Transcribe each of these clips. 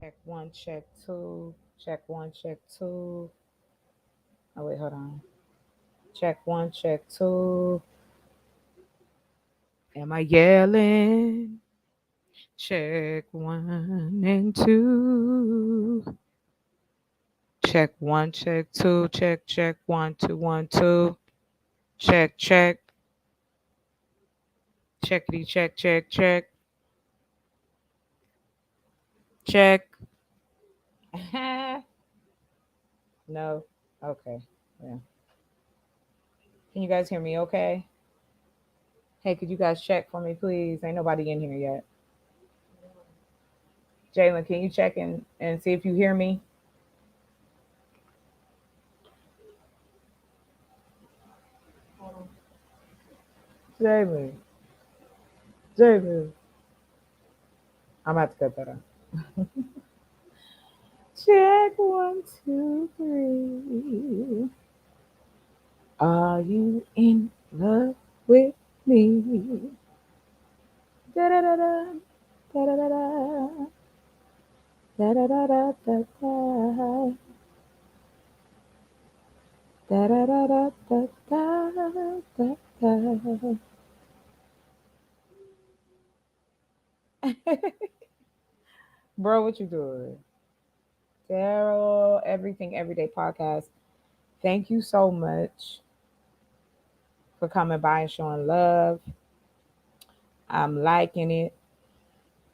Check one, check two. Check one, check two. Oh wait, hold on. Check one, check two. Am I yelling? Check one and two. Check one, check two. Check one, two, one, two. Check. Checkity check. Check. No. Okay. Yeah. Can you guys hear me okay? Hey, could you guys check for me, please? Ain't nobody in here yet. Jalen, can you check and see if you hear me? Jalen. Jalen. I'm about to cut that off. Check one, two, three. Are you in love with me? Da da da da da da da da da da da da da. Da da da da da da da da. Bro, what you doing? Daryl, Everything Everyday Podcast. Thank you so much for coming by and showing love. I'm liking it.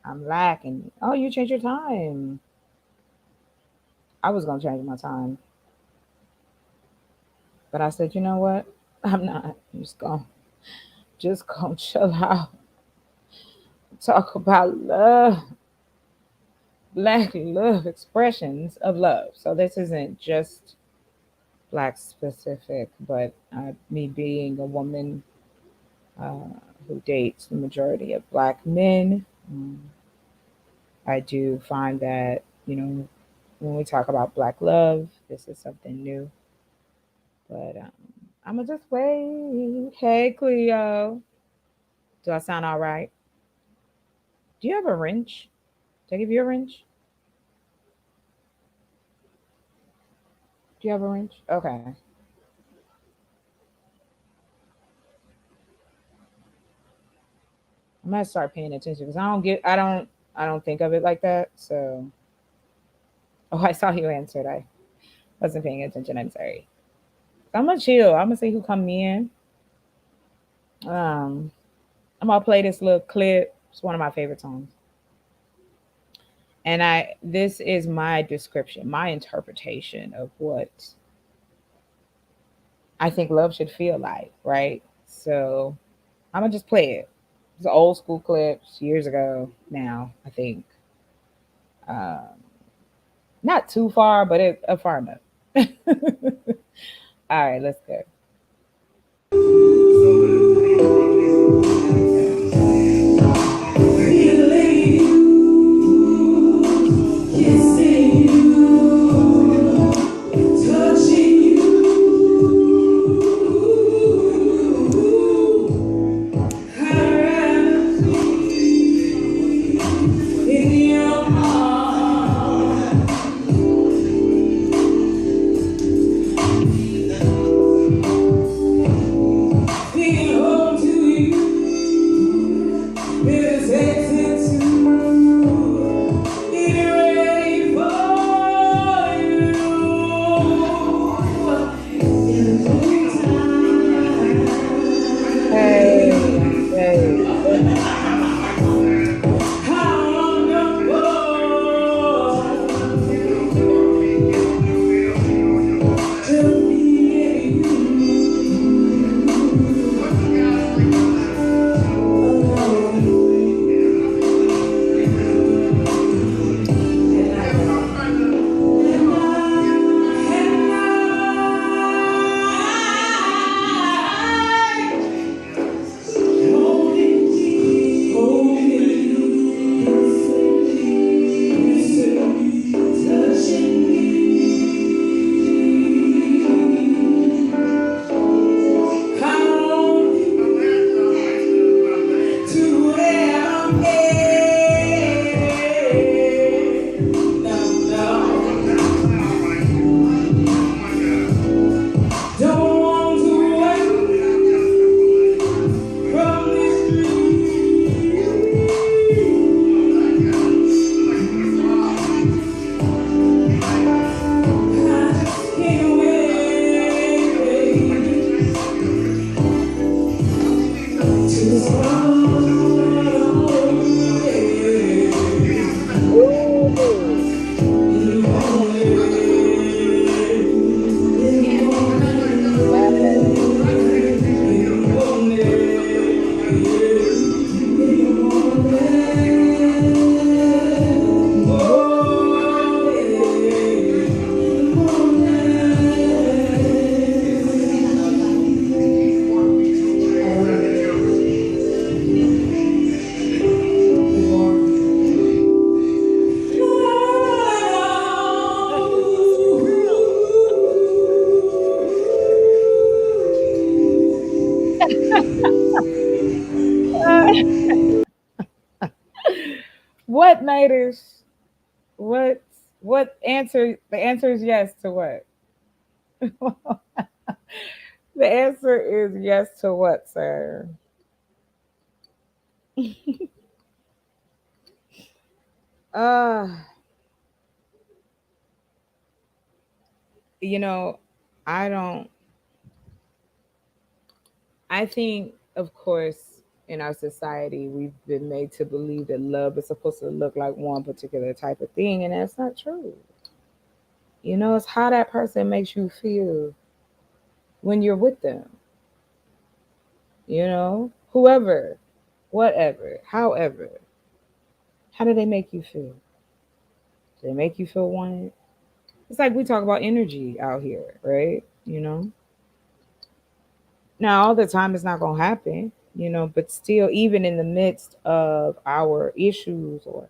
I'm liking it. Oh, you changed your time. I was gonna change my time, but I said, you know what? I'm not. I'm just gonna chill out. Talk about love, black love, expressions of love. So this isn't just black specific, but me being a woman uh, who dates the majority of black men. I do find that, when we talk about black love, this is something new. But I'm going to just wait. Hey, Cleo. Do I sound all right? Do you have a wrench? Did I give you a wrench? Do you have a wrench? Okay. I'm gonna start paying attention because I don't think of it like that. So, oh, I saw you answered. I wasn't paying attention. I'm sorry. I'm gonna chill. I'm gonna see who come in. Um, I'm gonna play this little clip. It's one of my favorite songs. And this is my description, my interpretation of what I think love should feel like, right? So I'm gonna just play it. It's an old school clip, years ago now, I think. Um, Not too far, but far enough. All right, let's go. Natish, what what answer? The answer is yes to what? The answer is yes to what, sir? Uh, you know, I don't I think, of course, in our society, we've been made to believe that love is supposed to look like one particular type of thing, and that's not true. It's how that person makes you feel when you're with them, whoever, whatever, however. How do they make you feel? Do they make you feel wanted? It's like we talk about energy out here, right? Now, all the time it's not going to happen, but still, even in the midst of our issues or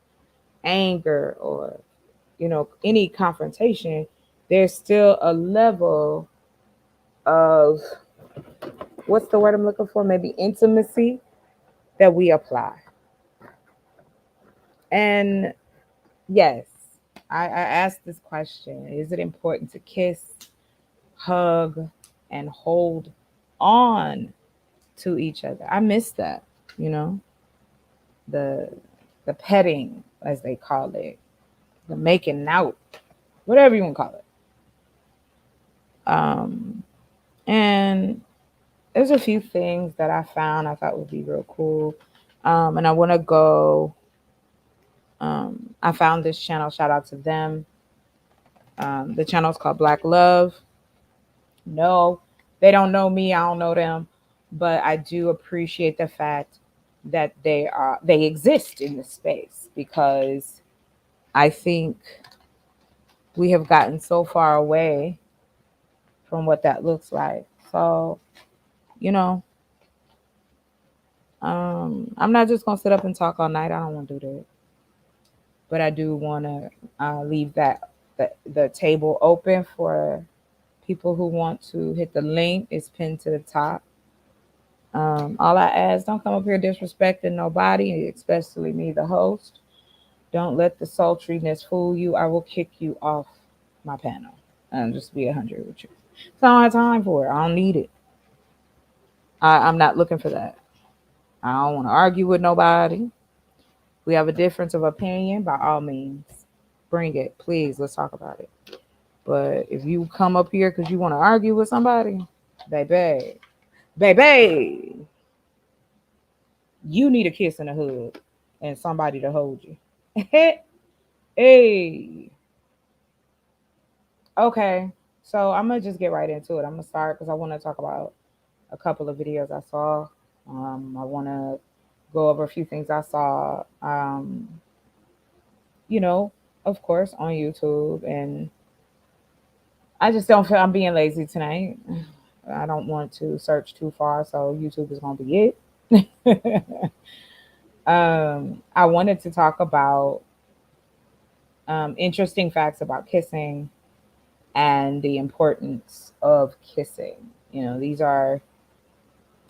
anger or any confrontation, there's still a level of, what's the word I'm looking for, maybe intimacy, that we apply. And yes, I asked this question: is it important to kiss, hug, and hold on to each other? I miss that. you know the the petting, as they call it, the making out, whatever you want to call it. And there's a few things that I found I thought would be real cool. And I want to go. I found this channel. Shout out to them. The channel is called Black Love. No, they don't know me. I don't know them, but I do appreciate the fact that they exist in this space, because I think we have gotten so far away from what that looks like. So, you know, I'm not just gonna sit up and talk all night. I don't want to do that, but I do want to leave the table open for people who want to hit the link. It's pinned to the top. All I ask, don't come up here disrespecting nobody, especially me, the host. Don't let the sultriness fool you. I will kick you off my panel and just be 100 with you. So I don't have time for it. I don't need it. I'm not looking for that. I don't want to argue with nobody. We have a difference of opinion, by all means, bring it. Please, let's talk about it. But if you come up here because you want to argue with somebody, baby, baby, you need a kiss and a hug and somebody to hold you. Hey, okay. So I'm gonna just get right into it. I'm gonna start because I want to talk about a couple of videos I saw. I want to go over a few things I saw. You know, of course, on YouTube, and I just don't feel I'm being lazy tonight. I don't want to search too far, so YouTube is gonna be it. I wanted to talk about interesting facts about kissing and the importance of kissing. These are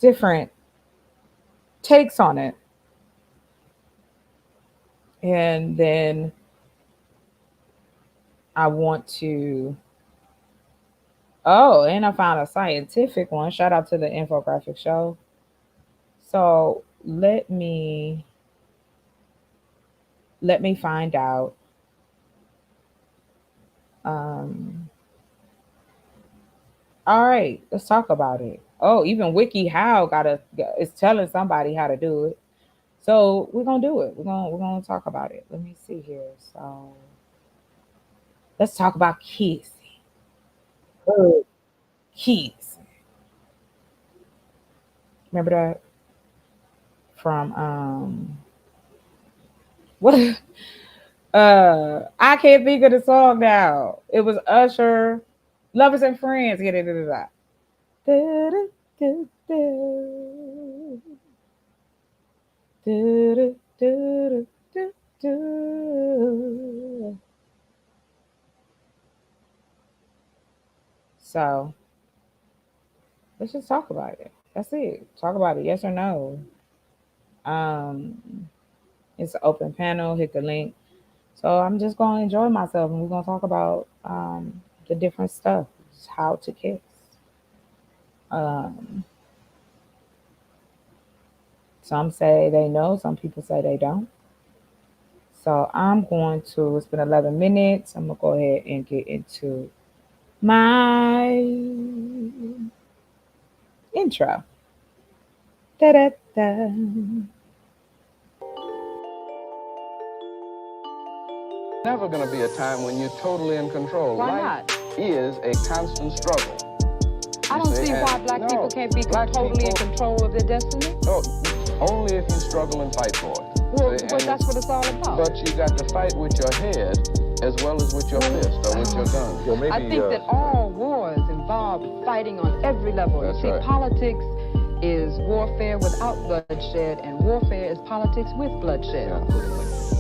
different takes on it. And then I want to, oh, and I found a scientific one. Shout out to the infographic show. So let me find out. Um, all right, let's talk about it. Oh, even WikiHow is telling somebody how to do it. So we're gonna do it. We're gonna talk about it. Let me see here. So let's talk about kissing. Oh, kiss. Remember that from what? I can't think of the song now. It was Usher, Lovers and Friends. Get it out. So let's just talk about it. That's it. Talk about it. Yes or no. Um, it's an open panel. Hit the link. So I'm just gonna enjoy myself, and we're gonna talk about the different stuff, how to kiss. Um, some say they know, some people say they don't. So I'm going to. It's been 11 minutes. I'm gonna go ahead and get into my intro. Da-da-da. Never going to be a time when you're totally in control. Why Life not? is a constant struggle. I don't see why black people can't be totally in control of their destiny. No, only if you struggle and fight for it. Well, but that's what it's all about. But you got to fight with your head as well as with your fist or with your gun. Well, I think that all wars involve fighting on every level. That's You see, right. Politics is warfare without bloodshed, and warfare is politics with bloodshed. Yeah.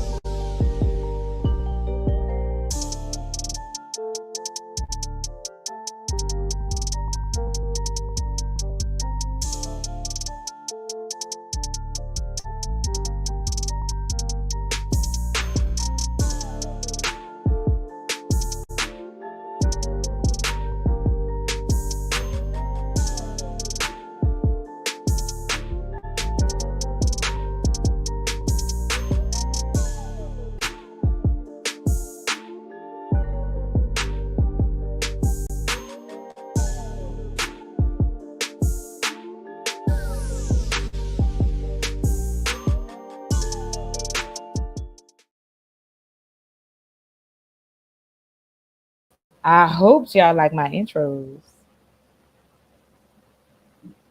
I hope y'all like my intros.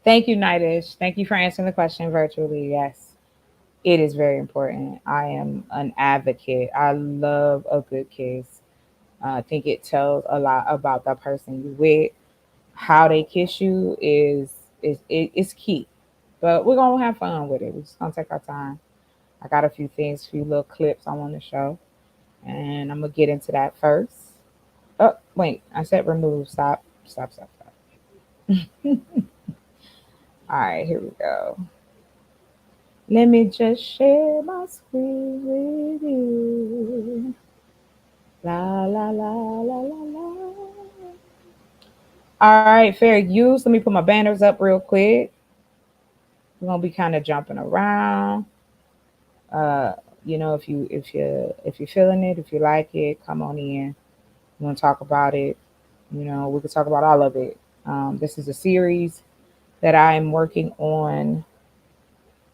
Thank you, Nightish. Thank you for answering the question virtually. Yes, it is very important. I am an advocate. I love a good kiss. I think it tells a lot about the person you with. How they kiss you is key. But we're gonna have fun with it. We're just gonna take our time. I got a few things, few little clips I want to show, and I'm gonna get into that first. Oh wait, I said remove. Stop. Stop. Stop. Stop. All right, here we go. Let me just share my screen with you. La la la la la la. All right, fair use. Let me put my banners up real quick. We're gonna be kind of jumping around. Uh, if you're feeling it, if you like it, come on in. We want to talk about it. We could talk about all of it. This is a series that I'm working on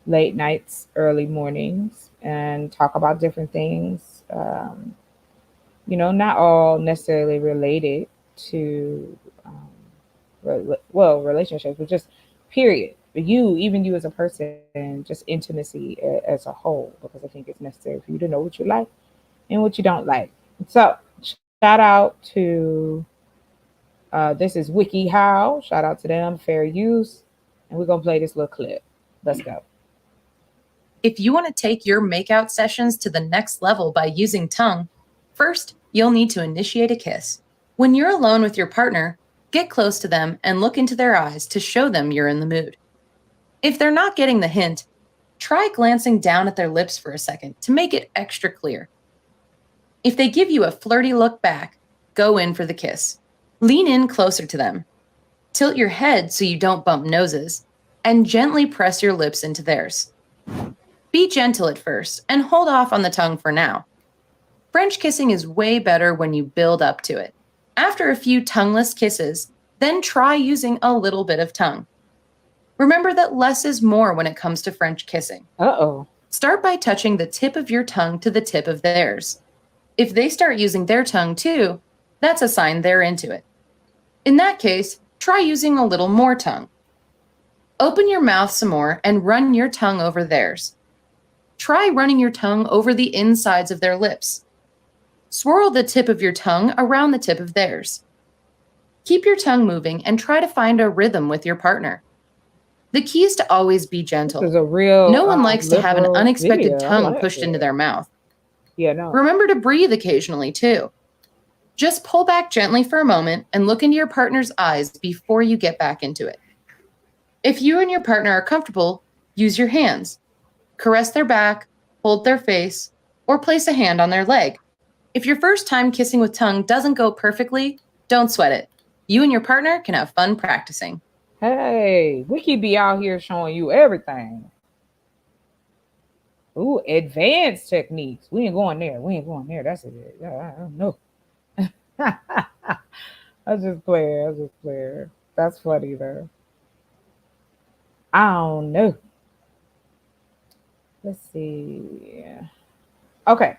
late nights, early mornings, and talk about different things. Not all necessarily related to, relationships, but just period. Even you as a person, just intimacy as a whole, because I think it's necessary for you to know what you like and what you don't like. So, shout out to this is WikiHow. Shout out to them, fair use, and we're gonna play this little clip. Let's go. If you want to take your makeout sessions to the next level by using tongue, first, you'll need to initiate a kiss. When you're alone with your partner, get close to them and look into their eyes to show them you're in the mood. If they're not getting the hint, try glancing down at their lips for a second to make it extra clear. If they give you a flirty look back, go in for the kiss. Lean in closer to them. Tilt your head so you don't bump noses, and gently press your lips into theirs. Be gentle at first and hold off on the tongue for now. French kissing is way better when you build up to it. After a few tongueless kisses, then try using a little bit of tongue. Remember that less is more when it comes to French kissing. Uh-oh. Start by touching the tip of your tongue to the tip of theirs. If they start using their tongue too, that's a sign they're into it. In that case, try using a little more tongue. Open your mouth some more and run your tongue over theirs. Try running your tongue over the insides of their lips. Swirl the tip of your tongue around the tip of theirs. Keep your tongue moving and try to find a rhythm with your partner. The key is to always be gentle. This is a real. No one likes to have an liberal unexpected video. tongue I like pushed into it. their mouth. Yeah, no. Remember to breathe occasionally too. Just pull back gently for a moment and look into your partner's eyes before you get back into it. If you and your partner are comfortable, use your hands. Caress their back, hold their face, or place a hand on their leg. If your first time kissing with tongue doesn't go perfectly, don't sweat it. You and your partner can have fun practicing. Hey, we could be out here showing you everything. Ooh, advanced techniques. We ain't going there. We ain't going there. That's it. I don't know. I just play. I just play. That's funny though. I don't know. Let's see. Okay.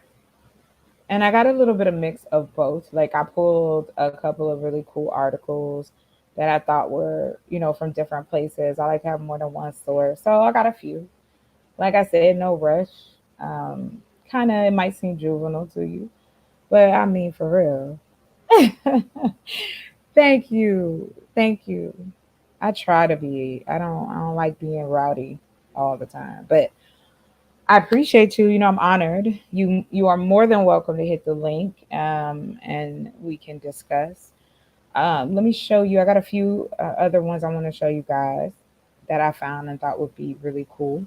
And I got a little bit of mix of both. Like I pulled a couple of really cool articles that I thought were, from different places. I like to have more than one source. So I got a few. Like I said, no rush. Kind of, it might seem juvenile to you, but I mean, for real. Thank you. Thank you. I try to be. I don't like being rowdy all the time, but I appreciate you. I'm honored. You are more than welcome to hit the link, and we can discuss. Let me show you. I got a few other ones I want to show you guys that I found and thought would be really cool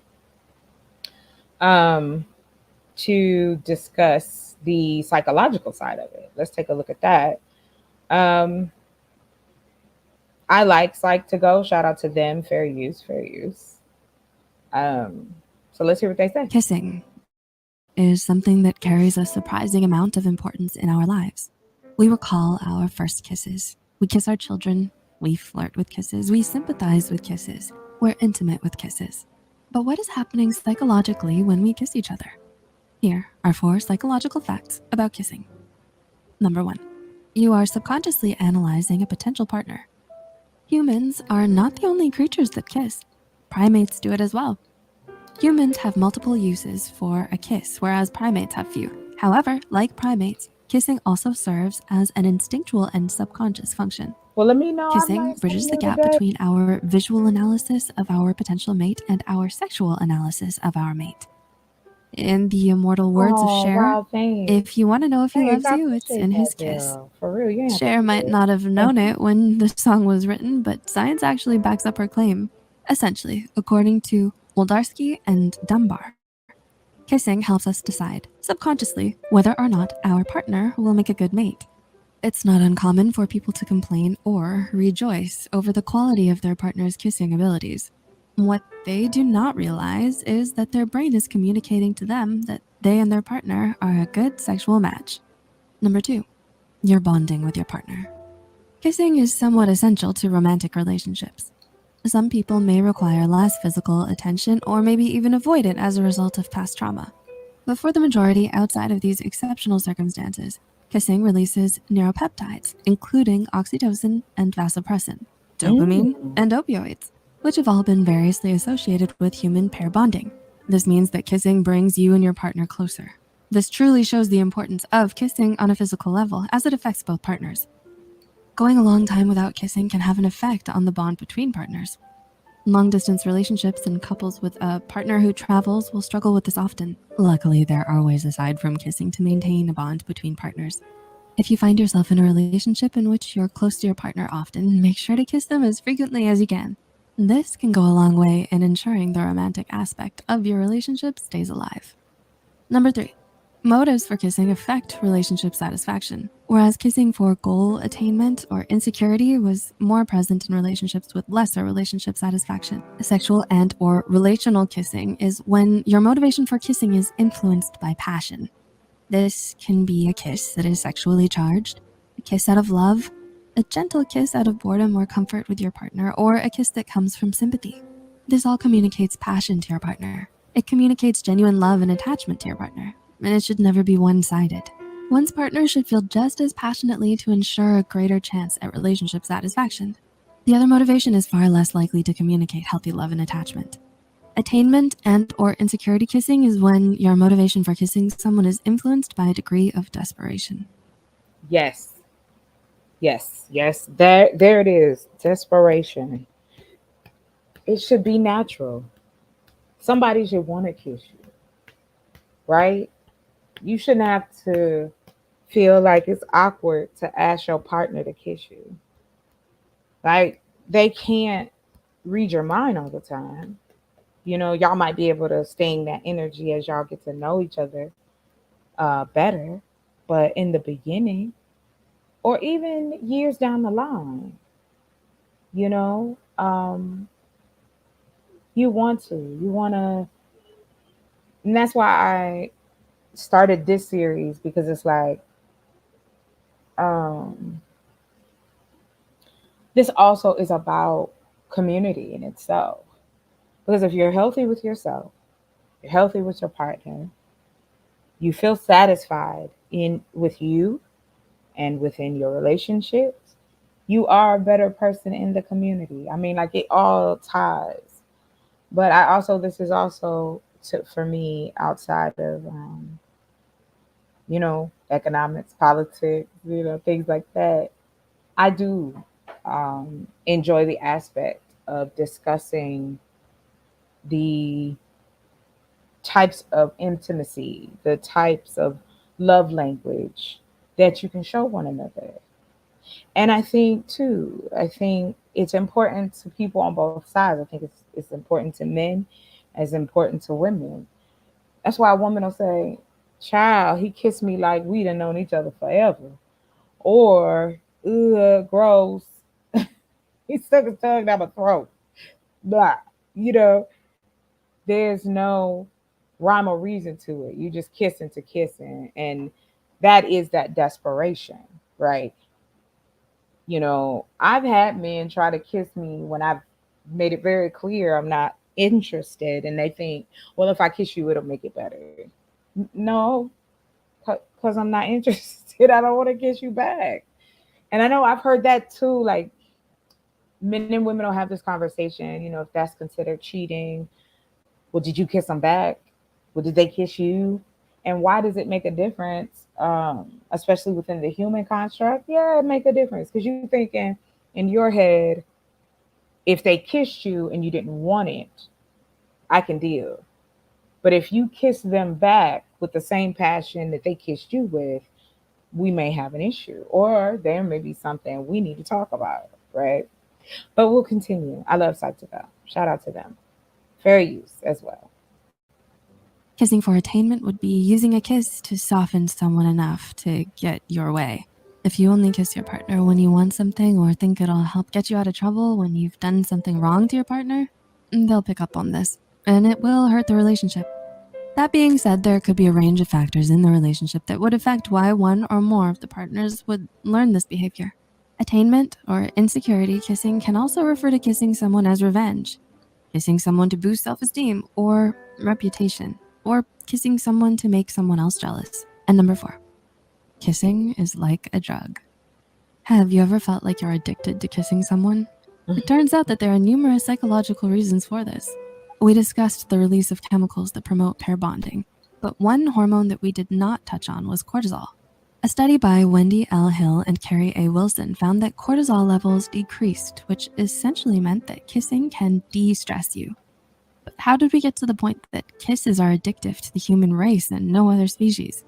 to discuss the psychological side of it. Let's take a look at that. Um, I like Psych to Go. Shout out to them. Fair use, fair use. So let's hear what they say. Kissing is something that carries a surprising amount of importance in our lives. We recall our first kisses. We kiss our children. We flirt with kisses. We sympathize with kisses. We're intimate with kisses. But what is happening psychologically when we kiss each other? Here are 4 psychological facts about kissing. Number 1, you are subconsciously analyzing a potential partner. Humans are not the only creatures that kiss. Primates do it as well. Humans have multiple uses for a kiss, whereas primates have few. However, like primates, kissing also serves as an instinctual and subconscious function. Well, let me know. Kissing bridges the gap between our visual analysis of our potential mate and our sexual analysis of our mate. In the immortal words of Cher, wow, thanks. if you want to know if he Thanks, loves I you, it's appreciate in his that, kiss. girl. For real, yeah. Cher might not have known it when the song was written, but science actually backs up her claim. Essentially, according to Woldarsky and Dunbar, kissing helps us decide, subconsciously, whether or not our partner will make a good mate. It's not uncommon for people to complain or rejoice over the quality of their partner's kissing abilities. What they do not realize is that their brain is communicating to them that they and their partner are a good sexual match. Number 2, you're bonding with your partner. Kissing is somewhat essential to romantic relationships. Some people may require less physical attention or maybe even avoid it as a result of past trauma. But for the majority outside of these exceptional circumstances, kissing releases neuropeptides, including oxytocin and vasopressin, dopamine, and opioids, which have all been variously associated with human pair bonding. This means that kissing brings you and your partner closer. This truly shows the importance of kissing on a physical level as it affects both partners. Going a long time without kissing can have an effect on the bond between partners. Long-distance relationships and couples with a partner who travels will struggle with this often. Luckily, there are ways aside from kissing to maintain a bond between partners. If you find yourself in a relationship in which you're close to your partner often, make sure to kiss them as frequently as you can. This can go a long way in ensuring the romantic aspect of your relationship stays alive. Number 3, motives for kissing affect relationship satisfaction. Whereas kissing for goal attainment or insecurity was more present in relationships with lesser relationship satisfaction. Sexual and or relational kissing is when your motivation for kissing is influenced by passion. This can be a kiss that is sexually charged, a kiss out of love, a gentle kiss out of boredom or comfort with your partner, or a kiss that comes from sympathy. This all communicates passion to your partner. It communicates genuine love and attachment to your partner, and it should never be one-sided. One's partner should feel just as passionately to ensure a greater chance at relationship satisfaction. The other motivation is far less likely to communicate healthy love and attachment. Attainment and or insecurity kissing is when your motivation for kissing someone is influenced by a degree of desperation. Yes. There it is. Desperation. It should be natural. Somebody should want to kiss you, right? You shouldn't have to feel like it's awkward to ask your partner to kiss you. Like, they can't read your mind all the time. Y'all might be able to sting that energy as y'all get to know each other. better. But in the beginning, or even years down the line, you know, you want to, and that's why I started this series, because it's like, um, this also is about community in itself. Because if you're healthy with yourself, you're healthy with your partner, you feel satisfied in with you and within your relationships, you are a better person in the community. I mean, like, it all ties. But I also, this is also for me, outside of economics, politics, things like that. I do enjoy the aspect of discussing the types of intimacy, the types of love language that you can show one another. And I think it's important to people on both sides. I think it's important to men as important to women. That's why a woman will say, "Child, he kissed me like we done known each other forever," or "Ugh, gross." He stuck his tongue down my throat. Blah. You know, there's no rhyme or reason to it. You just kissing to kissing. And that is that desperation, right? I've had men try to kiss me when I've made it very clear I'm not interested. And they think, well, if I kiss you, it'll make it better. No, because I'm not interested. I don't want to kiss you back. And I know I've heard that too. Like, men and women don't have this conversation, if that's considered cheating. Well, did you kiss them back? Well, did they kiss you? And why does it make a difference? Especially within the human construct? Yeah, it make a difference, because you're thinking in your head, if they kissed you and you didn't want it, I can deal. But if you kiss them back with the same passion that they kissed you with, we may have an issue, or there may be something we need to talk about, right? But we'll continue. I love Psych2Go. Shout out to them. Fair use as well. Kissing for attainment would be using a kiss to soften someone enough to get your way. If you only kiss your partner when you want something or think it'll help get you out of trouble when you've done something wrong to your partner, they'll pick up on this, and it will hurt the relationship. That being said, there could be a range of factors in the relationship that would affect why one or more of the partners would learn this behavior. Attainment or insecurity kissing can also refer to kissing someone as revenge, kissing someone to boost self-esteem or reputation, or kissing someone to make someone else jealous. And number 4, kissing is like a drug. Have you ever felt like you're addicted to kissing someone? It turns out that there are numerous psychological reasons for this. We discussed the release of chemicals that promote pair bonding, but one hormone that we did not touch on was cortisol. A study by Wendy L. Hill and Carrie A. Wilson found that cortisol levels decreased, which essentially meant that kissing can de-stress you. But how did we get to the point that kisses are addictive to the human race and no other species?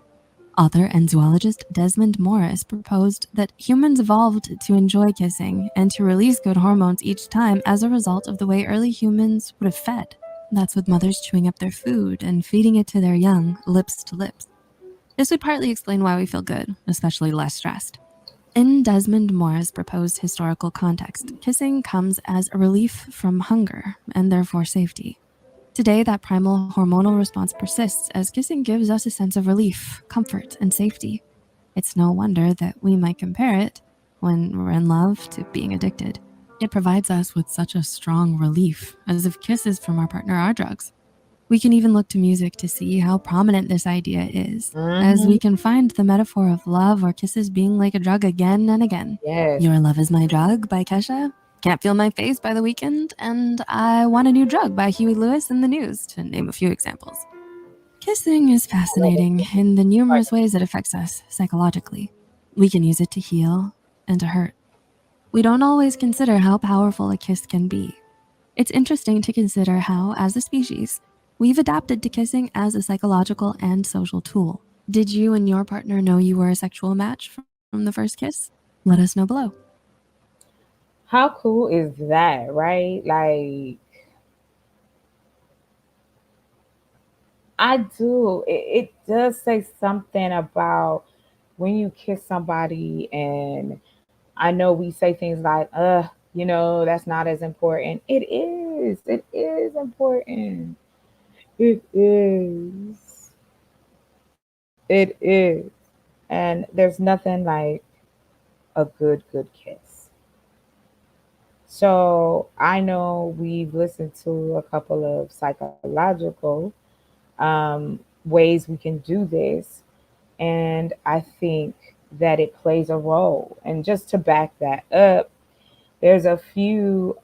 Author and zoologist Desmond Morris proposed that humans evolved to enjoy kissing and to release good hormones each time as a result of the way early humans would have fed. That's with mothers chewing up their food and feeding it to their young, lips to lips. This would partly explain why we feel good, especially less stressed. In Desmond Morris' proposed historical context, kissing comes as a relief from hunger and therefore safety. Today, that primal hormonal response persists as kissing gives us a sense of relief, comfort, and safety. It's no wonder that we might compare it, when we're in love, to being addicted. It provides us with such a strong relief, as if kisses from our partner are drugs. We can even look to music to see how prominent this idea is, as we can find the metaphor of love or kisses being like a drug again and again. Yes. Your Love Is My Drug by Kesha, Can't Feel My Face by The Weeknd, and I Want a New Drug by Huey Lewis and the News, to name a few examples. Kissing is fascinating in the numerous ways it affects us psychologically. We can use it to heal and to hurt. We don't always consider how powerful a kiss can be. It's interesting to consider how, as a species, we've adapted to kissing as a psychological and social tool. Did you and your partner know you were a sexual match from the first kiss? Let us know below. How cool is that, right? Like, I do. It does say something about when you kiss somebody, and I know we say things like, that's not as important. It is. It is important. It is. It is. And there's nothing like a good kiss. So I know we've listened to a couple of psychological ways we can do this. And I think that it plays a role. And just to back that up, there's a few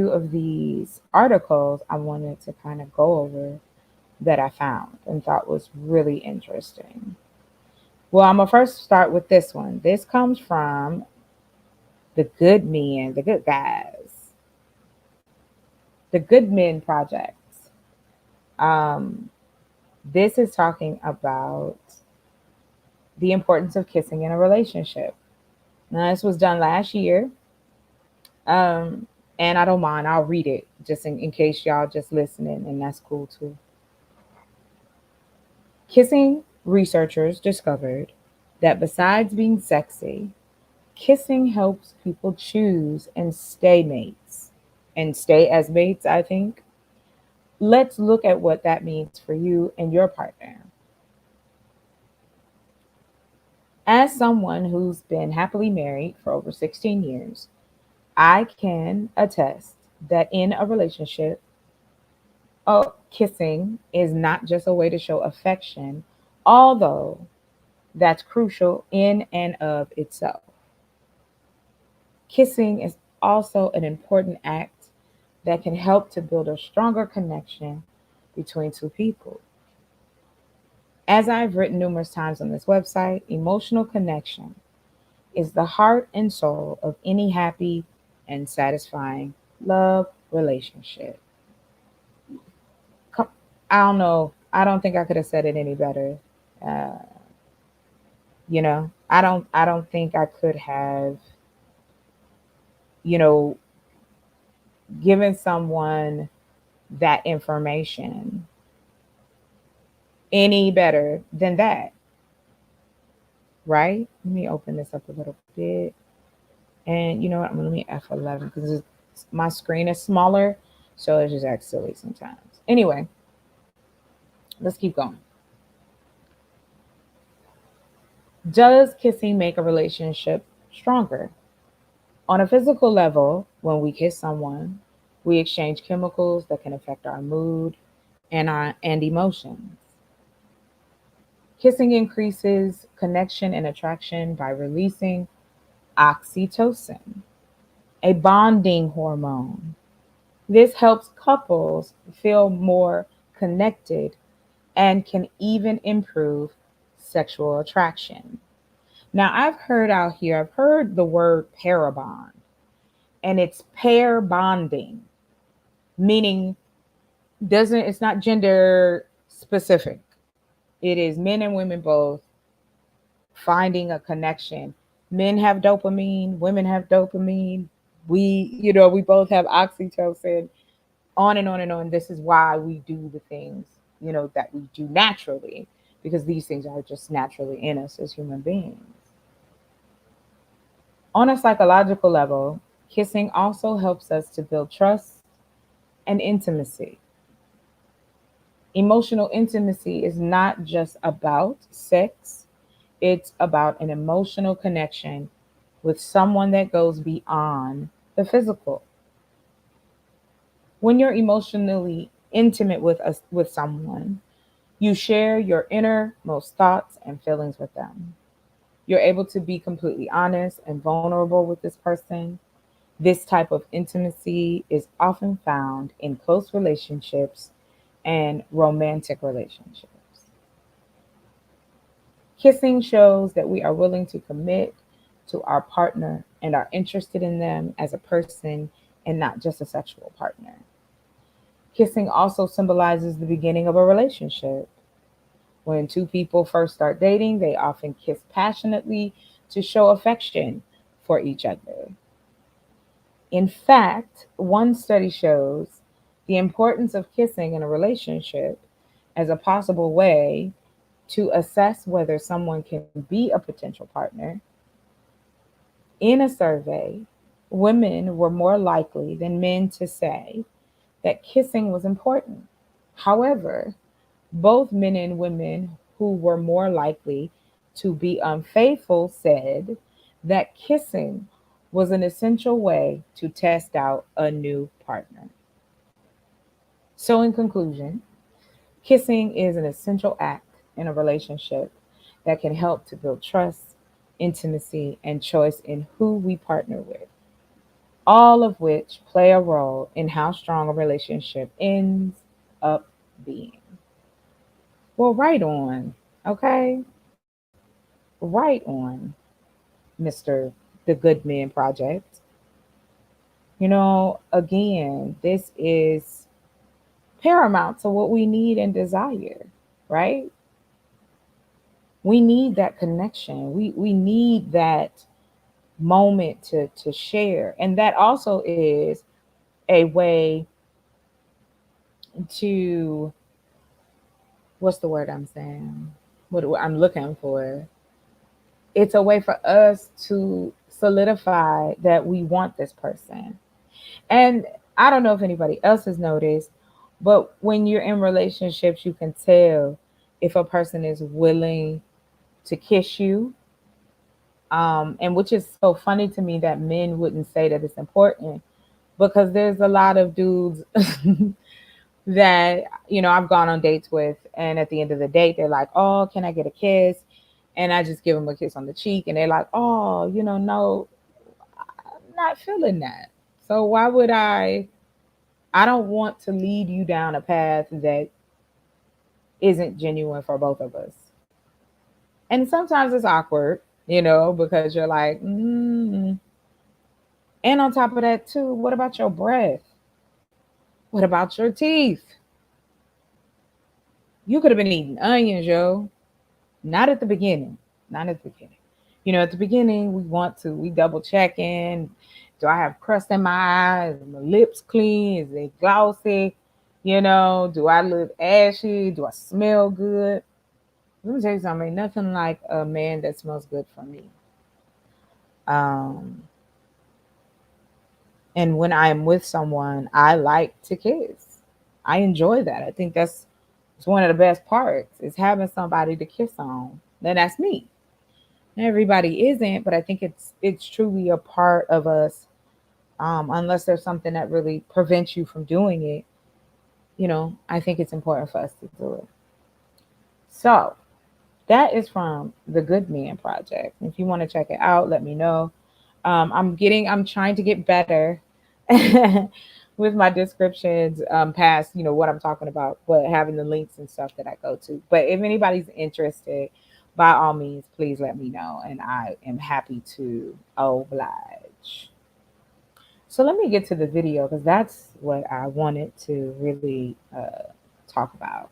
of these articles I wanted to kind of go over that I found and thought was really interesting. Well, I'm gonna first start with this one. This comes from the Good Men, the Good Guys, the Good Men Projects. Um, this is talking about the importance of kissing in a relationship. Now, this was done last year, and I don't mind. I'll read it just in case y'all just listening, and that's cool too. Kissing researchers discovered that besides being sexy, kissing helps people choose and stay mates and stay as mates, I think. Let's look at what that means for you and your partner. As someone who's been happily married for over 16 years, I can attest that in a relationship, kissing is not just a way to show affection, although that's crucial in and of itself. Kissing is also an important act that can help to build a stronger connection between two people. As I've written numerous times on this website, emotional connection is the heart and soul of any happy and satisfying love relationship. I don't know. I don't think I could have said it any better. Uh, I don't think I could have, you know, given someone that information any better than that, right? Let me open this up a little bit. And you know what? I'm going to leave F11 because my screen is smaller. So it just acts silly sometimes. Anyway, let's keep going. Does kissing make a relationship stronger? On a physical level, when we kiss someone, we exchange chemicals that can affect our mood and emotions. Kissing increases connection and attraction by releasing oxytocin, a bonding hormone. This helps couples feel more connected and can even improve sexual attraction. Now, I've heard the word parabond, and it's pair bonding, meaning it's not gender specific. It is men and women both finding a connection. Men have dopamine, women have dopamine. We both have oxytocin, on and on and on. This is why we do the things, that we do naturally, because these things are just naturally in us as human beings. On a psychological level, kissing also helps us to build trust and intimacy. Emotional intimacy is not just about sex, it's about an emotional connection with someone that goes beyond the physical. When you're emotionally intimate with someone, you share your innermost thoughts and feelings with them. You're able to be completely honest and vulnerable with this person. This type of intimacy is often found in close relationships and romantic relationships. Kissing shows that we are willing to commit to our partner and are interested in them as a person and not just a sexual partner. Kissing also symbolizes the beginning of a relationship. When two people first start dating, they often kiss passionately to show affection for each other. In fact, one study shows The importance of kissing in a relationship as a possible way to assess whether someone can be a potential partner. In a survey, women were more likely than men to say that kissing was important. However, both men and women who were more likely to be unfaithful said that kissing was an essential way to test out a new partner. So, in conclusion, kissing is an essential act in a relationship that can help to build trust, intimacy, and choice in who we partner with, all of which play a role in how strong a relationship ends up being. Well, right on, okay? Right on, Mr. The Good Men Project. Again, this is paramount to what we need and desire, right? We need that connection. We need that moment to share. And that also is a way to, what's the word I'm saying? What I'm looking for. It's a way for us to solidify that we want this person. And I don't know if anybody else has noticed, but when you're in relationships, you can tell if a person is willing to kiss you. And which is so funny to me that men wouldn't say that it's important, because there's a lot of dudes that, I've gone on dates with, and at the end of the date, they're like, oh, can I get a kiss? And I just give them a kiss on the cheek, and they're like, oh, no, I'm not feeling that. So why would I don't want to lead you down a path that isn't genuine for both of us. And sometimes it's awkward, because you're like, And on top of that, too, what about your breath? What about your teeth? You could have been eating onions, yo. Not at the beginning. Not at the beginning. At the beginning, we double check in. Do I have crust in my eyes? Are my lips clean? Is they glossy? Do I look ashy? Do I smell good? Let me tell you something. Ain't nothing like a man that smells good for me. And when I am with someone, I like to kiss. I enjoy that. I think it's one of the best parts is having somebody to kiss on. Then that's me. Everybody isn't, but I think it's truly a part of us. Unless there's something that really prevents you from doing it, I think it's important for us to do it. So that is from the Good Men Project. If you want to check it out, let me know. I'm trying to get better with my descriptions, past, what I'm talking about, but having the links and stuff that I go to. But if anybody's interested, by all means, please let me know, and I am happy to oblige. So let me get to the video, because that's what I wanted to really talk about.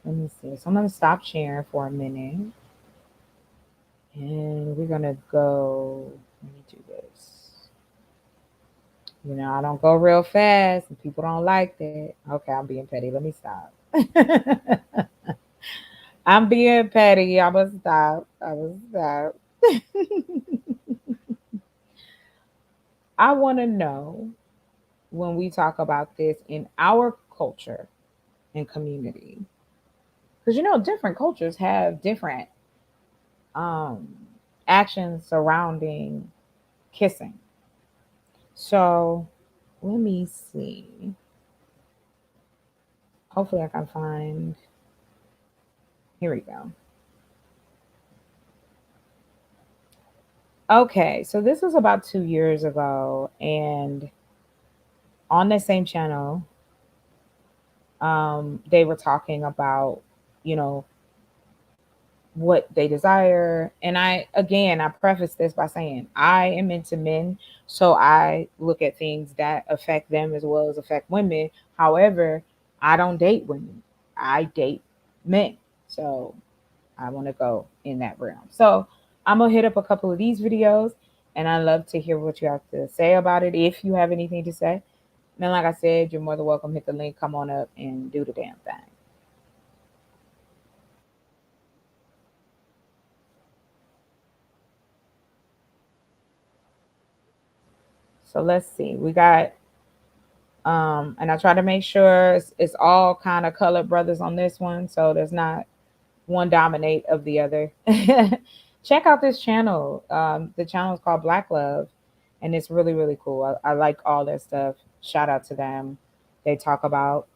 Let me see. So I'm going to stop sharing for a minute. And we're going to go. Let me do this. I don't go real fast, and people don't like that. Okay, I'm being petty. Let me stop. I'm being petty. I must stop. I want to know, when we talk about this in our culture and community, because different cultures have different actions surrounding kissing. So let me see. Hopefully I can find. Here we go. Okay, so this was about 2 years ago, and on that same channel, they were talking about, what they desire. And I preface this by saying I am into men, so I look at things that affect them as well as affect women. However, I don't date women. I date men. So I want to go in that realm. So I'm going to hit up a couple of these videos, and I love to hear what you have to say about it, if you have anything to say. And like I said, you're more than welcome. Hit the link, come on up, and do the damn thing. So let's see. We got and I try to make sure it's all kind of colored brothers on this one, so there's not one dominate of the other. Check out this channel. The channel is called Black Love, and it's really, really cool. I like all their stuff. Shout out to them. They talk about,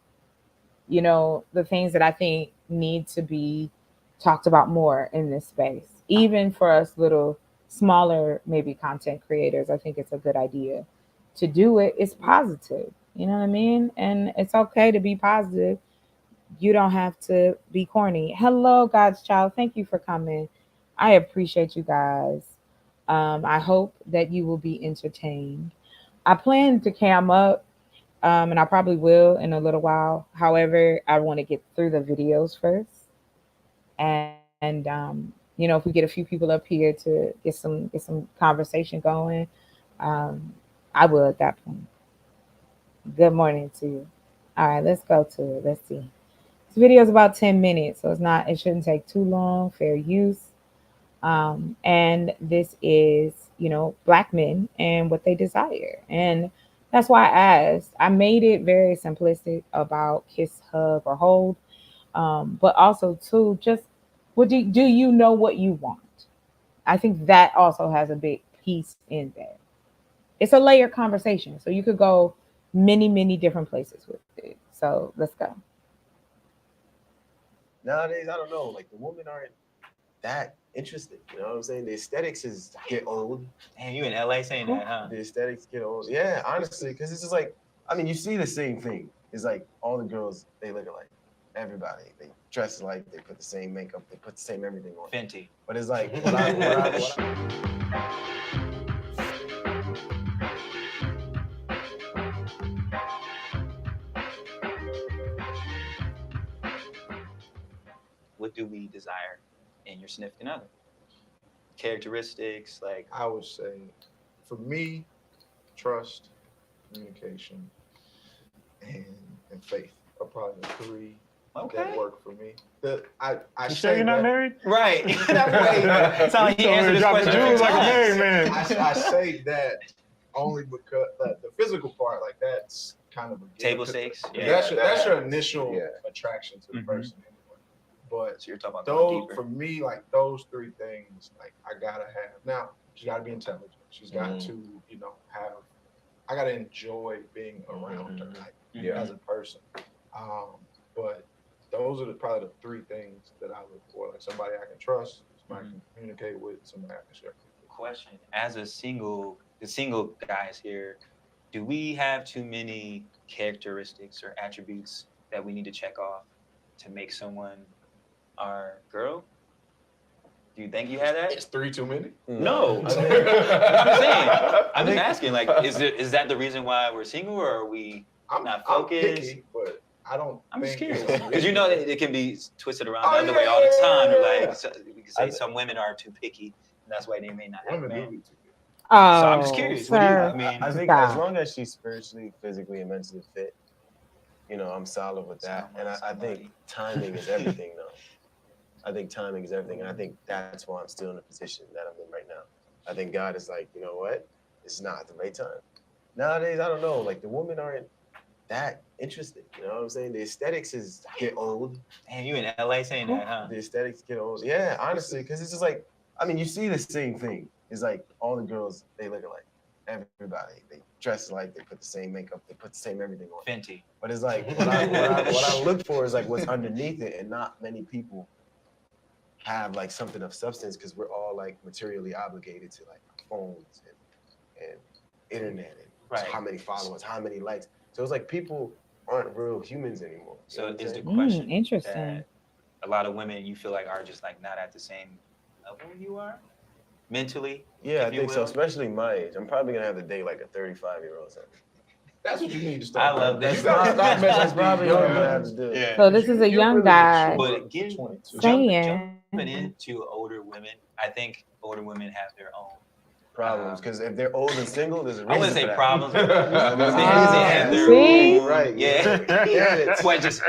the things that I think need to be talked about more in this space. Even for us little smaller, maybe content creators, I think it's a good idea to do it. It's positive. You know what I mean? And it's okay to be positive. You don't have to be corny. Hello, God's child. Thank you for coming. I appreciate you guys. I hope that you will be entertained. I plan to cam up, and I probably will in a little while. However, I want to get through the videos first. And if we get a few people up here to get some conversation going, I will at that point. Good morning to you. All right, let's go to it. Let's see. This video is about 10 minutes, so it shouldn't take too long. Fair use. And this is, Black men and what they desire. And that's why I asked. I made it very simplistic about kiss, hug, or hold. But also too, just do you know what you want? I think that also has a big piece in there. It's a layered conversation, so you could go many, many different places with it. So let's go. Nowadays, I don't know, like the women aren't that interested. You know what I'm saying? The aesthetics get old. Damn, you in LA saying that, huh? The aesthetics get old. Yeah, honestly, because it's just like, you see the same thing. It's like all the girls, they look alike. Everybody, they dress alike, they put the same makeup, they put the same everything on. Fenty. But it's like, What do we desire in your significant other? Characteristics, like I would say, for me, trust, communication, and faith are probably the three that work for me. I you sure you're not married? Right. That's how he answered this question. Jewels like a married man. I say that only because the physical part, like that's kind of a table stakes. Yeah, that's your initial attraction to the person anyway. But so you're talking about those for me, like those three things, like I gotta have. Now she's gotta be intelligent. She's got to, have. I gotta enjoy being around her, like as a person. But those are probably the three things that I look for, like somebody I can trust, somebody I can communicate with, somebody I can share. Question: as the single guys here, do we have too many characteristics or attributes that we need to check off to make someone our girl? Do you think you have that? It's three too many. No, I'm saying. I'm just asking. Like, is that the reason why we're single, or are we not focused? I'm picky, but I don't. I'm just curious because it can be twisted around the other way all the time. Or like we can say some women are too picky, and that's why they may not have a man. So I'm just curious. What do you mean? I think as long as she's spiritually, physically, and mentally fit, I'm solid with that. And I think timing is everything, though. I think timing is everything, and I think that's why I'm still in the position that I'm in right now. I think God is like, you know what? It's not the right time. Nowadays, I don't know, like the women aren't that interested. You know what I'm saying? The aesthetics get old. Damn, you in LA saying that, huh? The aesthetics get old. Yeah, honestly, because it's just like, you see the same thing. It's like all the girls, they look alike. Everybody, they dress alike, they put the same makeup, they put the same everything on. Fenty. But it's like, what I look for is like what's underneath it, and not many people have like something of substance because we're all like materially obligated to like phones and internet and how many followers, how many likes. So it's like people aren't real humans anymore. So is the question interesting that a lot of women you feel like are just like not at the same level you are mentally? Yeah, I think so, especially my age. I'm probably gonna have to date like a 35-year-old. That's what you need to start. I love that. That's probably what I'm gonna have to do. Yeah. So this is a young guy But again, jumping into older women, I think older women have their own problems because if they're old and single, there's a reason I wouldn't say for that. problems. There's a They reason. have their See? Right. Yeah. What just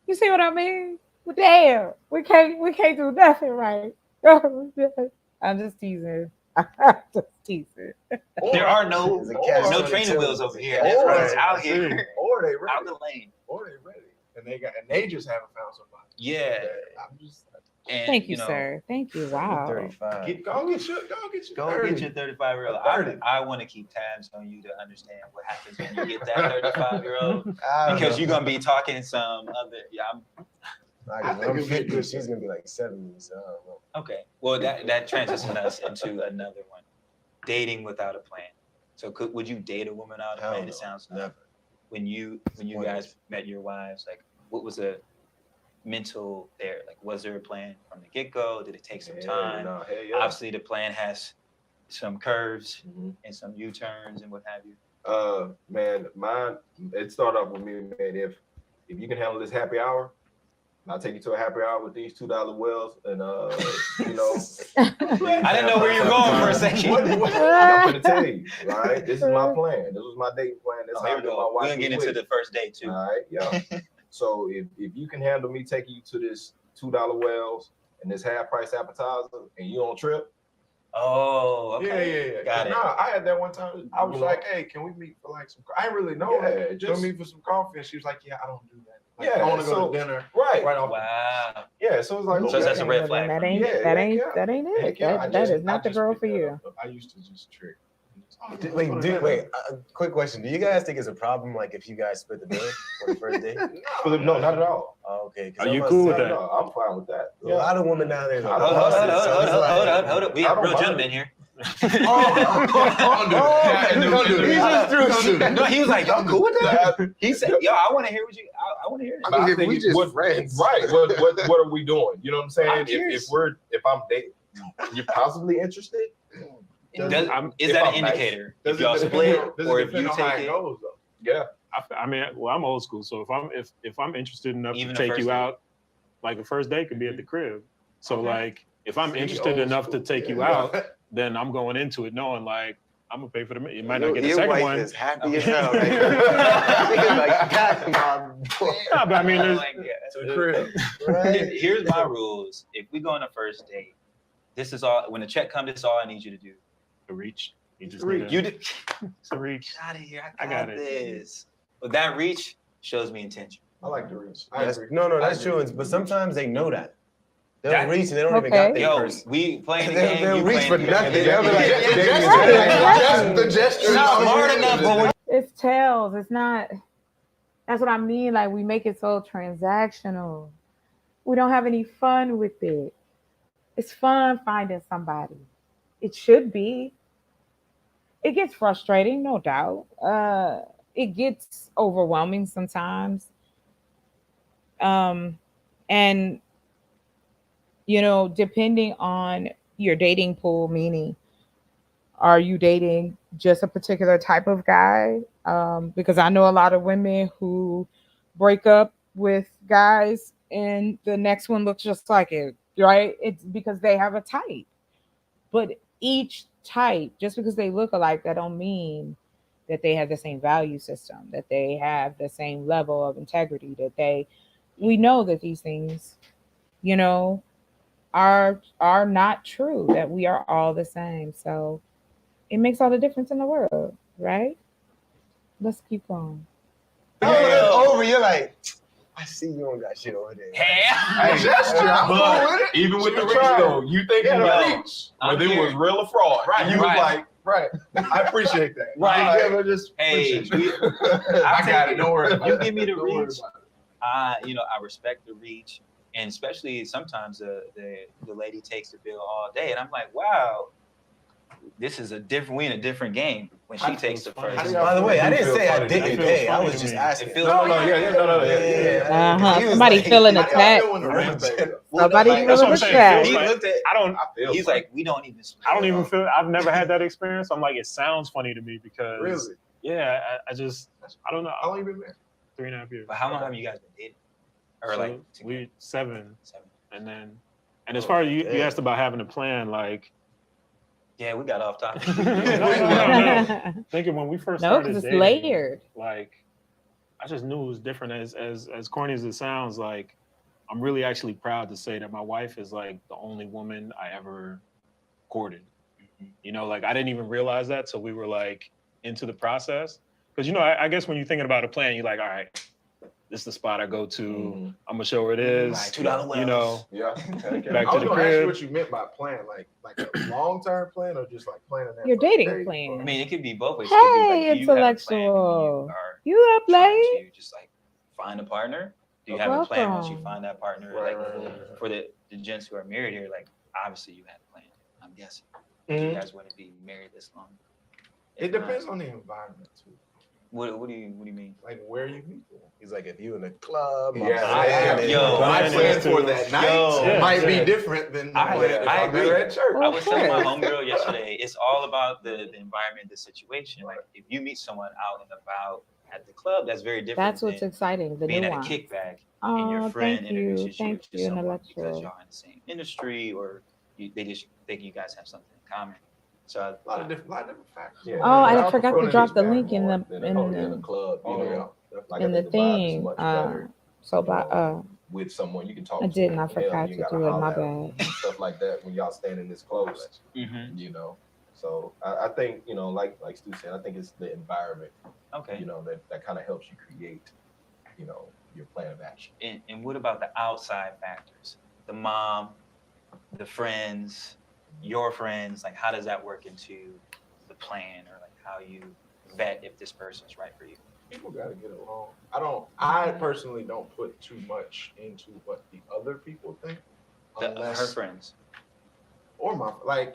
You see what I mean? Well, damn, we can't do nothing right. I'm just teasing. I'm just teasing. there are no There's a catch no 22. training wheels over here. Or- Everyone's out here, Or they out ready. the lane. Or they ready. And they just haven't found somebody. Yeah. I'm just And, Thank you, know, sir. Thank you. Wow. 35. go get your Go 30. get your 35-year-old. 30. I want to keep tabs on you to understand what happens when you get that 35-year-old. I don't Because know. you're gonna be talking some other. Yeah, I think I'm it'd be 50. good. She's gonna be like 70. So I don't know. okay. Well, that transitions us into another one: dating without a plan. So, would you date a woman without a Hell plan? no, It sounds never. when you guys met your wives, like what was the mental there? Like, was there a plan from the get-go? Did it take some time? No, hell yeah. Obviously, the plan has some curves Mhm. and some U-turns and what have you. Man, mine. It started off with me, man. If you can handle this happy hour, I'll take you to a happy hour with these $2 wells, and you know. I didn't know where you were going for a second. I'm gonna tell you, all right. This is my plan. This was my dating plan. That's Oh, how here I we knew my go. We're wife gonna get was into with the first date too. All right, yeah. So if you can handle me taking you to this $2 wells and this half price appetizer, and you on trip. Oh, okay. Yeah. Got it. Nah, I had that one time. I was like, "Hey, can we meet for like some?" I didn't really know her. Yeah, Just meet for some coffee, and she was like, "Yeah, I don't do that. Like, Yeah, I want to go so- to dinner Right. right off." Wow. Yeah, so it's like, So okay. that's a red flag That for me. ain't Yeah, that heck ain't yeah. that ain't it. Heck yeah, That is not the girl picked for that you. up. I used to just trick. Wait. Quick question. Do you guys think it's a problem, like if you guys split the bill for the first date? No, not at all. Oh, okay. 'Cause Are I'm you about cool to with say, that? No, I'm fine with that. A lot of women now there's Hold Hold up. like, Hold up. We I have don't real mind. gentlemen here. Don't do that. Don't do He that. just threw shit. No, he was like, y'all cool with that? He said, yo, I want to hear what you. I want to hear I this. think we it's just what, friends. right? What are we doing? You know what I'm saying? I'm If curious. I'm dating, you're possibly interested. Is If that I'm an nice. indicator? Does If y'all it split depend- does or it if you depend on how take it? goes, though? Yeah. I mean, well, I'm old school, so if I'm interested enough Even to the take first you date? out, like a first date could be at the crib. So Okay. like, if I'm See, interested old enough to school. take you Yeah. out, then I'm going into it knowing like I'm gonna pay for the meal. You might not Your- get a your second wife one. is happy as hell. Right? Niggas like, God, my boy. No, but I mean, Oh there's, my God. To the crib. Right? Here's my rules. If we go on a first date, this is all. When the check comes, this is all I need you to do. a reach. You just Reach. need You a, do. it's a reach. Get out of here. I I got got it. this. But that reach shows me intention. I like the reach. I That's, agree. no, that's I true. agree. But something they know that. They'll That- reach and they don't even Okay. got their Yo, purse. we playing the They'll- game. they'll you reach playing for the game. nothing. They'll be like, Yeah, "Jamie, the gesture. It's not hard enough, but when It's tails. It's not. That's what I mean. Like we make it so transactional. We don't have any fun with it. It's fun finding somebody. It should be. It gets frustrating, no doubt. It gets overwhelming sometimes. And depending on your dating pool, meaning are you dating just a particular type of guy? Because I know a lot of women who break up with guys and the next one looks just like it, right? It's because they have a type. But each type, just because they look alike, that don't mean that they have the same value system, that they have the same level of integrity, we know that these things, are not true, that we are all the same. So it makes all the difference in the world, right? Let's keep going. Oh, it's over. You're like, I see you don't got shit over there. Hey, Gesture. I'm But cool with it. even with the She reach, tried. though, you think Yeah, the yo, reach, I'm whether it here. was real or fraud. Right, You was right. like, right. I appreciate that. Right. Yeah, but just Hey, appreciate you. I I got take it. Don't worry. You give me the Don't worry reach. about it. I respect the reach, and especially sometimes the lady takes the bill all day, and I'm like, wow, this is we in a different game when she takes the first. By the way, I didn't say I That didn't feels pay. I funny was to just me. asking. It feels No, yeah. He was Somebody like- feeling How y'all attacked. feeling around that? Somebody Like, that's what I'm feeling saying. attacked. He Like, looked at. I don't. I feel He's funny. like, we don't even. I don't even feel. I've never had that experience. I'm like, it sounds funny to me because. Really? Yeah, I just. I don't know. How long you been married? 3.5 years. But how long have you guys been dating? Or So like we 7, seven? and then, and as far as you damn. asked about having a plan, like, Yeah, we got off topic. No. Thinking when we first No, started because it's dating, layered. like I just knew it was different. As corny as it sounds, like I'm really actually proud to say that my wife is like the only woman I ever courted. You know, like I didn't even realize that till we were like into the process. Because I guess when you're thinking about a plan, you're like, all right, this is the spot I go to. I'm gonna show where it is. Right, $2 wells. You know, Yeah. back I to was the gonna ask you crib. what you meant by plan, like a long-term plan, or just like planning that Your for a dating date, plan. or- I mean, it could be both ways. It could be Hey, like, do you have a plan when intellectual. you are You up trying late? to just like find a partner? Do you have a plan once you Welcome. find that partner? Right, Like right. for the gents who are married here, like obviously you had a plan. I'm guessing. You Mhm. guys wouldn't be married this long. It If not, depends on the environment too, What do you mean? like where you meet them. He's like, if you in a club, Yeah, yo, my plan plan is for to- that night Yo. might Yeah. be different than the I- plan if I I met her agree. at church. I was telling my Of course. homegirl yesterday, it's all about the environment, the situation. Like if you meet someone out and about at the club, that's very different. That's what's than exciting. The being nuance. at a kickback and your Oh, friend thank you. introduces you Thank to you, someone because intellectual. y'all in the same industry or they just think you guys have something in common. So A lot of different factors. Yeah. Oh, I Yeah. forgot to Gonna drop be the bad link in more the than in in a the club. You know, like I in the think the vibe is thing. much better. So you by know, with someone you can talk I to. didn't. I Hell, forgot you to gotta do it. My holler at 'em bad. and stuff like that when y'all standing this close. You know, so I think like Stu said, I think it's the environment. okay. That kind of helps you create, your plan of action. And what about the outside factors? The mom, the friends, your friends, like how does that work into the plan or like how you vet if this person's right for you? People gotta get along. I personally don't put too much into what the other people think, Her unless friends. or my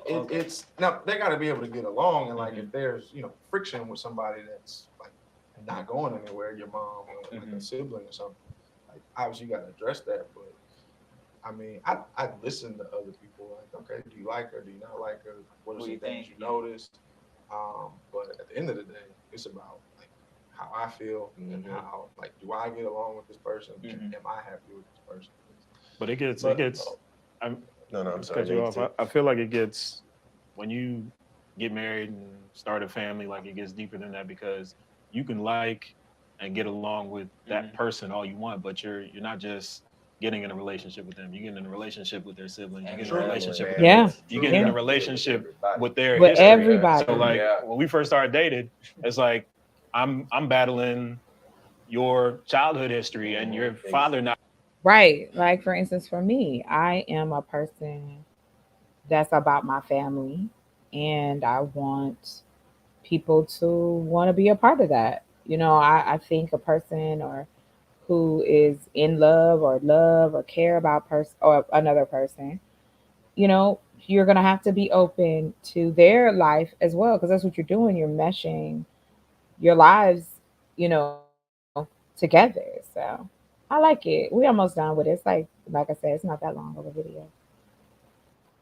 Okay. it's now they gotta be able to get along, and like if there's friction with somebody that's like not going anywhere, your mom or like a sibling or something, like obviously you gotta address that. But I mean, I listen to other people. Like, okay, do you like her? Do you not like her? What are What do some you things think? you noticed? But at the end of the day, it's about like how I feel and how like do I get along with this person? And am I happy with this person? But it gets. I'm No, I'm sorry. cut you off. I feel like it gets when you get married and start a family, like it gets deeper than that because you can like and get along with that person all you want, but you're not just getting in a relationship with them. You get in a relationship with their siblings. You get in a relationship with their, Yeah. you get in a relationship with their With history. everybody. So like when we first started dating, it's like I'm battling your childhood history and your father not. Right. Like for instance, for me, I am a person that's about my family and I want people to want to be a part of that. I think a person or who is in love or care about person or another person, you're gonna have to be open to their life as well because that's what you're doing. You're meshing your lives, you know, together. So I like it. We almost done with it. It's like I said, it's not that long of a video.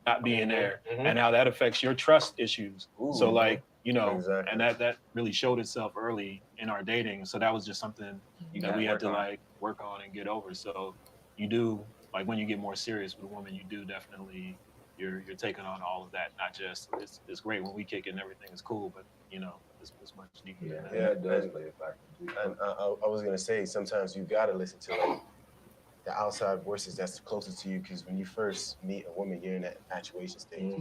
Not being there and how that affects your trust issues. So like, Exactly. and that really showed itself early in our dating. So that was just something that we had to like work on and get over. So you do like when you get more serious with a woman, you do definitely you're taking on all of that. Not just it's great when we kick it and everything is cool, but it's much deeper than that. Yeah, it does play a factor. And I was gonna say sometimes you gotta listen to like the outside voices that's closest to you because when you first meet a woman, you're in that infatuation stage.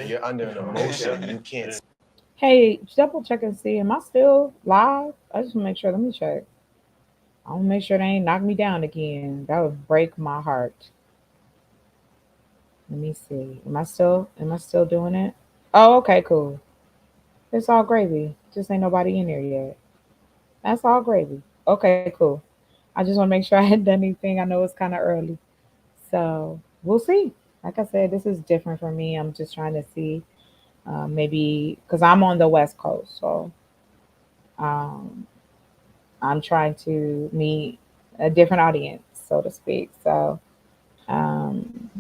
You're under an emotion. You can't. Hey, double check and see. Am I still live? I just want to make sure. Let me check. I want to make sure they ain't knock me down again. That would break my heart. Let me see. Am I still doing it? Oh, okay, cool. It's all gravy. Just ain't nobody in there yet. That's all gravy. Okay, cool. I just want to make sure I hadn't done anything. I know it's kind of early. So we'll see. Like I said, this is different for me. I'm just trying to see maybe because I'm on the West Coast. So um, I'm trying to meet a different audience, so to speak. So, um,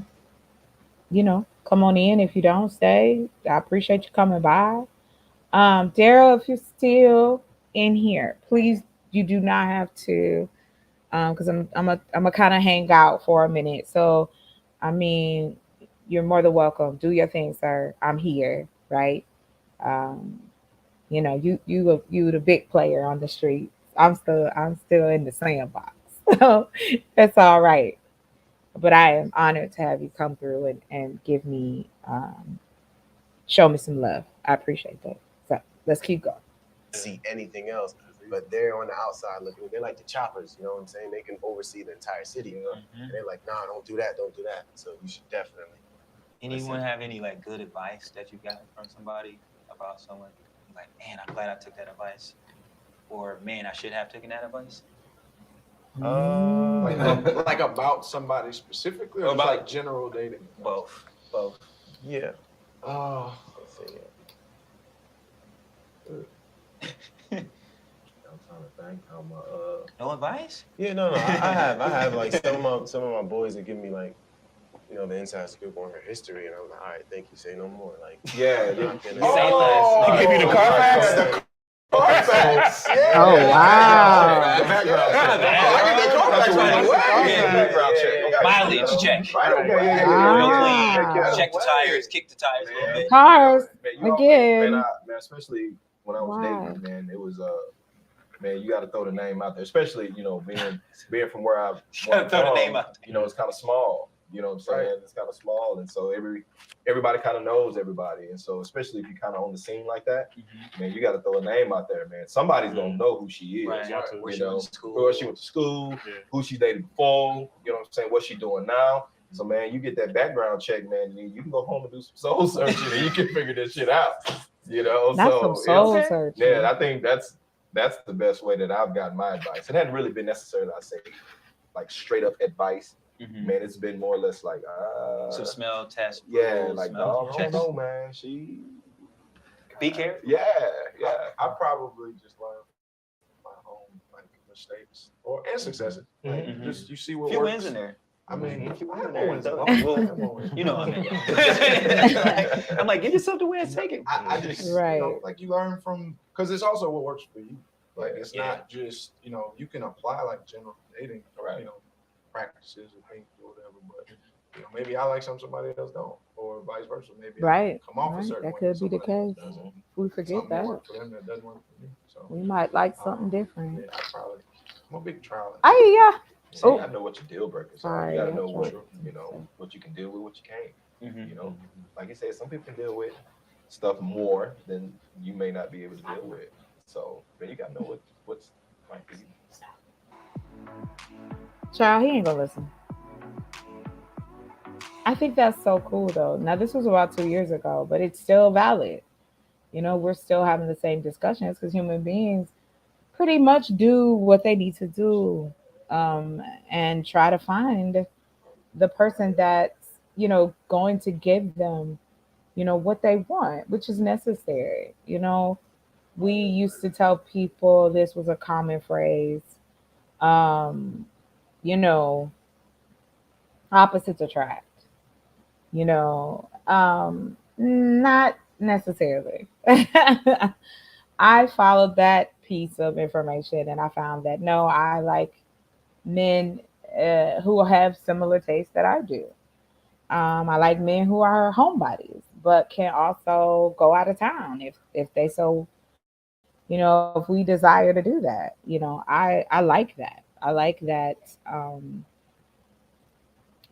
come on in. If you don't stay, I appreciate you coming by. Daryl, if you're still in here, please, you do not have to, because I'm a kind of hang out for a minute. So, I mean, you're more than welcome. Do your thing, sir. I'm here, right? Um, you the big player on the street. I'm still in the sandbox. So that's all right. But I am honored to have you come through and give me show me some love. I appreciate that. So let's keep going. See anything else, but they're on the outside looking. They're like the choppers, you know what I'm saying? They can oversee the entire city. And they're like, nah, don't do that, don't do that. So you should definitely. Anyone have any like good advice that you got from somebody about someone? Like, man, I'm glad I took that advice, or man, I should have taken that advice. Like about somebody specifically, or about like general dating? Both. Yeah. Oh. I'm trying to think how my No advice? Yeah, no. I have like some of my boys that give me like, you know, the inside scoop on her history, and I'm like, all right, thank you, say no more. Like, yeah. They give you the Carfax. Carfax. Oh wow. Background check. Mileage check. Check the tires, kick the tires a little bit. Cars Man, again. especially when I was dating, man, it was man, you got to throw the name out there, especially, you know, being from where I'm from, Throw the name out there. you know, it's kind of small. You know what I'm saying? It's kind of small, and so everybody kind of knows everybody, and so especially if you kind of on the scene like that, man, you got to throw a name out there, man. Somebody's gonna know who she is. Right. Where she went to school, who she dated before. You know what I'm saying? What she doing now? So, man, you get that background check, man. You can go home and do some soul searching, and you can figure this shit out. You know, That's so some soul searching. yeah, I think that's the best way that I've gotten my advice. It hadn't really been necessarily, I say, like straight up advice. Man, it's been more or less like some smell test. Yeah, like smell no, I don't know, man. She be careful. Yeah. I probably just learned my own like mistakes and successes. Like, just you see what few works. wins in there. I mean, I have more wins though. though. You know what I mean. I'm like, give yourself the win, take it. I just Right. you know, like you learn from, because it's also what works for you. Like it's not just, you know, you can apply like general dating, you know, practices or things or whatever, but you know, maybe I like somebody else don't, or vice versa. Maybe I come off a certain That way could be the somebody case. else doesn't. We forget Something that. works for them that doesn't work for me. So We might like something different. yeah, I'm a big trial. Yeah. So you gotta know what your deal breakers are. Sorry, You gotta I'm know what trying. you know what you can deal with, what you can't. You know, like I said, some people can deal with stuff more than you may not be able to deal with. So man, you gotta know what's like. Child, he ain't gonna listen. I think that's so cool though. Now this was about 2 years ago, but it's still valid. You know, we're still having the same discussions because human beings pretty much do what they need to do, and try to find the person that's, you know, going to give them, you know, what they want, which is necessary. You know, we used to tell people, this was a common phrase, you know, opposites attract. You know, not necessarily. I followed that piece of information and I found that no, I like men who have similar tastes that I do. I like men who are homebodies, but can also go out of town if they so, you know, if we desire to do that. You know, I like that. I like that.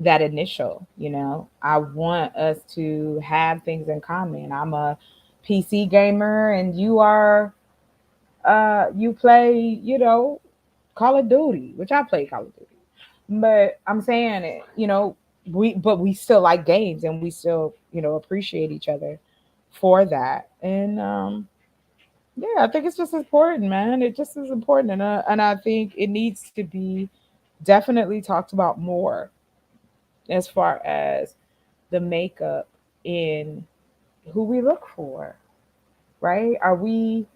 That initial, you know, I want us to have things in common. I'm a PC gamer and you are you play, you know, Call of Duty, which I play Call of Duty. But I'm saying it, you know, we still like games and we still, you know, appreciate each other for that. And yeah, I think it's just important, man. It just is important, and I think it needs to be definitely talked about more as far as the makeup in who we look for, right? Are we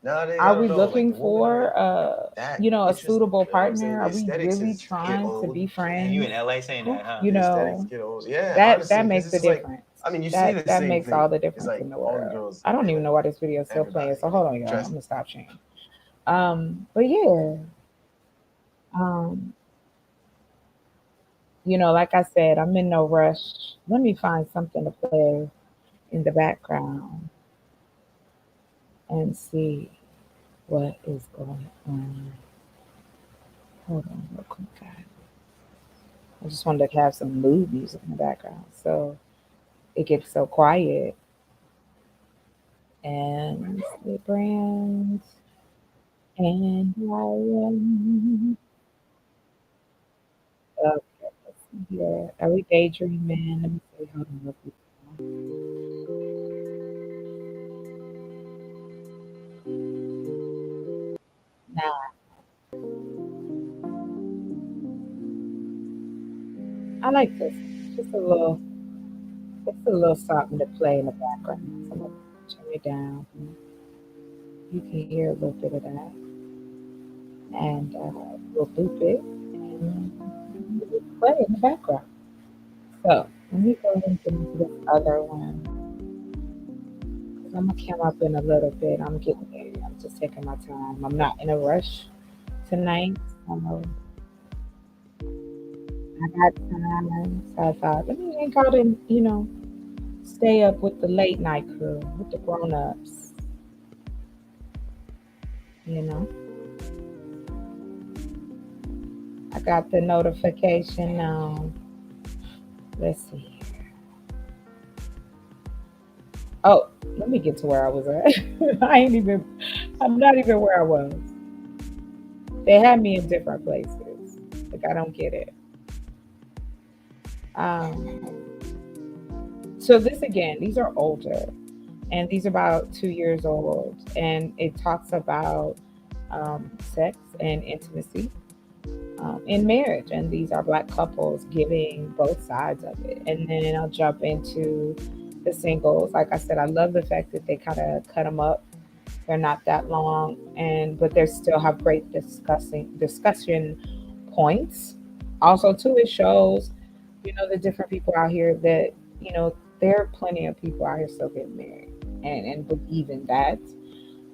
looking for you know, a suitable partner? Are we really trying to be friends? You in LA saying that, huh? You know, that makes a difference. I mean, you see the that same makes thing. all the It's difference like in the all the world. girls, I don't even know why this video is still playing. So hold on, y'all. I'm dress- gonna stop sharing. But yeah, like I said, I'm in no rush. Let me find something to play in the background and see what is going on. Hold on real quick, guys. I just wanted to have some mood music in the background. So it gets so quiet. And the brand. And I am. Okay, let's see here. Are we daydreaming? Let me see. Hold on real quick. Nah, I like this. Just a little something to play in the background. So I'm gonna turn it down. You can hear a little bit of that. And we'll loop it and we'll play in the background. So let me go ahead and get into this other one. 'Cause I'm gonna come up in a little bit. I'm getting there. I'm just taking my time. I'm not in a rush tonight. So I got time. So I thought, let me hang out and, stay up with the late night crew, with the grown ups, you know. I got the notification now. Let's see. Oh, let me get to where I was at. I'm not even where I was. They had me in different places. Like, I don't get it. So this again, these are older, and these are about 2 years old, and it talks about sex and intimacy in marriage, and these are Black couples giving both sides of it. And then I'll jump into the singles. Like I said, I love the fact that they kind of cut them up. They're not that long, but they still have great discussion points. Also, too, it shows, the different people out here that, there are plenty of people out here still getting married and believe in that.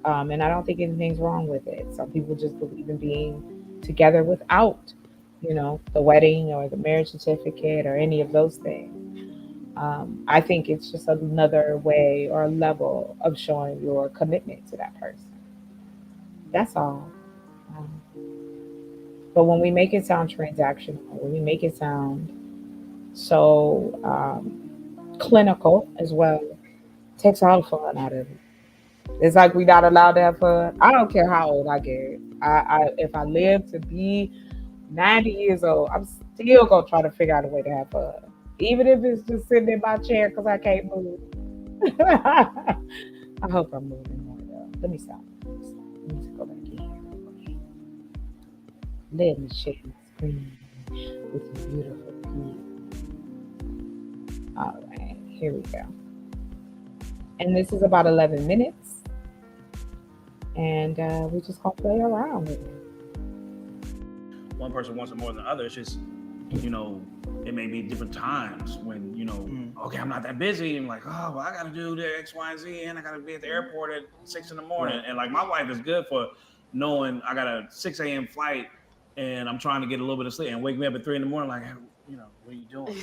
And I don't think anything's wrong with it. Some people just believe in being together without, the wedding or the marriage certificate or any of those things. I think it's just another way or a level of showing your commitment to that person. That's all. Um, but when we make it sound transactional, when we make it sound so clinical as well, takes all the fun out of it. It's like we're not allowed to have fun. I don't care how old I get. If I live to be 90 years old, I'm still gonna try to figure out a way to have fun, even if it's just sitting in my chair because I can't move. I hope I'm moving more though. Let me stop. Let me just go back in. Let me share my screen with you beautiful people. All right, here we go. And this is about 11 minutes. And we're just going to play around with it. One person wants it more than the other. It's just, it may be different times when, okay, I'm not that busy. I'm like, oh, well, I got to do the X, Y, and Z, and I got to be at the airport at 6 in the morning. Right. And like, my wife is good for knowing I got a 6 a.m. flight and I'm trying to get a little bit of sleep and wake me up at 3 in the morning, like, what are you doing?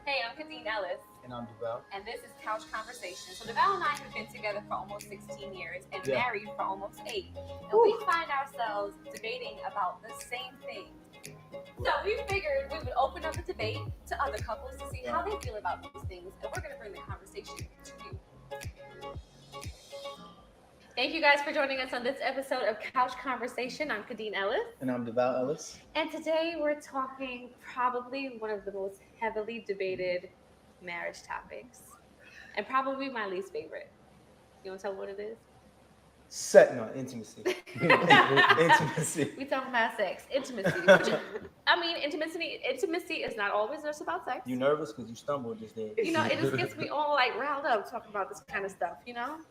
Hey, I'm Kadeen Ellis. And I'm DeVal. And this is Couch Conversation. So DeVal and I have been together for almost 16 years and married for almost 8. And we find ourselves debating about the same thing. So we figured we would open up a debate to other couples to see how they feel about these things. And we're going to bring the conversation to you. Thank you guys for joining us on this episode of Couch Conversation. I'm Kadeen Ellis. And I'm DeVal Ellis. And today we're talking probably one of the most heavily debated marriage topics. And probably my least favorite. You want to tell what it is? Intimacy. Intimacy. We talking about sex. Intimacy. I mean, intimacy is not always just about sex. You nervous because you stumbled just there. It just gets me all riled up talking about this kind of stuff,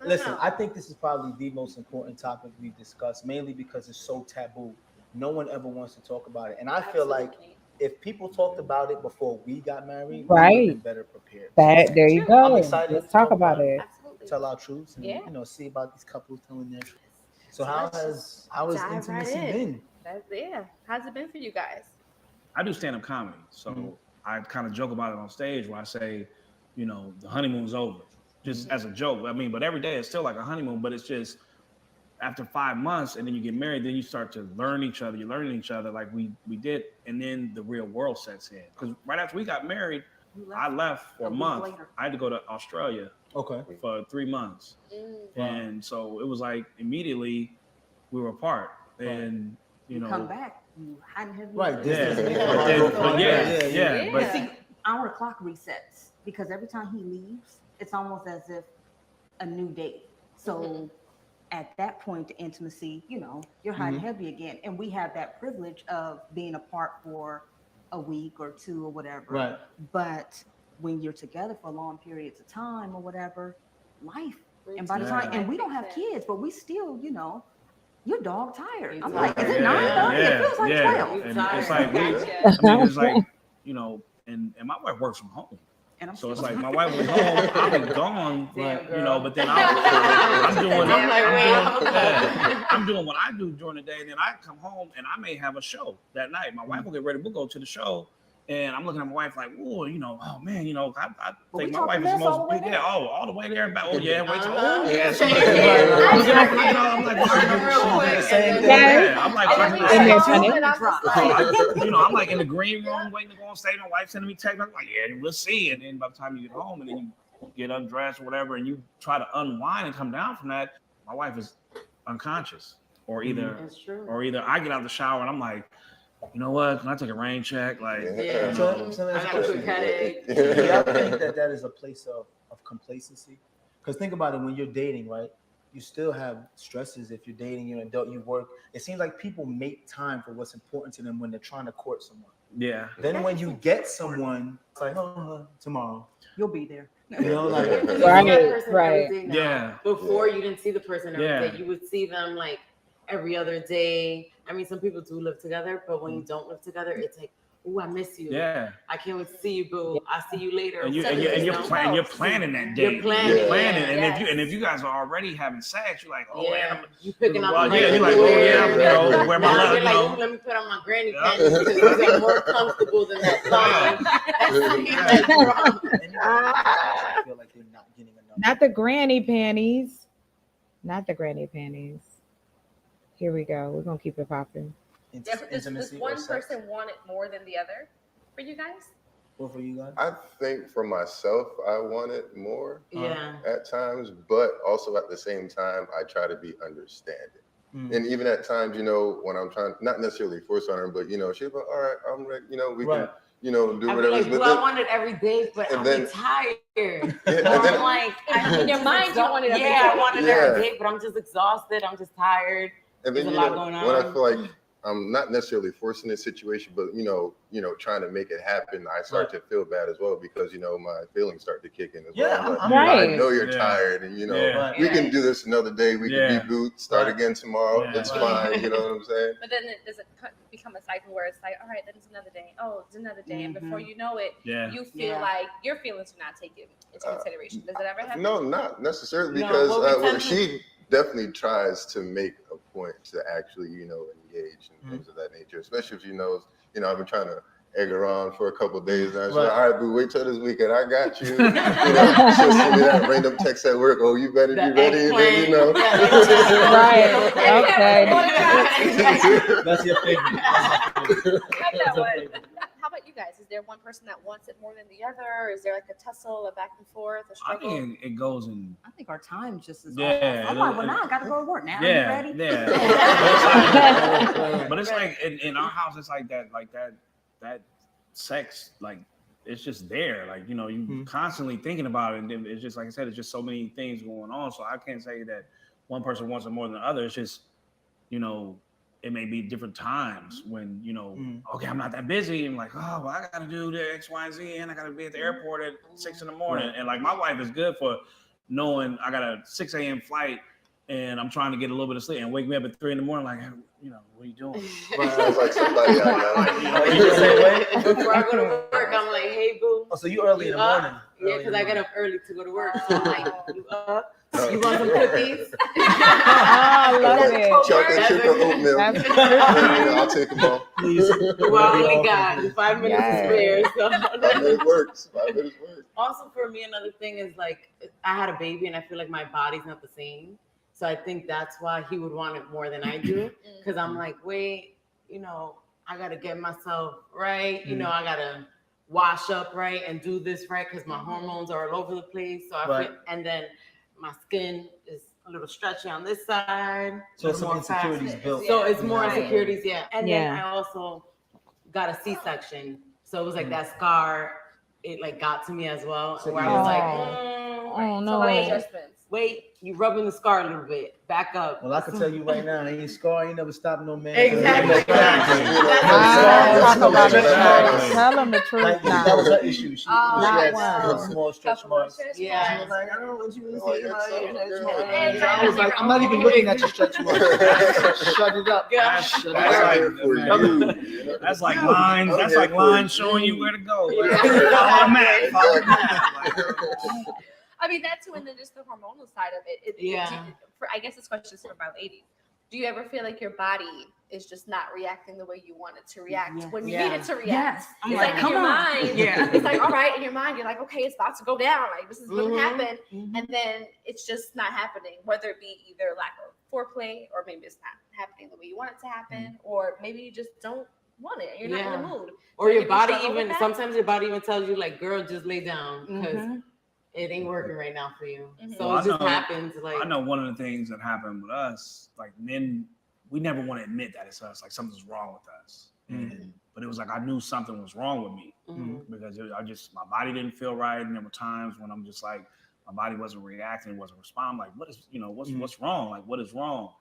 Listen, I think this is probably the most important topic we've discussed, mainly because it's so taboo. No one ever wants to talk about it. And I feel like if people talked about it before we got married, we would have been better prepared. There you go. I'm excited. Let's talk about it. Absolutely. Tell our truths and see about these couples telling their truth. So how has intimacy been? How's it been for you guys? I do stand-up comedy, so I kind of joke about it on stage where I say, you know, the honeymoon's over, just as a joke. I mean, but every day it's still like a honeymoon, but it's just after 5 months and then you get married, then you start to learn each other. You're learning each other like we did. And then the real world sets in. Because right after we got married, I left for a month. I had to go to Australia for 3 months. And so it was like immediately we were apart. And, you know. Come back. You hadn't had Right. But see, our clock resets because every time he leaves, it's almost as if a new date. So at that point, the intimacy, you know, you're hot and heavy again. And we have that privilege of being apart for a week or two or whatever. Right. But when you're together for long periods of time or whatever, life. And by the time, and we don't have kids, but we still, you know, you're dog tired. I'm like, is it 9:30? It feels like 12. And it's like, I mean, it's like, you know, and my wife works from home. And so it's like my wife was home, I'll be gone, you know, but then I'm doing what I do during the day, and then I come home and I may have a show that night. My wife will get ready, we'll go to the show, and I'm looking at my wife like, oh, you know, oh man, you know, I think my wife is the most, all the way there and back. Oh yeah, wait till, oh yeah. So, I'm like, you know, I'm like in the green room waiting to go on stage. My wife sending me text. I'm like, yeah, we'll see. And then by the time you get home and then you get undressed or whatever, and you try to unwind and come down from that, my wife is unconscious, or either I get out of the shower and I'm like, you know what? Can I take a rain check? Like, so I got a quick headache. Do y'all think that is a place of complacency? Because think about it, when you're dating, right? You still have stresses if you're dating, you're an adult, you work. It seems like people make time for what's important to them when they're trying to court someone. Yeah. Then when you get someone, it's like, oh, tomorrow. You'll be there. You know, like right. Yeah. Before you didn't see the person every Yeah. day. You would see them like every other day. I mean, some people do live together, but when you don't live together, it's like, oh, I miss you. Yeah. I can't wait to see you, boo. I'll see you later. And you're planning that day. You're planning. And if you guys are already having sex, you're like, oh man, you picking up. You're like, oh yeah, you know, where my love, you're like, oh, let me put on my granny panties because these are more comfortable than that song. I feel like they're not getting enough. Not the granny panties. Not the granny panties. Here we go. We're gonna keep it popping. Does one person want it more than the other for you guys? What for you guys? I think for myself, I want it more at times, but also at the same time, I try to be understanding. And even at times, you know, when I'm trying, not necessarily force on her, but you know, she's like, all right, I'm ready, you know, we can, you know, do whatever. Like, well, I want it every day, but I'm tired. I'm like, in your mind, you want it every day. Yeah, I want it every day, but I'm just exhausted. I'm just tired. And then, There's you a lot know, going on. when I feel like I'm not necessarily forcing this situation, but you know, trying to make it happen, I start to feel bad as well because you know my feelings start to kick in as well. Like, I know you're tired, and you know we can do this another day. We can reboot, start again tomorrow. It's fine. You know what I'm saying? But then it doesn't become a cycle where it's like, all right, then it's another day. Oh, it's another day, and before you know it, you feel like your feelings are not taken into consideration. Does it ever happen? No, not necessarily because she definitely tries to make a point to actually, you know, engage and things of that nature, especially if she knows, you know, I've been trying to egg her on for a couple of days now. She's like, all right, boo, wait till this weekend. I got you. You know, she'll send me that random text at work. Oh, you better be ready. And then, you know. Right. Okay. That's your favorite. How about you guys? Is there one person that wants it more than the other? Is there like a tussle, a back and forth, a struggle? I think it goes in. I think our time just is. Yeah. I'm like, well, now I got to go to work. Now Yeah. are you ready? Yeah. But it's like in our house, it's like that sex, like it's just there. Like, you know, you constantly thinking about it, and then it's just like I said, it's just so many things going on. So I can't say that one person wants it more than the other. It's just, you know, it may be different times when, you know, okay, I'm not that busy. I'm like, oh, well, I got to do the X, Y, and Z, and I got to be at the airport at 6 in the morning. And like my wife is good for knowing I got a 6 a.m. flight and I'm trying to get a little bit of sleep and wake me up at 3 in the morning, like, you know, what are you doing? Sounds like somebody I know. Before I go to work, I'm like, hey, boo. Oh, so you early in the morning? Yeah, because I get up early to go to work. So I'm like, you up? You want some cookies? I love it. Chocolate chip or oatmeal. I'll take them all. Please. Well, I only got 5 minutes to spare. So 5 minutes works. 5 minutes works. Also, for me, another thing is like I had a baby, and I feel like my body's not the same. So I think that's why he would want it more than I do. Because I'm like, wait, you know, I gotta get myself right. You know, I gotta wash up right and do this right because my hormones are all over the place. So I feel, and then my skin is a little stretchy on this side. So some insecurities built. So it's more insecurities, yeah. And then I also got a C-section. So it was like that scar, it like got to me as well. Where I was like, oh no. Wait, you rubbing the scar a little bit. Back up. Well, I can tell you right now, ain't scar ain't never stopped no man. Exactly. Tell him the truth. Like, now. that was her issue. She had wow. small stretch marks. Yeah. She was like, I don't know what you was saying about your stretch marks. I was like, I'm not even looking at your stretch marks. Shut it up. That's like lines. That's like lines showing you where to go. I mean, that too, and then just the hormonal side of it. I guess this question is for my ladies. Do you ever feel like your body is just not reacting the way you want it to react when you need it to react? Yes. It's like in your mind, it's like, all right, in your mind, you're like, okay, it's about to go down. Like, this is going to happen. And then it's just not happening, whether it be either lack of foreplay or maybe it's not happening the way you want it to happen, or maybe you just don't want it. You're not in the mood. Or your body even, sometimes your body even tells you, like, girl, just lay down because it ain't working right now for you. So it just happens. Like, I know one of the things that happened with us, like men, we never want to admit that it's us, like something's wrong with us. But it was like I knew something was wrong with me because my body didn't feel right, and there were times when I'm just like my body wasn't reacting, wasn't responding. Like, what is, what's wrong? Like, what is wrong?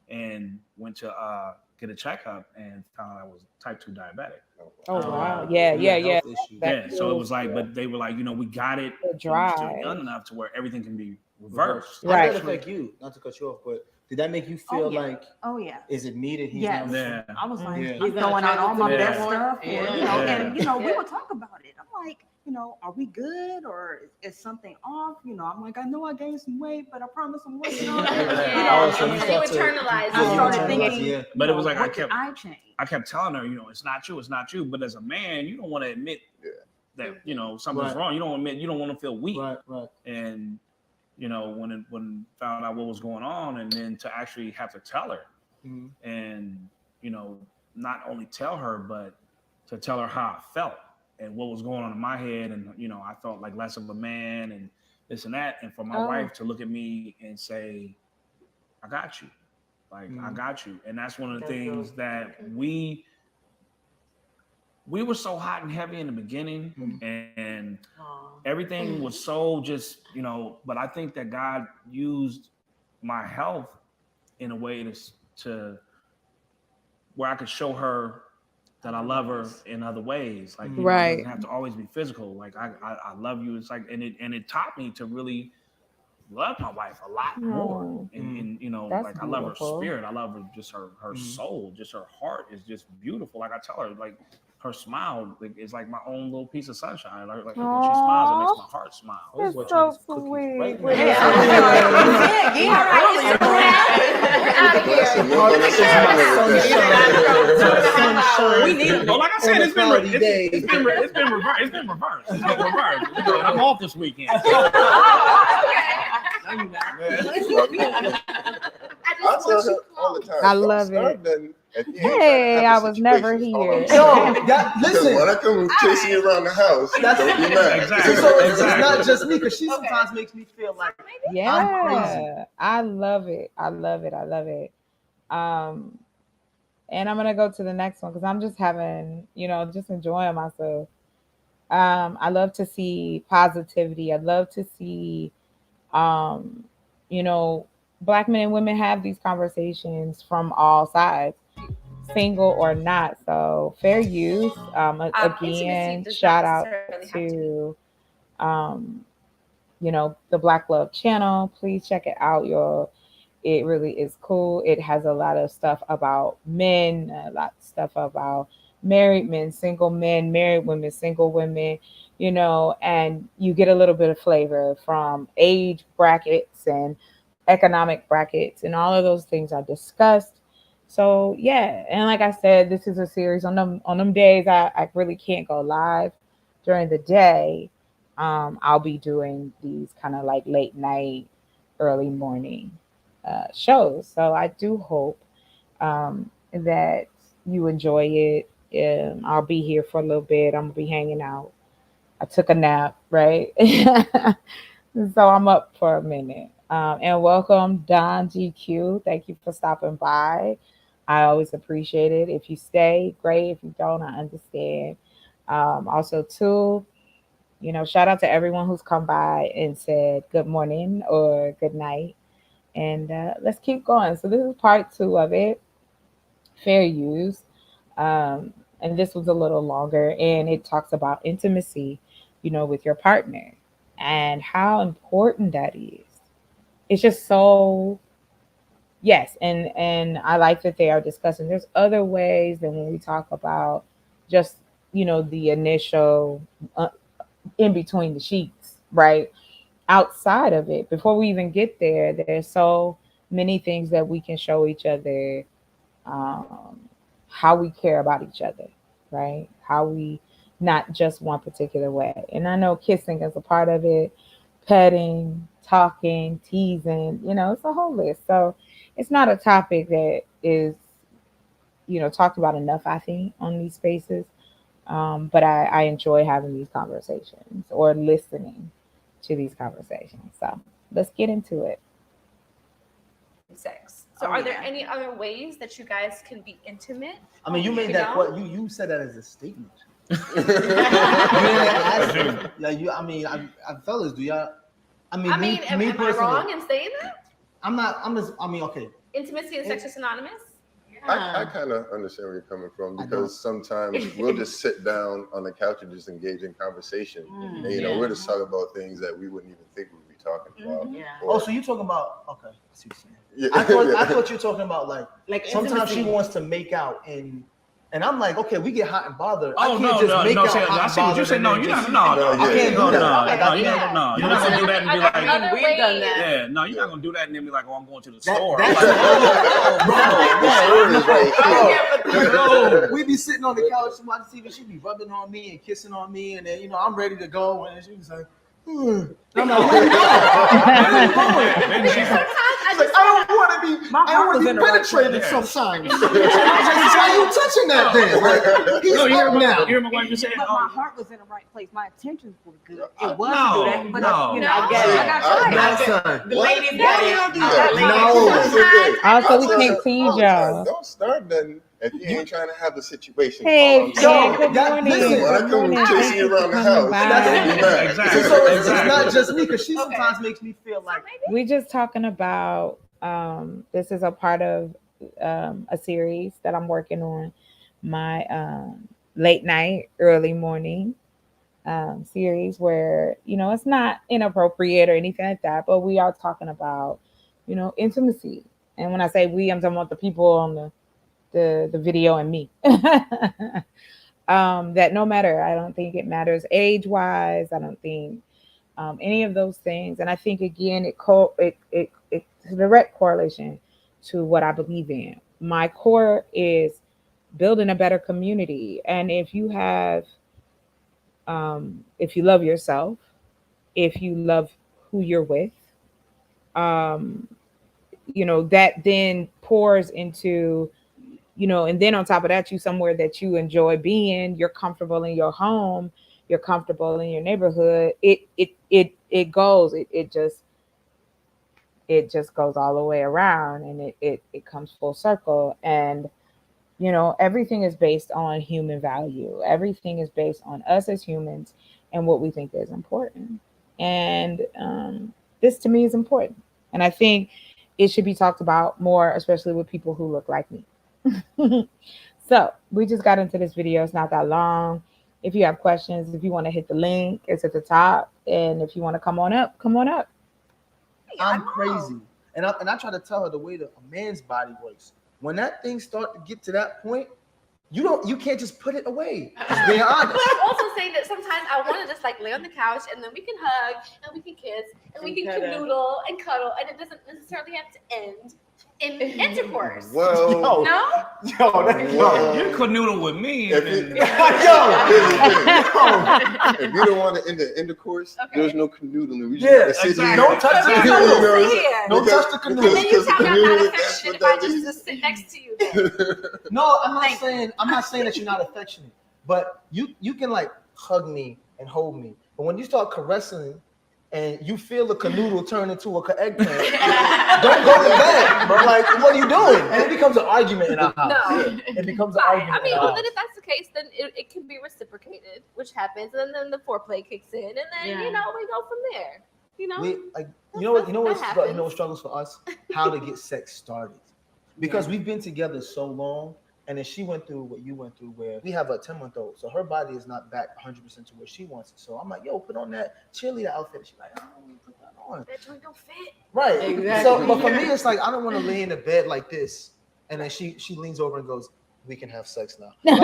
And went to get a checkup and found I was type 2 diabetic. Oh wow! Yeah. So it was like, but they were like, we got it. You're still young enough to where everything can be reversed. How did that affect you? Not to cut you off, but did that make you feel like? Oh yeah. Is it me that he's yes. not? I was like, I'm throwing out all my best stuff, and we would talk about it. I'm like, are we good or is something off? I'm like, I know I gained some weight, but I promise I'm working on it. You internalize. I started thinking, but it was like I kept telling her, it's not you. But as a man, you don't want to admit that something's wrong. You don't want to feel weak. Right. And when found out what was going on, and then to actually have to tell her, and not only tell her, but to tell her how I felt and what was going on in my head, and I felt like less of a man and this and that, and for my wife to look at me and say, I got you. Like, I got you. And that's one of the things that we were so hot and heavy in the beginning, and everything was so just, but I think that God used my health in a way to where I could show her that I love her in other ways. Like, it doesn't have to always be physical. Like, I love you. It's like, and it taught me to really love my wife a lot more. And like, I love her spirit. I love her, just her soul, just her heart is just beautiful. Like, I tell her, like, her smile is like my own little piece of sunshine. Like when she smiles, it makes my heart smile. It's so sweet. Right we need it. Like I said, it's been reversed. I'm off this weekend. I tell her all the time. I love it. Hey, I was never here. Listen. When I come chasing you around the house, don't be mad. Exactly. So it's not just me, because she sometimes makes me feel like I'm crazy. I love it. And I'm gonna go to the next one because I'm just having, just enjoying myself. I love to see positivity. I love to see, Black men and women have these conversations from all sides, single or not. So fair use. Again, shout out to, the Black Love channel. Please check it out, y'all. It really is cool. It has a lot of stuff about men, a lot of stuff about married men, married women, single women, you know, and you get a little bit of flavor from age brackets and economic brackets, and all of those things are discussed. So yeah, and like I said, this is a series on them days I really can't go live during the day. I'll be doing these kind of like late night, early morning shows. So I do hope that you enjoy it. I'll be here for a little bit. I'm gonna be hanging out. I took a nap, right? So I'm up for a minute. And welcome, Don GQ. Thank you for stopping by. I always appreciate it. If you stay, great. If you don't, I understand. Also, too, you know, shout out to everyone who's come by and said good morning or good night. And let's keep going. So this is part 2 of it, fair use. And this was a little longer, and it talks about intimacy, you know, with your partner and how important that is. It's just so, yes. And I like that they are discussing there's other ways than when we talk about just, you know, the initial in between the sheets, right? Outside of it, before we even get there, there's so many things that we can show each other, how we care about each other, right? How we, not just one particular way. And I know kissing is a part of it, petting, talking, teasing, you know, it's a whole list. So it's not a topic that is, you know, talked about enough, I think, on these spaces. But I enjoy having these conversations or listening to these conversations. So let's get into it. Sex. So are there any other ways that you guys can be intimate? I mean, you made that. know? You said that as a statement. You didn't ask, like you. I mean, fellas, do y'all? Am I wrong in saying that? I'm not. I'm just. I mean, okay. Intimacy and sex is synonymous? I kind of understand where you're coming from, because sometimes we'll just sit down on the couch and just engage in conversation. And, you know, we're just talking about things that we wouldn't even think we'd be talking about. Oh, so you're talking about, okay, I see what you're saying. Yeah. I thought you were talking about like sometimes intimacy. she wants to make out and I'm like, okay, we get hot and bothered. Oh, I can't just make out hot I and see what you're bothered saying. and No, then you're just- not. No, I can't do that. Like, I can't- No, you're not gonna do that and be like, Other We've done ways. that. yeah, no, you're not gonna do that and then be like, oh, I'm going to the That- store. that's- We be sitting on the couch watching TV. She be rubbing on me and kissing on me, and then you know I'm ready to go, and she was like, And I'm like, where you going? She's like, I don't want to be. I don't want to be penetrated sometimes. Why are you touching that then? Like, he's up now. You hear my wife just saying? But my heart was in the right place. My intentions were good. It was No, to do that, but no. you know, I get it. I got tried. The ladies get it. No. Also, we can't tease y'all. Don't start nothing if you ain't trying to have the situation. Hey, Oh, I'm sorry. good morning. Listen, when I come Good morning. chasing you around the house, Bye. Exactly. So it's not just me, because she sometimes makes me feel like We just talking about this is a part of a series that I'm working on, my late night, early morning series, where, you know, it's not inappropriate or anything like that, but we are talking about, you know, intimacy. And when I say we, I'm talking about the people on the video and me. That no matter, I don't think it matters age wise. I don't think any of those things. And I think again, it's a direct correlation to what I believe in. My core is building a better community. And if you have, if you love yourself, if you love who you're with, you know, that then pours into, you know, and then on top of that, you somewhere that you enjoy being, you're comfortable in your home, you're comfortable in your neighborhood. It just goes all the way around, and it comes full circle. And, you know, everything is based on human value. Everything is based on us as humans and what we think is important. And this to me is important. And I think it should be talked about more, especially with people who look like me. So we just got into this video. It's not that long. If you have questions, if you want to hit the link, it's at the top. And if you want to come on up, come on up. I'm crazy. And I try to tell her the way that a man's body works. When that thing start to get to that point, You can't just put it away. Just being honest. I'm also saying that sometimes I want to just like lay on the couch and then we can hug and we can kiss and we can canoodle and cuddle, and it doesn't necessarily have to end in intercourse. Well, no? You canoodle with me. If you don't want to end the intercourse, there's no canoodling. We just sit here. Don't touch the canoodle. Don't touch the And then you canoodle. tell me I'm not affectionate if I just sit next to you. No, I'm not saying that you're not affectionate, but you can like hug me and hold me, but when you start caressing and you feel the canoodle turn into a eggplant, don't go to bed, bro. Like, what are you doing? And it becomes an argument in our house. No. It becomes an Fine. argument. I mean, in our well, house. then if that's the case, then it can be reciprocated, which happens, and then the foreplay kicks in, and then we go from there. You know, what struggles for us? How to get sex started, because we've been together so long. And then she went through what you went through, where we have a 10-month-old, so her body is not back 100% to where she wants it. So I'm like, yo, put on that cheerleader outfit. She's like, I don't want to put that on. That joint don't fit. Right. Exactly. So, but for me, it's like I don't want to lay in the bed like this, and then she leans over and goes, "We can have sex now." Like,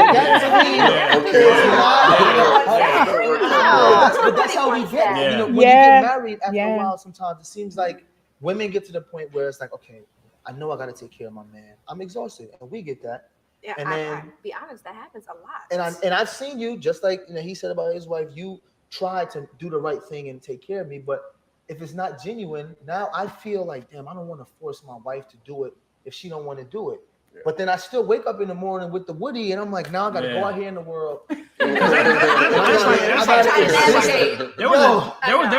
that's how we get. You know, when you get married, after a while, sometimes it seems like women get to the point where it's like, okay, I know I got to take care of my man. I'm exhausted, and we get that. Yeah, and I be honest, that happens a lot. And I've seen you, just like he said about his wife, you try to do the right thing and take care of me, but if it's not genuine, now I feel like, damn, I don't want to force my wife to do it if she don't want to do it. Yeah. But then I still wake up in the morning with the Woody, and I'm like, now I got to go out here in the world. There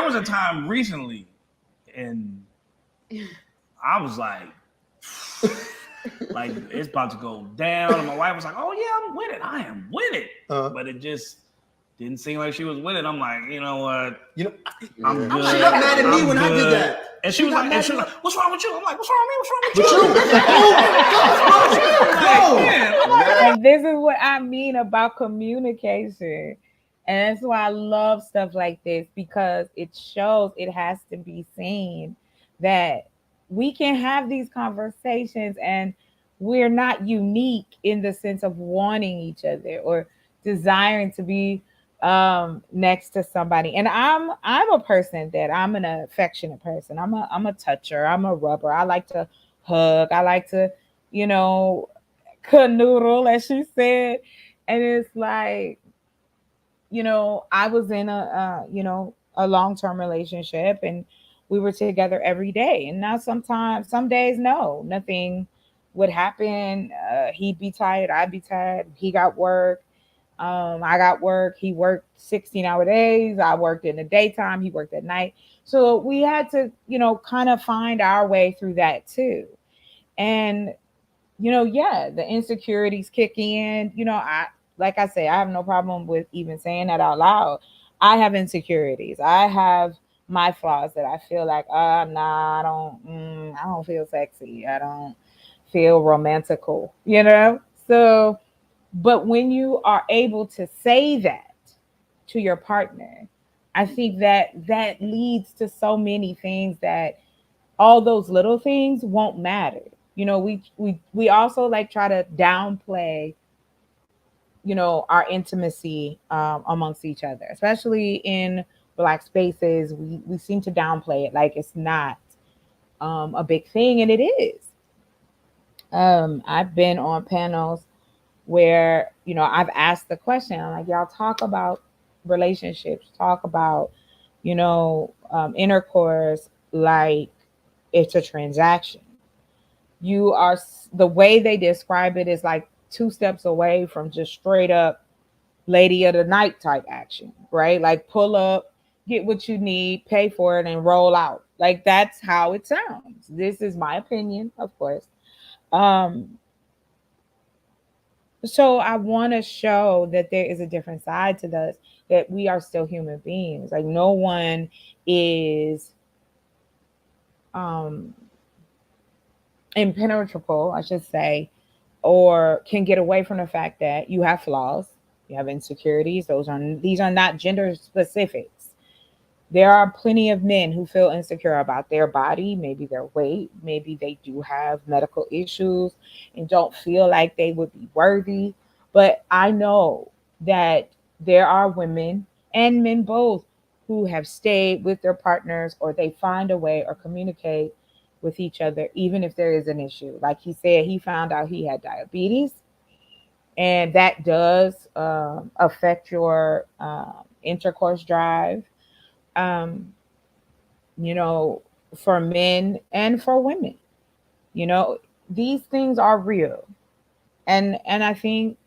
was a time recently, and I was like it's about to go down, and my wife was like, "Oh yeah, I'm with it. I am with it," but it just didn't seem like she was with it. I'm like, you know what? I'm good. She got mad at me when I did that. And she was like, "What's wrong with you?" I'm like, "What's wrong with me? What's wrong with you?" And this is what I mean about communication. And that's why I love stuff like this, because it shows it has to be seen that we can have these conversations and we're not unique in the sense of wanting each other or desiring to be next to somebody. And I'm a person that I'm an affectionate person. I'm a toucher. I'm a rubber. I like to hug. I like to, canoodle, as she said. And it's like, I was in a long-term relationship, and we were together every day. And now some days, no, nothing would happen. He'd be tired. I'd be tired. He got work. I got work. He worked 16-hour days. I worked in the daytime. He worked at night. So we had to, kind of find our way through that too. And, the insecurities kick in. Like I say, I have no problem with even saying that out loud. I have insecurities. I have my flaws that I feel like, I don't feel sexy. I don't feel romantical, So, but when you are able to say that to your partner, I think that leads to so many things that all those little things won't matter. We also try to downplay, our intimacy amongst each other, especially in Black spaces. We seem to downplay it like it's not a big thing, and it is. I've been on panels where, I've asked the question, I'm like, y'all talk about relationships, talk about, intercourse like it's a transaction. The way they describe it is like 2 steps away from just straight up lady of the night type action, right? Like pull up, get what you need, pay for it, and roll out. Like that's how it sounds. This is my opinion, of course. So I want to show that there is a different side to this, that we are still human beings. Like no one is impenetrable, I should say, or can get away from the fact that you have flaws, you have insecurities. These are not gender specifics. There are plenty of men who feel insecure about their body, maybe their weight, maybe they do have medical issues and don't feel like they would be worthy But I know that there are women and men both who have stayed with their partners, or they find a way or communicate with each other, even if there is an issue. Like he said, he found out he had diabetes, and that does affect your intercourse drive. Um, you know, for men and for women, you know, these things are real, and I think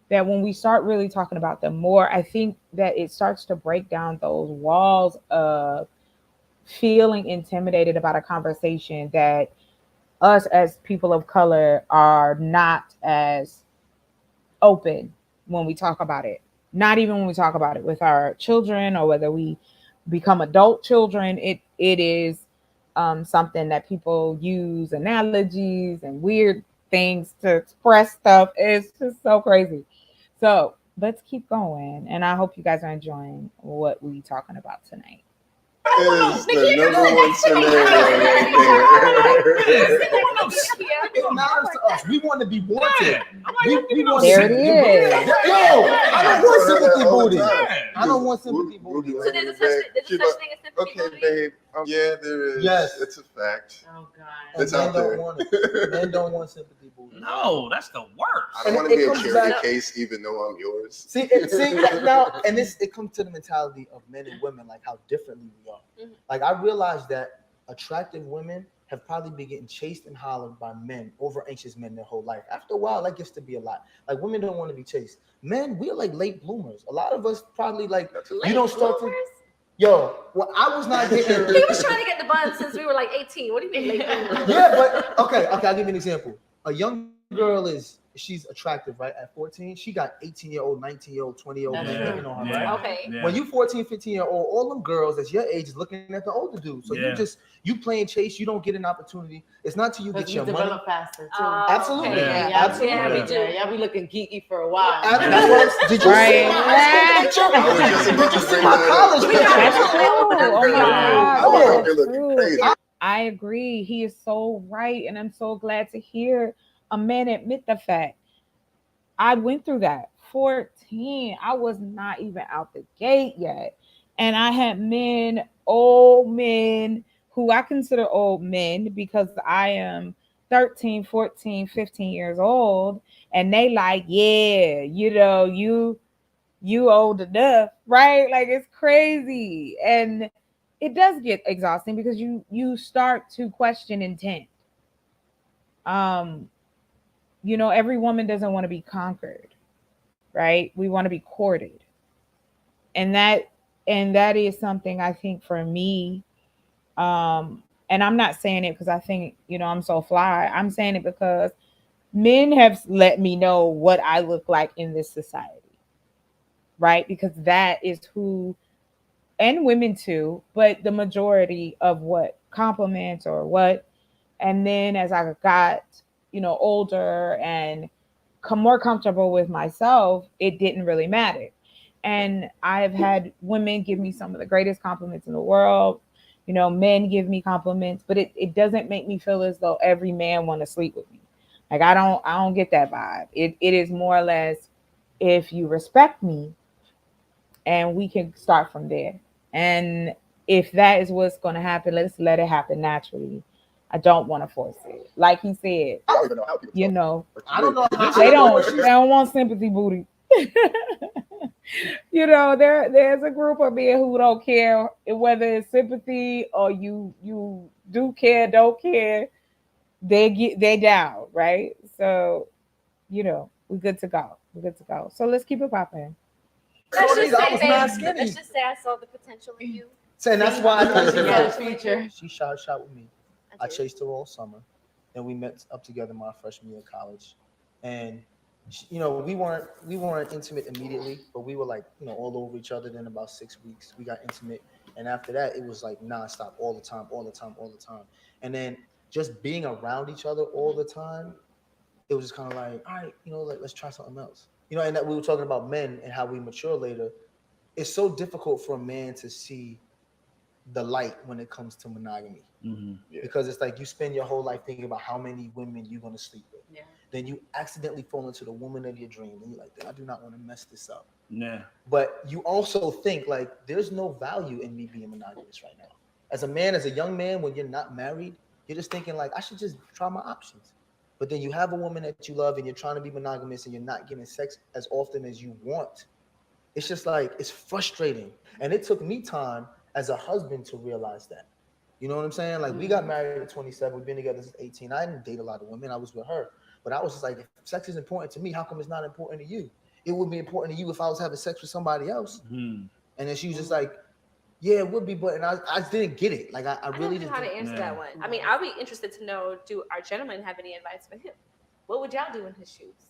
that when we start really talking about them more, I think that it starts to break down those walls of feeling intimidated about a conversation that us as people of color are not as open when we talk about it. Not even when we talk about it with our children, or whether we become adult children. It is something that people use analogies and weird things to express stuff. It's just so crazy. So let's keep going, and I hope you guys are enjoying what we're talking about tonight. Is the number one scenario right there. It matters to us. We want to be wanted. We want There to it be is. Yo, I don't want sympathy booty. I don't want sympathy booty. So there's a such thing as sympathy Okay, babe. Yeah, there is. Yes. It's a fact. Oh God. It's Men out there. don't want it. Men don't want sympathy booty. No, that's the worst. I don't want to be a charity case, even though I'm yours. See now, and it comes to the mentality of men and women, like how differently we are. Like I realized that attractive women have probably been getting chased and hollered by men, over anxious men, their whole life. After a while, that gets to be a lot. Like women don't want to be chased. Men, we're like late bloomers. A lot of us probably like you don't start to. Yo, well, I was not getting. He was trying to get the bun since we were like 18. What do you mean late bloomer? Yeah, but okay, I'll give you an example. A young girl she's attractive, right? At 14, she got 18-year-old, 19-year-old, 20-year-old men picking on her, right? Okay. Yeah. When you 14, 15-year-old, all them girls that's your age is looking at the older dude. So you playing chase, you don't get an opportunity. It's not till you get your money. Develop faster too. Absolutely. Okay. Yeah, Absolutely. Y'all be looking geeky for a while. That's what did you see my high school picture? Did you see my college picture? Oh my Oh, God. you're looking crazy. I agree. He is so right. And I'm so glad to hear a man admit the fact. I went through that. 14. I was not even out the gate yet. And I had men, old men, who I consider old men because I am 13, 14, 15 years old. And they like, yeah, you old enough, right? Like it's crazy. And it does get exhausting because you start to question intent. Every woman doesn't want to be conquered, right? We want to be courted. And that is something I think for me, and I'm not saying it because I think, I'm so fly. I'm saying it because men have let me know what I look like in this society, right? Because that is who, and women too, but the majority of what compliments or what. And then as I got, older and more comfortable with myself, it didn't really matter. And I've had women give me some of the greatest compliments in the world. Men give me compliments, but it doesn't make me feel as though every man want to sleep with me. Like I don't get that vibe. It is more or less, if you respect me, and we can start from there. And if that is what's going to happen, let's let it happen naturally. I don't want to force it. Like he said, I don't even know how people I don't know how they don't want sympathy booty. There's a group of men who don't care whether it's sympathy or you do care, don't care. They down, right? So, we're good to go. We're good to go. So let's keep it popping. Let's just I was mad say, skinny. let's just say I saw the potential in you. And that's why I know Feature. she shot with me. I chased her all summer. Then we met up together my freshman year of college. And we weren't intimate immediately, but we were like, all over each other. Then about 6 weeks, we got intimate. And after that, it was like nonstop, all the time. And then just being around each other all the time, it was just kind of like, all right, let's try something else. And that we were talking about men and how we mature later. It's so difficult for a man to see the light when it comes to monogamy. Mm-hmm. Because it's like you spend your whole life thinking about how many women you're going to sleep with. Yeah. then you accidentally fall into the woman of your dreams, and you're like, I do not want to mess this up. Yeah. But you also think like, there's no value in me being monogamous right now. As a man, as a young man, when you're not married, you're just thinking like, I should just try my options. But then you have a woman that you love and you're trying to be monogamous and you're not getting sex as often as you want. It's just like, it's frustrating. And it took me time as a husband to realize that. You know what I'm saying? Like, we got married at 27, we've been together since 18. I didn't date a lot of women, I was with her. But I was just like, if sex is important to me, how come it's not important to you? It would be important to you if I was having sex with somebody else. And then she was just like, yeah, it would be, but and I didn't get it. Like, I really don't know just how to answer that one. I mean, I'll be interested to know, do our gentlemen have any advice for him? What would y'all do in his shoes?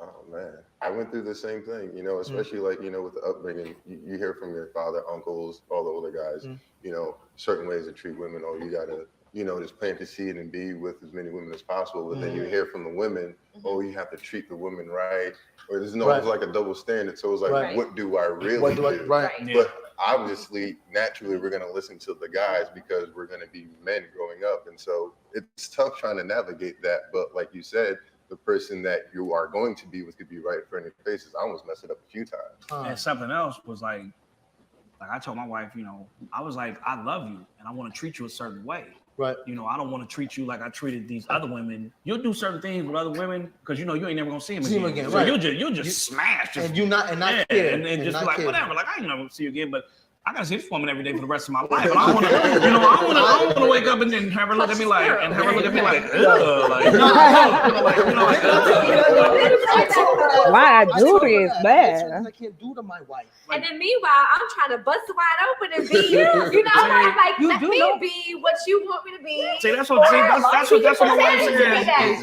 Oh man, I went through the same thing, you know, especially like, you know, with the upbringing, you hear from your father, uncles, all the older guys, you know, certain ways to treat women. Oh, you gotta, you know, just plant the seed and be with as many women as possible. But then you hear from the women, oh, you have to treat the women right, or there's no, it's like a double standard. So it's like, what do I really do? But obviously, naturally, we're gonna listen to the guys because we're gonna be men growing up, and so it's tough trying to navigate that. But like you said, the person that you are going to be with could be right for any faces. I almost messed it up a few times. And something else was like I told my wife, you know, I was like, I love you and I want to treat you a certain way. Right. You know, I don't want to treat you like I treated these other women. You'll do certain things with other women because you know you ain't never gonna see them again. So right. you'll just smash. And you not yeah, care. and just not be like, care. whatever. Like I ain't never see you again, but I gotta see this woman every day for the rest of my life. But I want to, you know, I want to wake up and then have her look at me like, ugh, like, why I do this, man? I can't do to my wife. And then meanwhile, I'm trying to bust wide open and be you. You know, I'm like, let me be what you want me to be. See, that's what my wife says.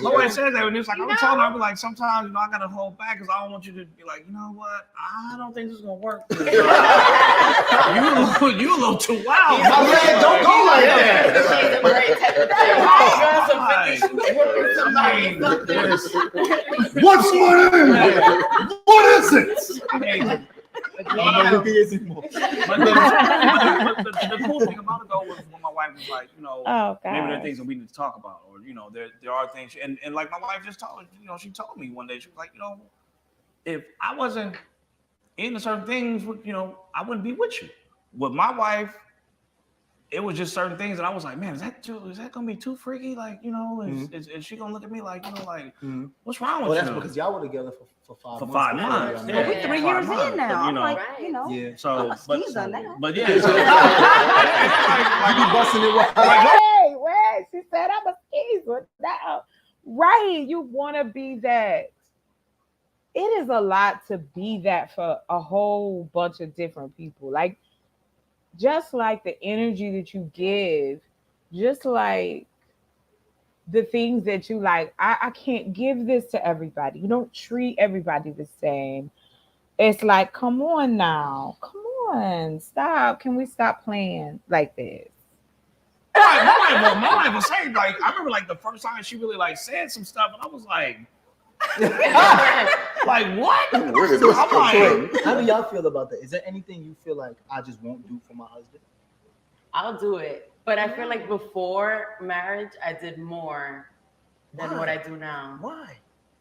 My wife says that, and it's like I'm telling her, I'm like, sometimes you know I gotta hold back because I don't want you to be like, you know what, I don't think this is gonna work. You a little too wild. Don't go like that. What's my name? What is it? The cool thing about it though was when my wife was like, you know, maybe there are things that we need to talk about, or you know, there are things, and like my wife just told, you know, she told me one day, she was like, you know, if I wasn't into certain things, you know, I wouldn't be with you. With my wife, it was just certain things, and I was like, man, is that gonna be too freaky? Like, you know, is she gonna look at me like, you know, like, what's wrong with you? That's because y'all were together for 5 months. For 5 months. Yeah. We're 3 years in now. You know, I'm like, you know, yeah. So, but yeah. You busting it Wait, she said I'm a skeezer. Now, right, you want to be that. It is a lot to be that for a whole bunch of different people. Like, just like the energy that you give, just like the things that you like, I can't give this to everybody. You don't treat everybody the same. It's like, come on now. Come on. Stop. Can we stop playing like this? My wife was saying, like, I remember like the first time she really like said some stuff, and I was like, like what? Where did this come from? How do y'all feel about that? Is there anything you feel like I just won't do for my husband? I'll do it, but I feel like before marriage, I did more than what I do now. Why?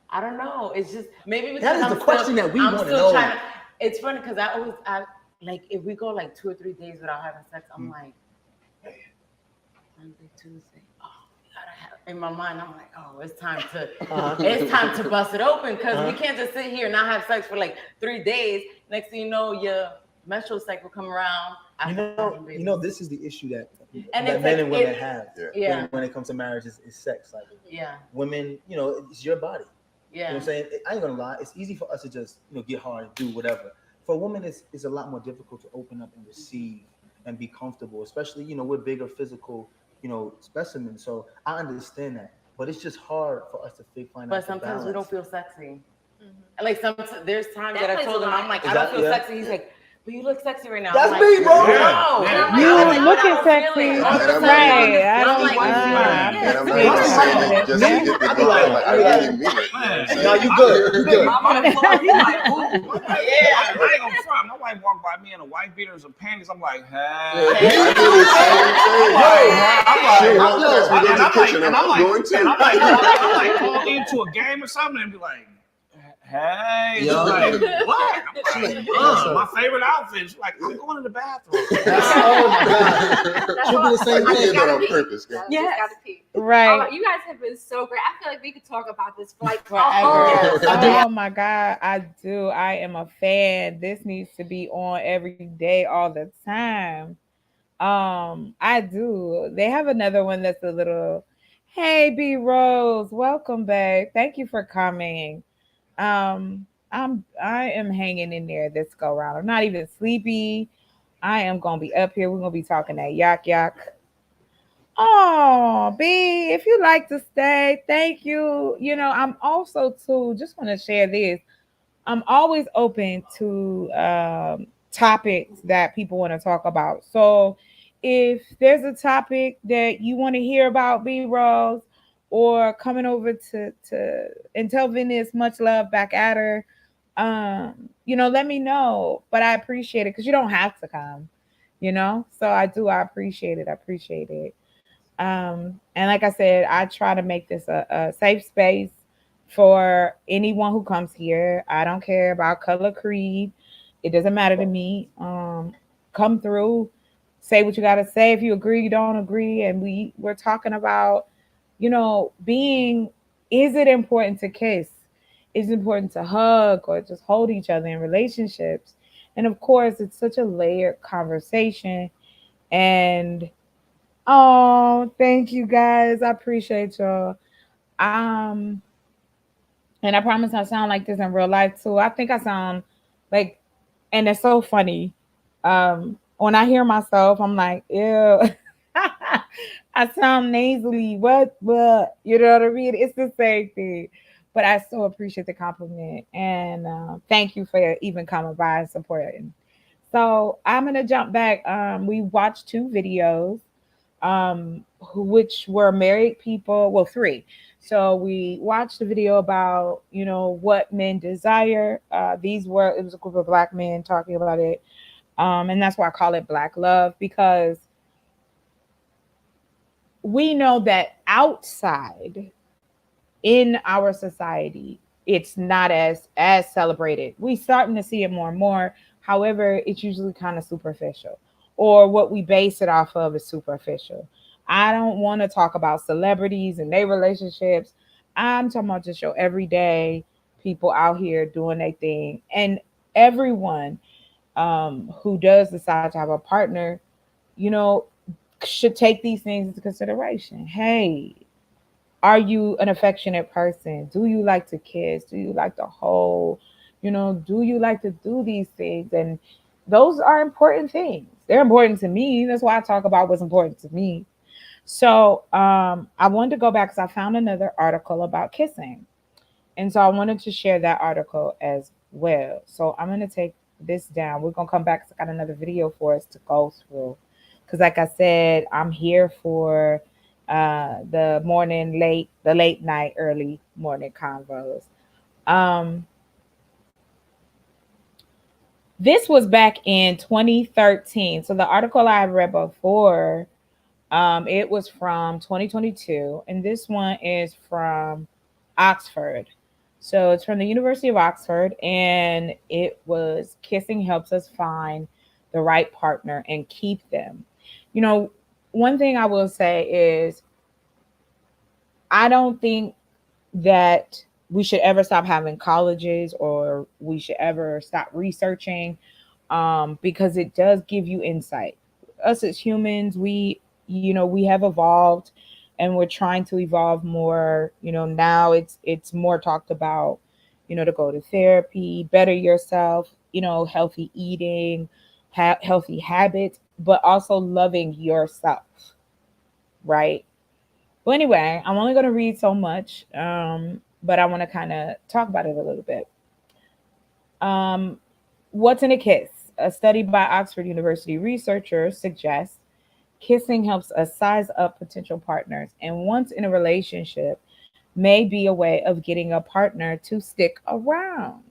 I don't know. It's just maybe because that is the question that we want to know. It's funny because I like if we go like 2 or 3 days without having sex, I'm like Monday, Tuesday. In my mind, I'm like, oh, it's time to bust it open because we can't just sit here and not have sex for like 3 days. Next thing you know, your menstrual cycle come around. You know, this is the issue that men and women have. Yeah. When it comes to marriage, is sex. Like, yeah. Women, you know, it's your body. Yeah. You know what I'm saying? I ain't gonna lie. It's easy for us to just, you know, get hard and do whatever. For a woman, it's a lot more difficult to open up and receive and be comfortable. Especially, you know, we're bigger physical, you know, specimens. So I understand that, but it's just hard for us to find. But sometimes we don't feel sexy. Like there's times that I told him, I'm like, I don't feel sexy. He's like, but you look sexy right now. That's I'm me, like, bro. No. You looking sexy. Right. I don't like And I'm not saying it just to get the girl. Like, I really mean it. No, you good. You good. I'm on the floor. He's like, ooh. Yeah. I ain't gonna front. My wife walked by me in a white beater and some panties. I'm like, hey. I'm like, She I'm won't catch me in the kitchen, and I'm going to. and I'm like calling into a game or something and be like, hey, Yo. she's like, what? I'm She's like, like, my favorite outfit. She's like, I'm going to the bathroom. Oh my God. She'll be the same Like, you thing. did that on purpose, girl. Yes. Gotta pee. Right. Oh, you guys have been so great. I feel like we could talk about this for like Forever. forever. Oh my God, I do. I am a fan. This needs to be on every day, all the time. I do. They have another one that's a little, hey B Rose, welcome back. Thank you for coming. I am hanging in there this go round. I'm not even sleepy. I am gonna be up here. We're gonna be talking that yak. Oh, B, if you like to stay, thank you. You know, I'm also too, just want to share this. I'm always open to topics that people want to talk about. So if there's a topic that you want to hear about, B Rose, or coming over to and tell Venice much love back at her, you know, let me know. But I appreciate it because you don't have to come, you know. So I appreciate it. I appreciate it. And like I said, I try to make this a safe space for anyone who comes here. I don't care about color, creed. It doesn't matter to me. Come through, say what you got to say. If you agree, you don't agree. And we're talking about, you know, is it important to kiss? Is it important to hug or just hold each other in relationships? And of course, it's such a layered conversation. And oh, thank you guys. I appreciate y'all. And I promise I sound like this in real life too. I think I sound like, and it's so funny. When I hear myself, I'm like, ew. I sound nasally. What? You know what I mean? It's the same thing. But I so appreciate the compliment. And thank you for even coming by and supporting. So I'm going to jump back. We watched 2 videos, which were married people. Well, 3. So we watched a video about, you know, what men desire. It was a group of Black men talking about it. And that's why I call it Black love, because we know that outside in our society, it's not as celebrated. We starting to see it more and more. However, it's usually kind of superficial, or what we base it off of is superficial. I don't want to talk about celebrities and their relationships. I'm talking about just your everyday people out here doing their thing. And everyone who does decide to have a partner, you know, should take these things into consideration. Hey, are you an affectionate person? Do you like to kiss? Do you like to hold? You know, do you like to do these things? And those are important things. They're important to me. That's why I talk about what's important to me. So I wanted to go back because I found another article about kissing. And so I wanted to share that article as well. So I'm going to take this down. We're going to come back because I got another video for us to go through. Because like I said, I'm here for the late night, early morning convos. This was back in 2013. So the article I read before, it was from 2022. And this one is from Oxford. So it's from the University of Oxford. And it was Kissing Helps Us Find the Right Partner and Keep Them. You know, one thing I will say is I don't think that we should ever stop having colleges or we should ever stop researching because it does give you insight. Us as humans, we have evolved and we're trying to evolve more. You know, now it's more talked about, you know, to go to therapy, better yourself, you know, healthy eating, healthy habits, but also loving yourself, right? Well, anyway, I'm only going to read so much, but I want to kind of talk about it a little bit. What's in a kiss? A study by Oxford University researchers suggests kissing helps us size up potential partners, and once in a relationship may be a way of getting a partner to stick around.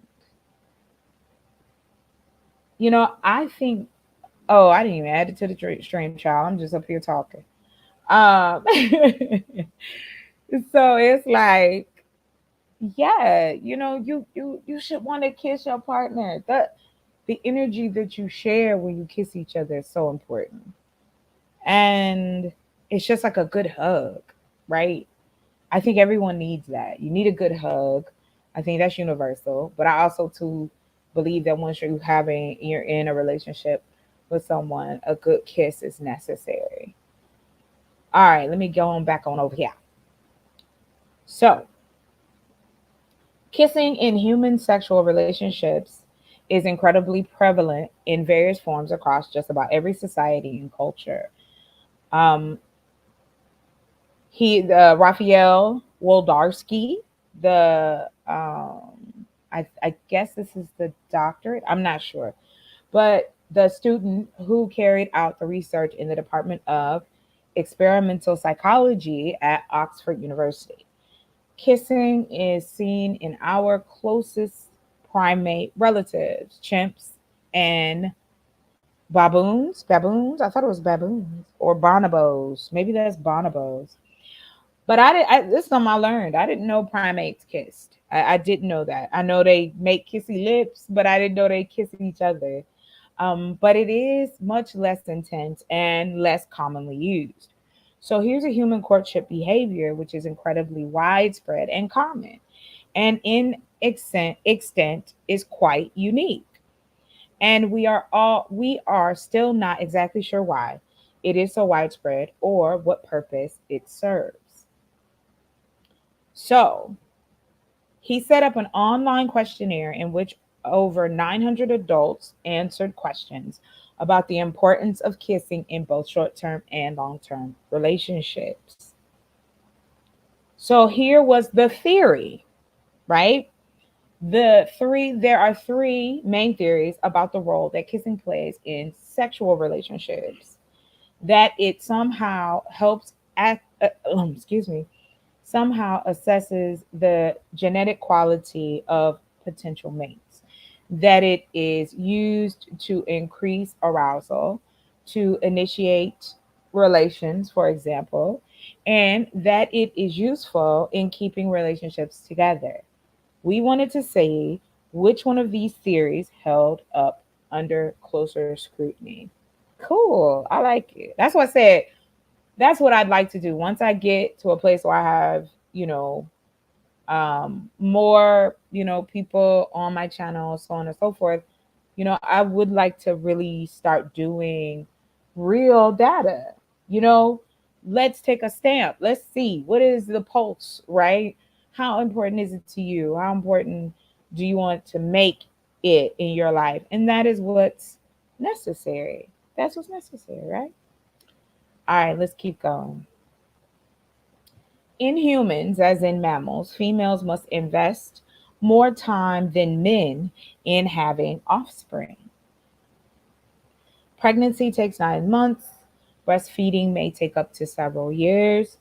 You know, I think, I didn't even add it to the stream, child. I'm just up here talking. Um, so it's like, yeah, you should want to kiss your partner. The energy that you share when you kiss each other is so important. And it's just like a good hug, right? I think everyone needs that. You need a good hug. I think that's universal. But I also too believe that once you're in a relationship with someone, a good kiss is necessary. All right, let me go on back on over here. So, kissing in human sexual relationships is incredibly prevalent in various forms across just about every society and culture. Um, Raphael Woldarski, I guess this is the doctorate. I'm not sure, but the student who carried out the research in the Department of Experimental Psychology at Oxford University. Kissing is seen in our closest primate relatives, chimps and baboons. Baboons? I thought it was baboons or bonobos. Maybe that's bonobos. But this is something I learned. I didn't know primates kissed. I didn't know that. I know they make kissy lips, but I didn't know they kiss each other. But it is much less intense and less commonly used. So here's a human courtship behavior which is incredibly widespread and common, and in extent is quite unique. And we are still not exactly sure why it is so widespread or what purpose it serves. So he set up an online questionnaire in which over 900 adults answered questions about the importance of kissing in both short-term and long-term relationships. So here was the theory, right? There are three main theories about the role that kissing plays in sexual relationships. That it somehow helps somehow assesses the genetic quality of potential mates, that it is used to increase arousal, to initiate relations, for example, and that it is useful in keeping relationships together. We wanted to see which one of these theories held up under closer scrutiny. Cool. I like it. That's what I said. That's what I'd like to do. Once I get to a place where I have, more, people on my channel, so on and so forth, I would like to really start doing real data. Let's take a stamp. Let's see what is the pulse, right? How important is it to you? How important do you want to make it in your life? And that is what's necessary. That's what's necessary, right? All right, let's keep going. In humans, as in mammals, females must invest more time than men in having offspring. Pregnancy takes 9 months. Breastfeeding may take up to several years.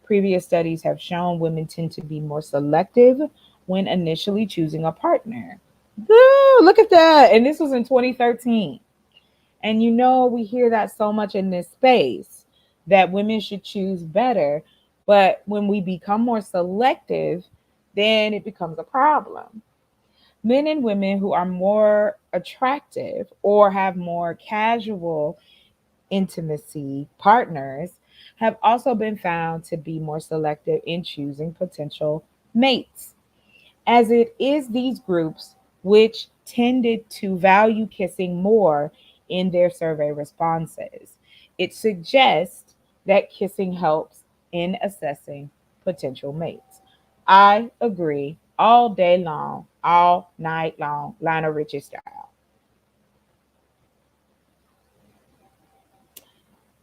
Previous studies have shown women tend to be more selective when initially choosing a partner. Look at that. And this was in 2013. And we hear that so much in this space, that women should choose better. But when we become more selective, then it becomes a problem. Men and women who are more attractive or have more casual intimacy partners have also been found to be more selective in choosing potential mates, as it is these groups which tended to value kissing more in their survey responses. It suggests that kissing helps in assessing potential mates. I agree all day long, all night long, Lionel Richie style.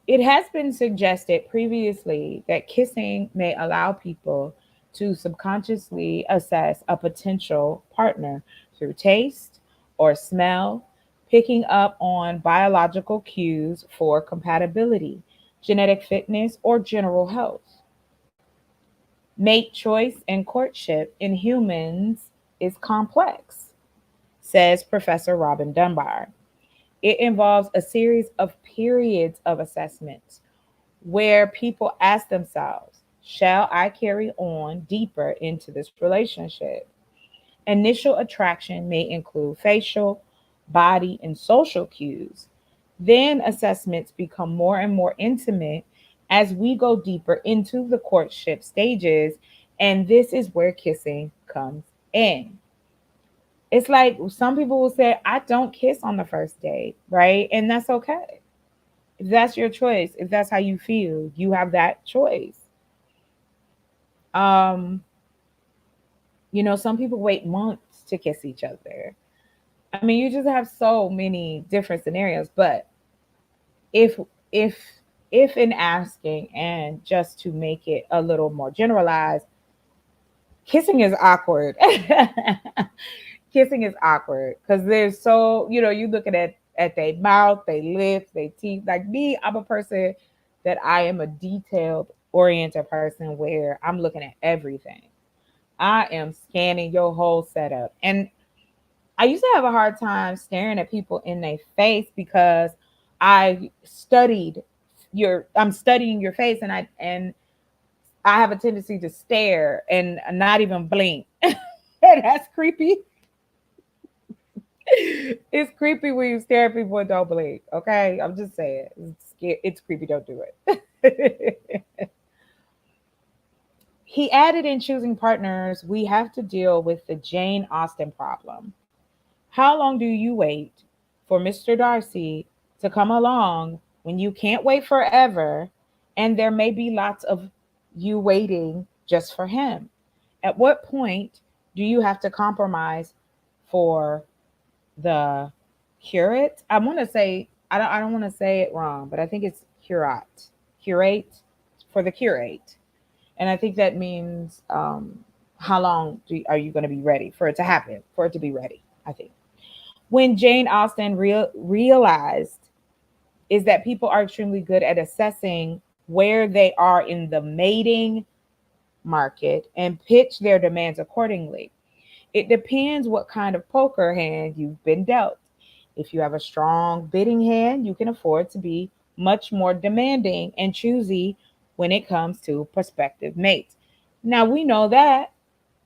It has been suggested previously that kissing may allow people to subconsciously assess a potential partner through taste or smell, picking up on biological cues for compatibility, genetic fitness, or general health. Mate choice and courtship in humans is complex, says Professor Robin Dunbar. It involves a series of periods of assessments, where people ask themselves, shall I carry on deeper into this relationship? Initial attraction may include facial, body, and social cues. Then assessments become more and more intimate as we go deeper into the courtship stages, and this is where kissing comes in. It's like some people will say, I don't kiss on the first date, right? And that's okay. If that's your choice, if that's how you feel, you have that choice. Um, some people wait months to kiss each other. I mean, you just have so many different scenarios, but if if if in asking, and just to make it a little more generalized, kissing is awkward. Kissing is awkward because there's you looking at their mouth, their lips, their teeth. Like me, I'm a person that I am a detailed oriented person where I'm looking at everything. I am scanning your whole setup. And I used to have a hard time staring at people in their face because I'm studying your face, and I have a tendency to stare and not even blink. And that's creepy. It's creepy when you stare at people and don't blink. Okay, I'm just saying, it's creepy. Don't do it. He added, in choosing partners, we have to deal with the Jane Austen problem. How long do you wait for Mr. Darcy to come along when you can't wait forever, and there may be lots of you waiting just for him? At what point do you have to compromise for the curate? I want to say, I don't want to say it wrong, but I think it's curate for the curate. And I think that means how long are you going to be ready for it to happen, for it to be ready, I think. When Jane Austen realized is that people are extremely good at assessing where they are in the mating market and pitch their demands accordingly. It depends what kind of poker hand you've been dealt. If you have a strong bidding hand, you can afford to be much more demanding and choosy when it comes to prospective mates. Now, we know that.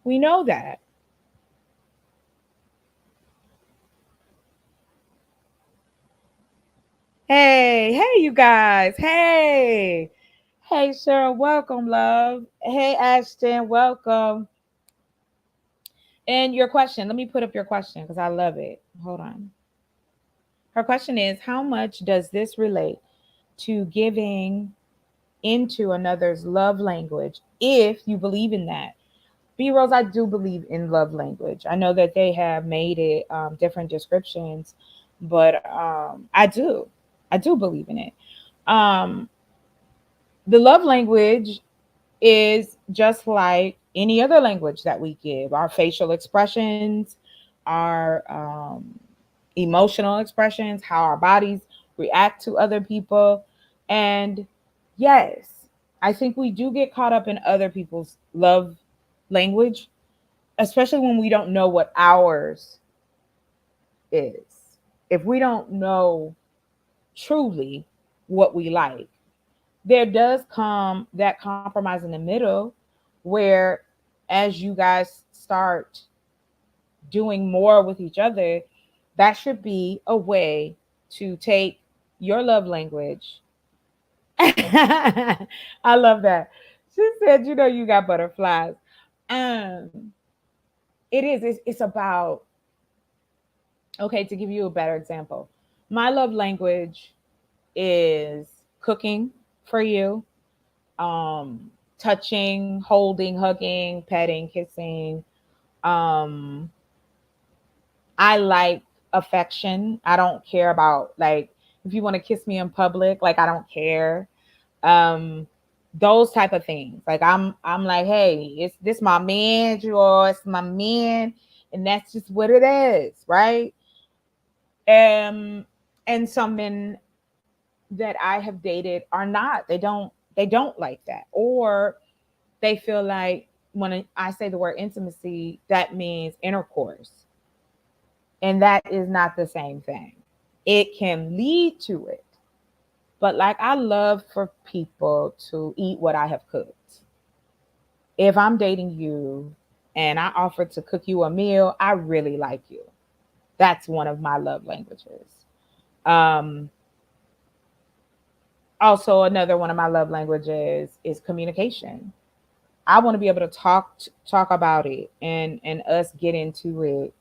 We know that. Hey, you guys. Hey, Cheryl, welcome, love. Hey, Ashton, welcome. And your question, let me put up your question because I love it. Hold on. Her question is, how much does this relate to giving into another's love language, if you believe in that? B Rose, I do believe in love language. I know that they have made it different descriptions, but I do believe in it. The love language is just like any other language that we give. Our facial expressions, our emotional expressions, how our bodies react to other people. And yes, I think we do get caught up in other people's love language, especially when we don't know what ours is. If we don't know truly what we like, there does come that compromise in the middle where, as you guys start doing more with each other, that should be a way to take your love language. I love that. She said, you got butterflies. It's about, okay, to give you a better example, my love language is cooking for you, touching, holding, hugging, petting, kissing. I like affection. I don't care about, like, if you want to kiss me in public, like, I don't care. Those type of things. Like, I'm like, hey, is this my man, or it's my man, and that's just what it is, right? And some men that I have dated are not. They don't like that, or they feel like when I say the word intimacy, that means intercourse, and that is not the same thing. It can lead to it, But like, I love for people to eat what I have cooked. If I'm dating you and I offer to cook you a meal, I really like you. That's one of my love languages. Also, another one of my love languages is communication. I want to be able to talk about it and us get into it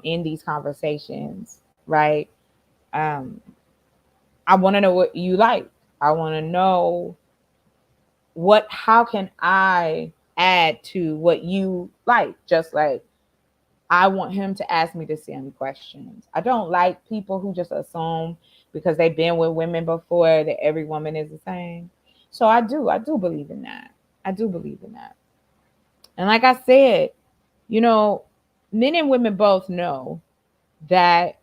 in these conversations, right? I want to know what you like. I want to know how can I add to what you like? Just like I want him to ask me the same questions. I don't like people who just assume because they've been with women before that every woman is the same. So I do believe in that. I do believe in that. And like I said, you know, men and women both know that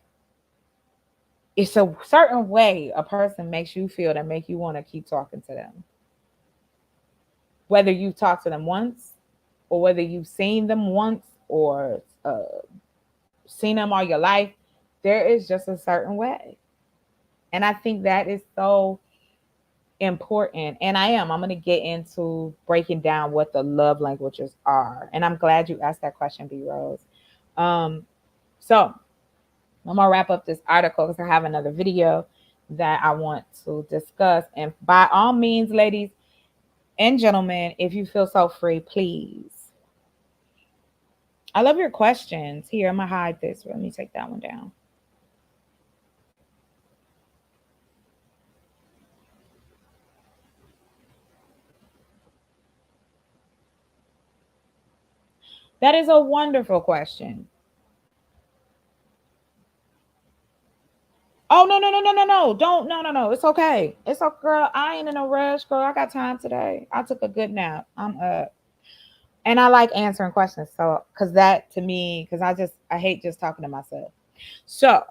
it's a certain way a person makes you feel that make you want to keep talking to them. Whether you've talked to them once or whether you've seen them once or seen them all your life, there is just a certain way. And I think that is so important. And I'm going to get into breaking down what the love languages are. And I'm glad you asked that question, B Rose. So I'm going to wrap up this article because I have another video that I want to discuss. And by all means, ladies and gentlemen, if you feel so free, please. I love your questions. Here, I'm going to hide this. Let me take that one down. That is a wonderful question. Oh, no. No. It's okay. It's okay, girl. I ain't in a rush, girl. I got time today. I took a good nap. I'm up. And I like answering questions. So, because that to me, because I hate just talking to myself. So,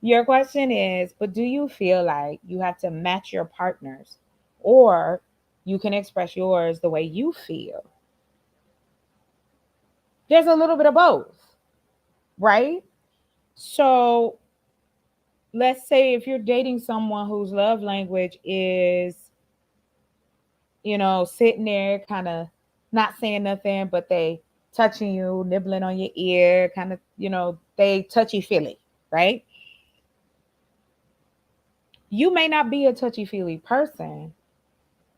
your question is, but do you feel like you have to match your partners or you can express yours the way you feel? There's a little bit of both, right? So let's say if you're dating someone whose love language is, you know, sitting there kind of not saying nothing, but they touching you, nibbling on your ear, kind of, you know, they touchy-feely, right? You may not be a touchy-feely person,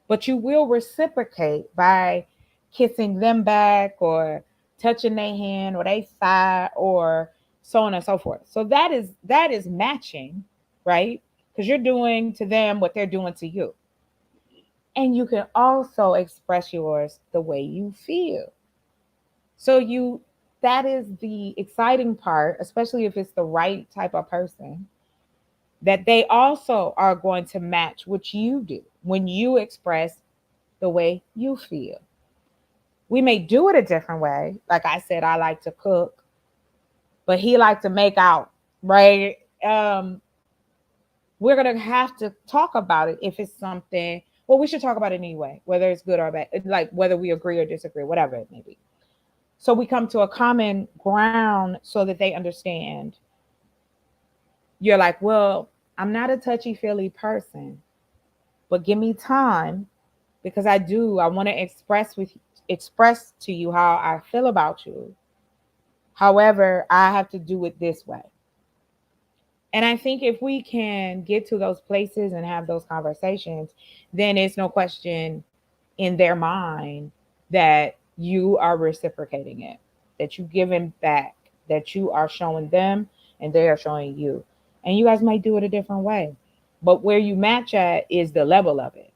but you will reciprocate by kissing them back or touching their hand or their thigh or so on and so forth. So that is matching, right? Because you're doing to them what they're doing to you. And you can also express yours the way you feel. So that is the exciting part, especially if it's the right type of person, that they also are going to match what you do when you express the way you feel. We may do it a different way. Like I said, I like to cook, but he likes to make out, right? We're going to have to talk about it if it's something, well, we should talk about it anyway, whether it's good or bad, like whether we agree or disagree, whatever it may be. So we come to a common ground so that they understand. You're like, well, I'm not a touchy-feely person, but give me time because I want to express to you how I feel about you. However, I have to do it this way. And I think if we can get to those places and have those conversations, then it's no question in their mind that you are reciprocating it, that you're giving back, that you are showing them and they are showing you. And you guys might do it a different way. But where you match at is the level of it,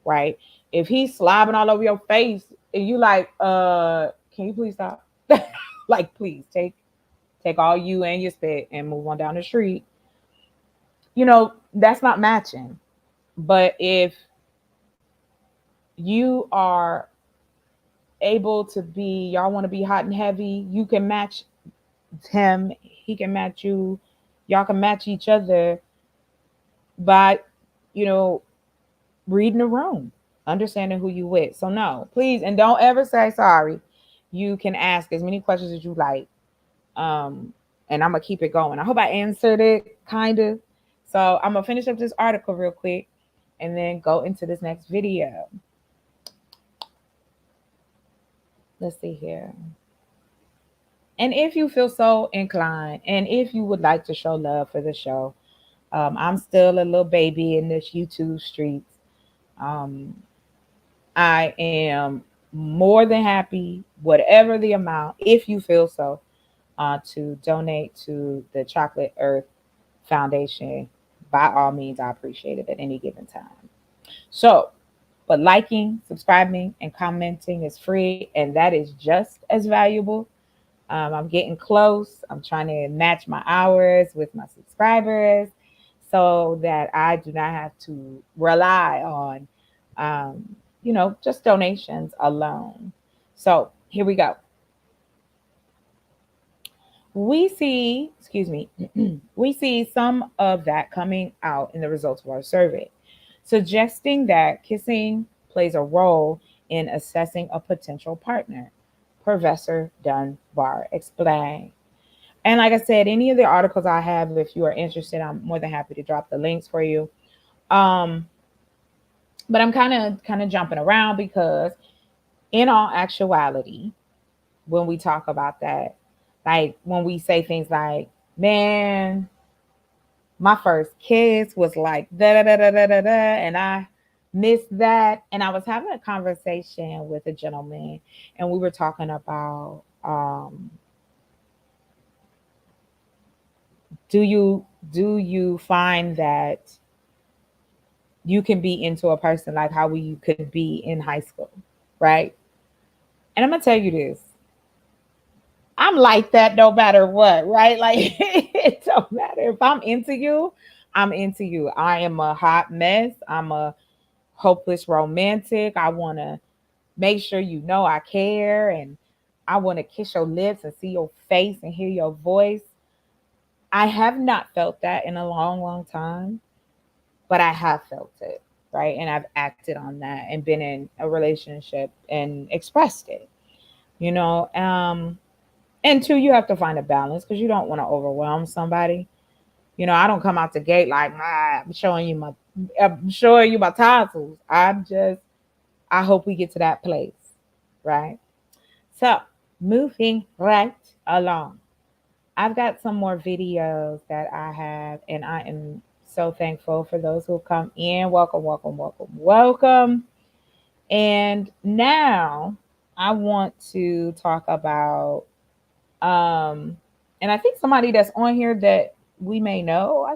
right? If he's slobbing all over your face and you like, can you please stop? Like, please take all you and your spit and move on down the street. You know, that's not matching. But if you are able to be, y'all want to be hot and heavy, you can match him, he can match you, y'all can match each other by, you know, reading the room, understanding who you with. So no, please, and don't ever say sorry. You can ask as many questions as you like. And I'm gonna keep it going. I hope I answered it kind of. So I'm gonna finish up this article real quick and then go into this next video. Let's see here. And if you feel so inclined, and if you would like to show love for the show, I'm still a little baby in this YouTube streets. I am more than happy, whatever the amount, if you feel so, to donate to the Chocolate Earth Foundation. By all means, I appreciate it at any given time. So, but liking, subscribing, and commenting is free, and that is just as valuable. I'm getting close. I'm trying to match my hours with my subscribers so that I do not have to rely on, just donations alone. So here we go. We see some of that coming out in the results of our survey, suggesting that kissing plays a role in assessing a potential partner. Professor Dunbar explained. And like I said, any of the articles I have, if you are interested, I'm more than happy to drop the links for you. But I'm kind of jumping around because in all actuality, when we talk about that, like when we say things like, man, my first kiss was like da da da da da da, and I missed that. And I was having a conversation with a gentleman, and we were talking about do you find that you can be into a person like how we could be in high school, right? And I'm gonna tell you this. I'm like that no matter what, right? Like it don't matter. If I'm into you, I'm into you. I am a hot mess. I'm a hopeless romantic. I want to make sure you know I care, and I want to kiss your lips and see your face and hear your voice. I have not felt that in a long, long time, but I have felt it, right? And I've acted on that and been in a relationship and expressed it, And two, you have to find a balance because you don't want to overwhelm somebody. I don't come out the gate like, I'm showing you my tonsils. I hope we get to that place, right? So moving right along. I've got some more videos that I have, and I am so thankful for those who come in. Welcome, welcome, welcome, welcome. And now I want to talk about and I think somebody that's on here that we may know,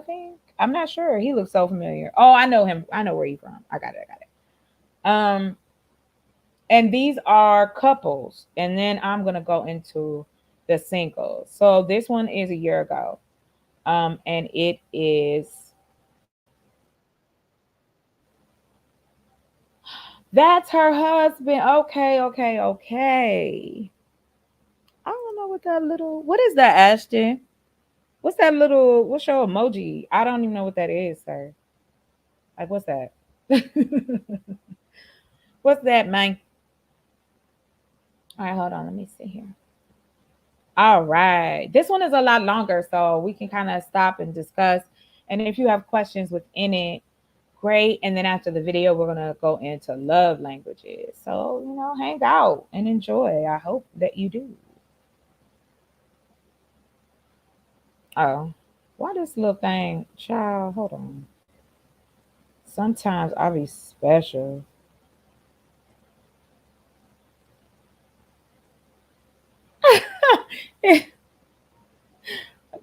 I'm not sure. He looks so familiar. Oh, I know him. I know where he's from. I got it. And these are couples, and then I'm going to go into the singles. So this one is a year ago. And it is, that's her husband. Okay. I don't know what is that, Ashton? What's your emoji? I don't even know what that is, sir. Like, what's that? What's that, man? All right, hold on. Let me see here. All right. This one is a lot longer, so we can kind of stop and discuss. And if you have questions within it, great. And then after the video, we're going to go into love languages. So, hang out and enjoy. I hope that you do. Oh, why this little thing? Child, hold on. Sometimes I be special.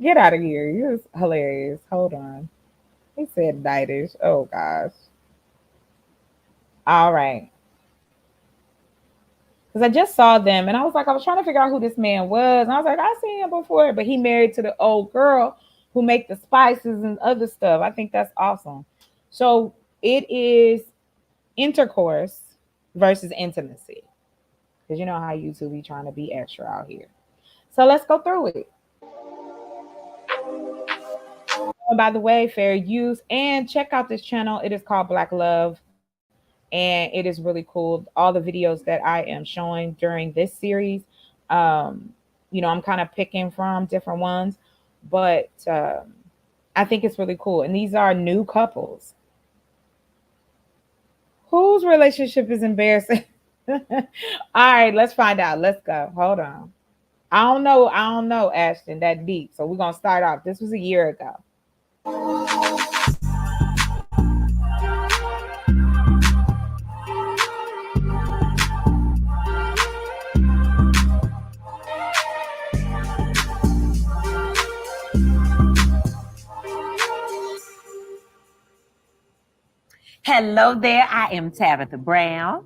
Get out of here. You're hilarious. Hold on. He said nightish. Oh, gosh. All right. Because I just saw them, and I was trying to figure out who this man was. And I was like, I've seen him before, but he married to the old girl who make the spices and other stuff. I think that's awesome. So it is intercourse versus intimacy. Because you know how YouTube be trying to be extra out here. So let's go through it. And by the way, fair use, and check out this channel. It is called Black Love. And it is really cool. All the videos that I am showing during this series, I'm kind of picking from different ones, but I think it's really cool. And these are new couples. Whose relationship is embarrassing? All right, let's find out. Let's go. Hold on. I don't know, Ashton, that deep. So we're going to start off. This was a year ago. Hello there, I am Tabitha Brown.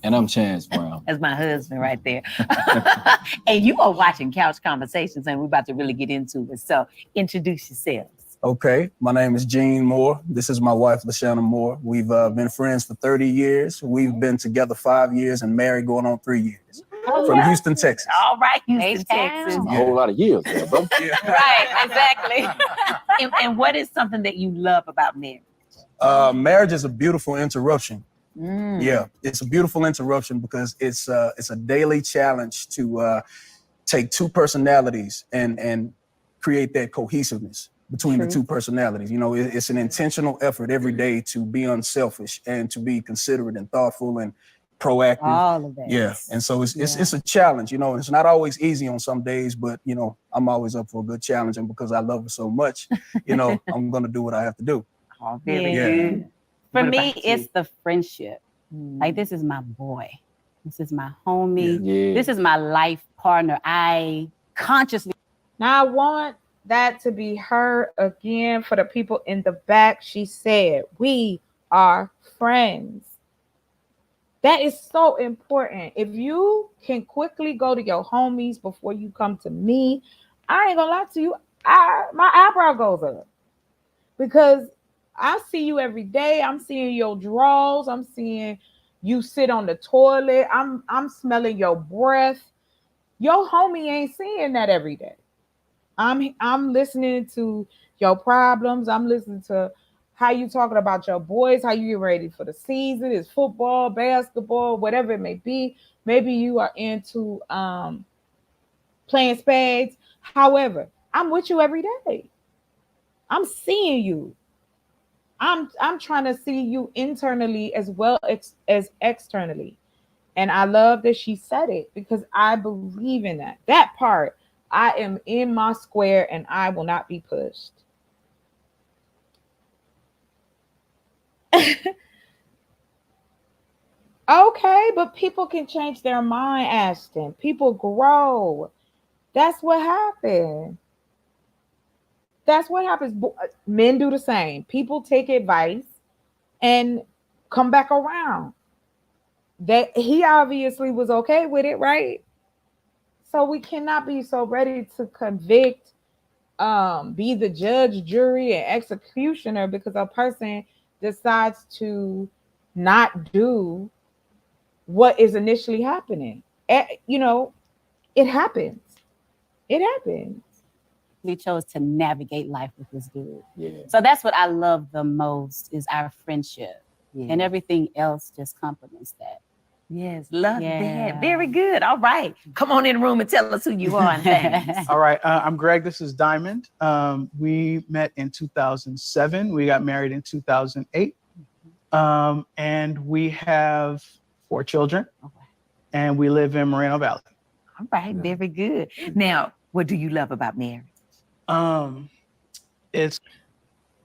And I'm Chance Brown. That's my husband right there. And you are watching Couch Conversations, and we're about to really get into it. So introduce yourselves. Okay, my name is Gene Moore. This is my wife, LaShana Moore. We've been friends for 30 years. We've been together 5 years and married going on 3 years. From Houston, Texas. All right, Houston, Texas. A whole lot of years there, bro. Right, exactly. And what is something that you love about marriage? Marriage is a beautiful interruption. Mm. Yeah, it's a beautiful interruption because it's a daily challenge to take two personalities and create that cohesiveness between the two personalities. You know, it's an intentional effort every day to be unselfish and to be considerate and thoughtful and proactive. All of that. Yeah, and so it's a challenge. You know, it's not always easy on some days, but you know, I'm always up for a good challenge, and because I love her so much, you know, I'm gonna do what I have to do. Oh, very Yeah. good. For What me, about you? it's the friendship. Like, this is my boy. This is my homie. This is my life partner. I consciously. Now I want that to be heard again for the people in the back. She said, we are friends. That is so important. If you can quickly go to your homies before you come to me, I ain't gonna lie to you, my eyebrow goes up. Because I see you every day. I'm seeing your drawers. I'm seeing you sit on the toilet. I'm smelling your breath. Your homie ain't seeing that every day. I'm listening to your problems. I'm listening to how you talking about your boys, how you get ready for the season. It's football, basketball, whatever it may be. Maybe you are into playing spades. However, I'm with you every day. I'm seeing you. I'm trying to see you internally as well as externally. And I love that she said it because I believe in that. That part, I am in my square and I will not be pushed. Okay, but people can change their mind, Ashton. People grow. That's what happened. That's what happens. Men do the same. People take advice and come back around. That he obviously was okay with it, right? So we cannot be so ready to convict, be the judge, jury, and executioner because a person decides to not do what is initially happening. You know, it happens. It happens. We chose to navigate life with this dude. Yeah. So that's what I love the most is our friendship. Yeah. And everything else just complements that. Yes, love Yeah. that. Very good. All right. Come on in the room and tell us who you are and things. All right, I'm Greg. This is Diamond. We met in 2007. We got married in 2008. And we have 4 children. And we live in Moreno Valley. All right, very good. Now, what do you love about marriage? It's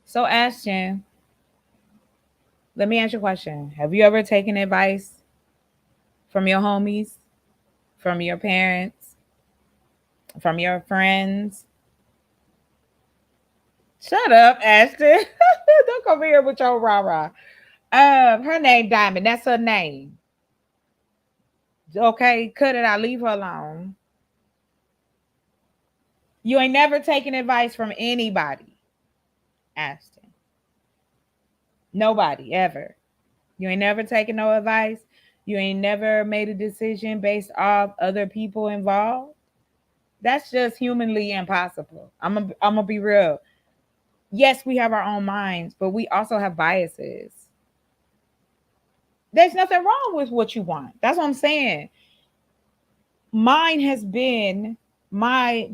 So Ashton, let me ask you a question. Have you ever taken advice from your homies, from your parents, from your friends? Shut up, Ashton. Don't come here with your rah-rah. Her name Diamond. That's her name. Okay, cut it out. Leave her alone. You ain't never taken advice from anybody, Ashton. Nobody, ever. You ain't never taken no advice. You ain't never made a decision based off other people involved. That's just humanly impossible. I'm gonna be real. Yes, we have our own minds, but we also have biases. There's nothing wrong with what you want. That's what I'm saying. Mine has been my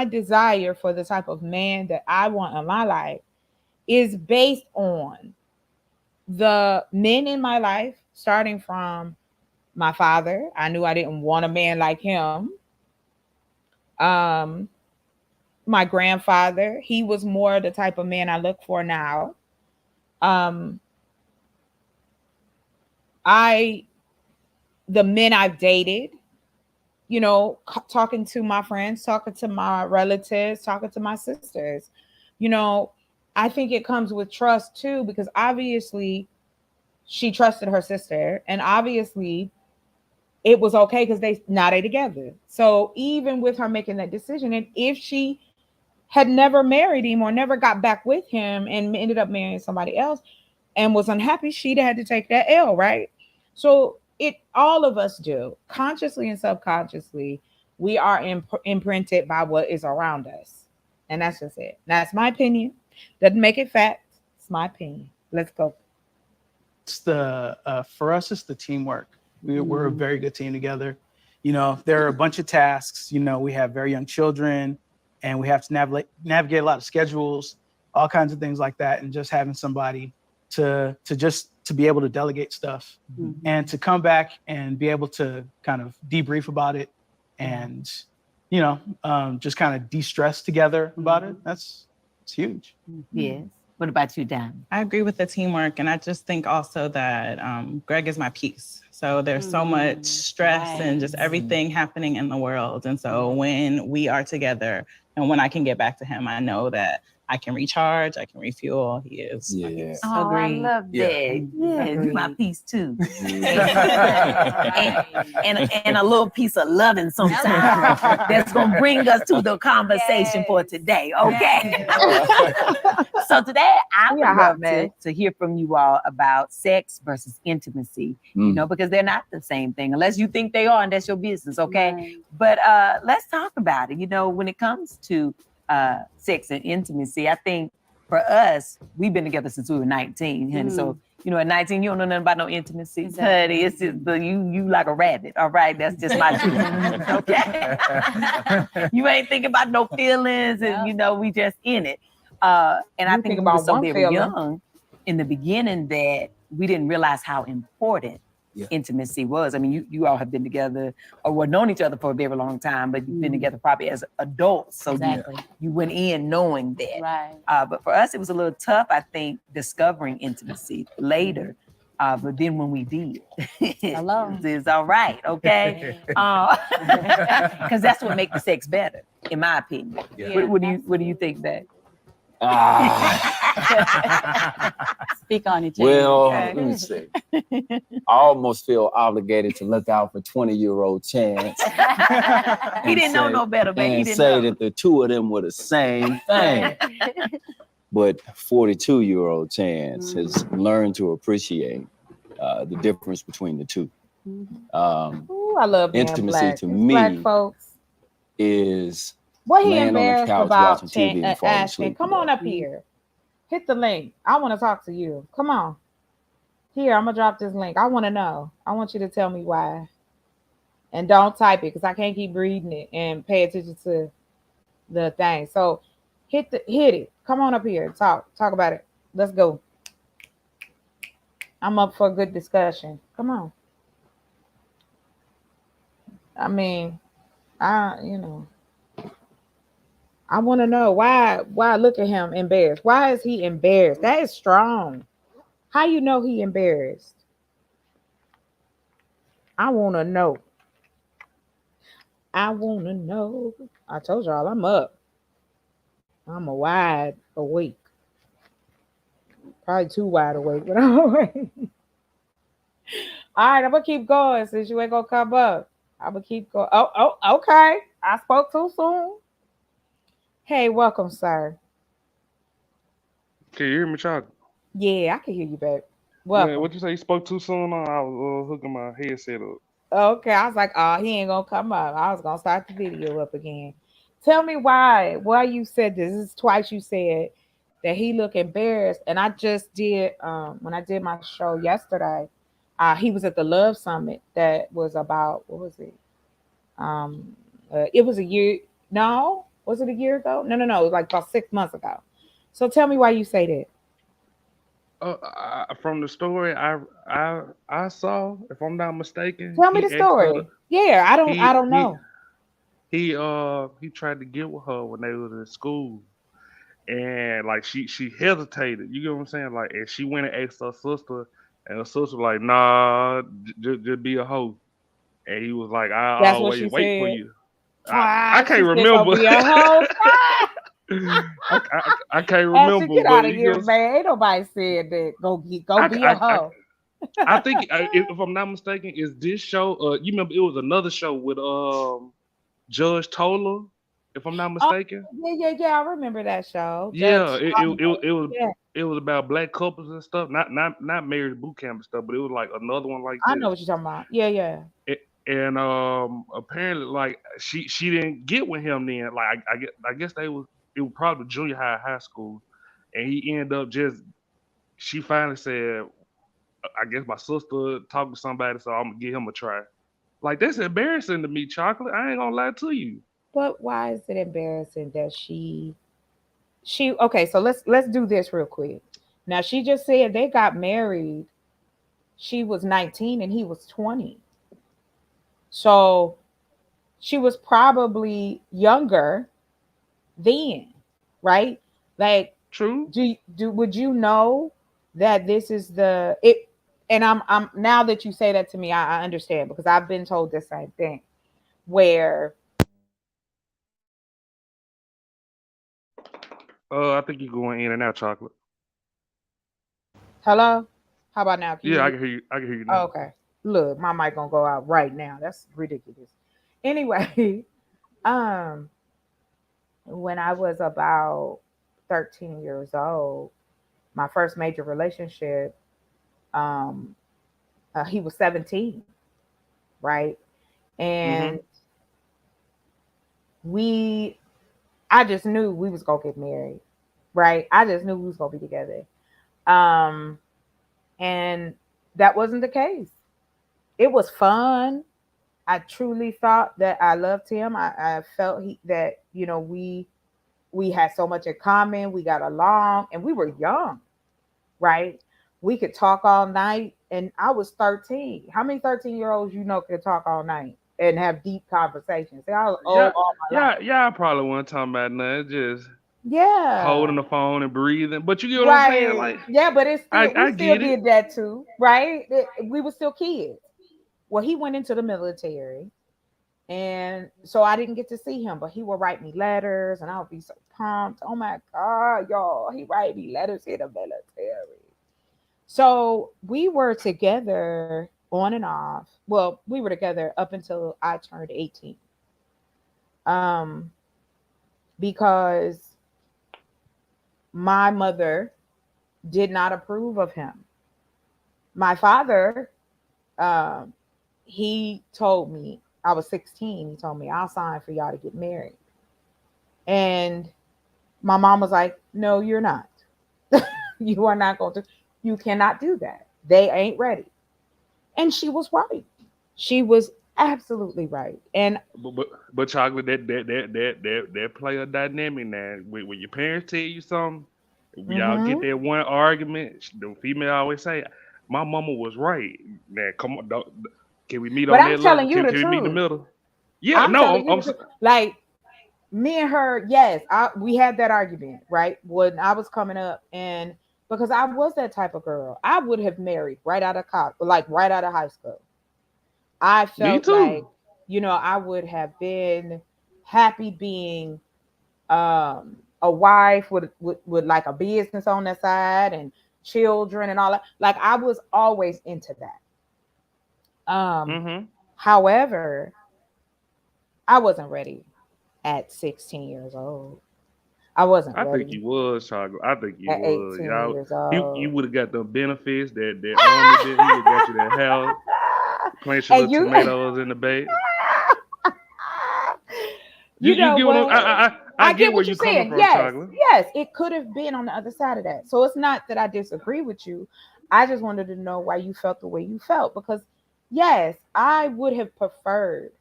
desire for the type of man that I want in my life is based on the men in my life, starting from my father. I knew I didn't want a man like him. My grandfather, he was more the type of man I look for now. The men I've dated, you know, talking to my friends, talking to my relatives, talking to my sisters, you know, I think it comes with trust too, because obviously she trusted her sister, and obviously it was okay because they together. So even with her making that decision, and if she had never married him or never got back with him and ended up marrying somebody else and was unhappy, she'd had to take that L, right? So all of us do, consciously and subconsciously, we are imprinted by what is around us. And that's just it. That's my opinion. Doesn't make it fact. It's my opinion. Let's go. It's for us, it's the teamwork. We're a very good team together. You know, there are a bunch of tasks. You know, we have very young children, and we have to navigate a lot of schedules, all kinds of things like that. And just having somebody to be able to delegate stuff and to come back and be able to kind of debrief about it and, you know, just kind of de-stress together about it. It's huge. Yes. What about you, Dan? I agree with the teamwork. And I just think also that Greg is my peace. So there's so much stress and just everything happening in the world. And so when we are together and when I can get back to him, I know that I can recharge, I can refuel. He is my peace. Oh, I love that. Yeah, you my piece too. and a little piece of loving sometimes that's gonna bring us to the conversation for today. Okay. So today I would love to hear from you all about sex versus intimacy. You know, because they're not the same thing unless you think they are, and that's your business. Okay. But let's talk about it. You know, when it comes to sex and intimacy, I think for us, we've been together since we were 19. And so, you know, at 19, you don't know nothing about no intimacy. Honey, it's just you like a rabbit. All right. That's just my truth. Okay. You ain't thinking about no feelings, and you know, we just in it. And I think we were so very young in the beginning that we didn't realize how important intimacy was. I mean, you all have been together or known each other for a very long time, but you've been together probably as adults. So you went in knowing that. Right. But for us, it was a little tough, I think, discovering intimacy later. But then when we did, it's all right, okay? Because that's what makes the sex better, in my opinion. Yeah. What do you think, Dad? Speak on it, Jamie. Well, let me see. I almost feel obligated to look out for 20-year-old Chance. He didn't know no better, man. And say that the two of them were the same thing. But 42-year-old Chance has learned to appreciate the difference between the two. I love intimacy black. to me. Black folks. Is what he laying embarrassed on the couch about watching TV and falling asking. asleep. Come on up here. Hit the link. I want to talk to you. Come on. Here, I'm gonna drop this link. I want to know. I want you to tell me why. And don't type it because I can't keep reading it and pay attention to the thing. So hit it. Come on up here. Talk about it. Let's go. I'm up for a good discussion. Come on. I mean, I want to know why look at him embarrassed. Why is he embarrassed? That is strong. How you know he embarrassed? I want to know. I want to know. I told y'all I'm up. I'm a wide awake. Probably too wide awake, but I'm awake. All right, I'm going to keep going since you ain't going to come up. I'm going to keep going. Oh, okay. I spoke too soon. Hey, welcome, sir. Can you hear me, Chuck? Yeah, I can hear you, babe. Welcome. Yeah, what you say? You spoke too soon? I was hooking my headset up. Okay, I was like, oh, he ain't gonna come up. I was gonna start the video up again. Tell me why you said this. This is twice you said that he looked embarrassed. And I just did when I did my show yesterday. He was at the Love Summit that was about, what was it? It was a No, was it a year ago? No. It was like about 6 months ago. So tell me why you say that. From the story I saw, if I'm not mistaken, Tell me the story. Yeah, I don't know. He tried to get with her when they was in school, and like she hesitated. You get what I'm saying? Like, and she went and asked her sister, and her sister was like, "Nah, just be a hoe." And he was like, "I'll That's what always she wait for said. you." I She can't said, remember. "Gonna be a hoe." I can't Ashley, remember. get But out of he here, goes, man. Ain't nobody said that. Go be a hoe. I think if I'm not mistaken, is this show? You remember it was another show with Judge Tola, if I'm not mistaken. Yeah. I remember that show. Yeah, Judge it yeah. was about black couples and stuff. Not marriage boot camp and stuff, but it was like another one like I this. know what you're talking about. Yeah. And apparently like she didn't get with him then. Like I guess it was probably junior high school, and he ended up just she finally said, I guess my sister talked to somebody, so I'm gonna give him a try. Like that's embarrassing to me, Chocolate. I ain't gonna lie to you. But why is it embarrassing that she okay, so let's do this real quick. Now she just said they got married. She was 19 and he was 20. So she was probably younger then, right? Like true. Would you know that this is it? And I'm now that you say that to me, I understand because I've been told the same thing where I think you're going in and out, Chocolate. hello? How about now? Yeah, I can hear you. I can hear you now. Okay. Look, my mic gonna go out right now. That's ridiculous. Anyway, when I was about 13 years old, my first major relationship, he was 17, right? And I just knew we was gonna get married, right? I just knew we was gonna be together. And that wasn't the case. It was fun. I truly thought that I loved him. I felt that, we had so much in common. We got along and we were young, right? We could talk all night and I was 13. How many 13-year-olds could talk all night and have deep conversations? I was old all my life. I probably wasn't talking about nothing, just Yeah, holding the phone and breathing. But you get what I'm saying? Like, yeah, but it's still, I we still get it. did that too, right? We were still kids. Well, he went into the military, and so I didn't get to see him, but he would write me letters, and I would be so pumped. Oh my God, y'all, he write me letters in the military. So we were together on and off. Well, we were together up until I turned 18. Because my mother did not approve of him. My father, he told me, I was 16, he told me, I'll sign for y'all to get married. And my mom was like, no, you're not. You are not going to, you cannot do that. They ain't ready. And she was right. She was absolutely right. And but Chocolate, that play a dynamic now. When your parents tell you something, y'all get that one argument, the female always say, my mama was right. Now come on, can we meet on that level? But I'm telling you the Can we meet in the truth. middle? Yeah, I'm like me and her, yes, we had that argument, right? When I was coming up, and because I was that type of girl, I would have married right out of college, like right out of high school. I felt like, I would have been happy being a wife with like a business on the side and children and all that. Like I was always into that. However, I wasn't ready at 16 years old. I wasn't ready. I think you was, Chocolate. I think you at was. 18 years old. You would have got the benefits that Army did. He would have got you that house, plant your little tomatoes in the bed. You know what? I get where you're coming from, yes, Chocolate. Yes, it could have been on the other side of that. So it's not that I disagree with you. I just wanted to know why you felt the way you felt. Because yes, I would have preferred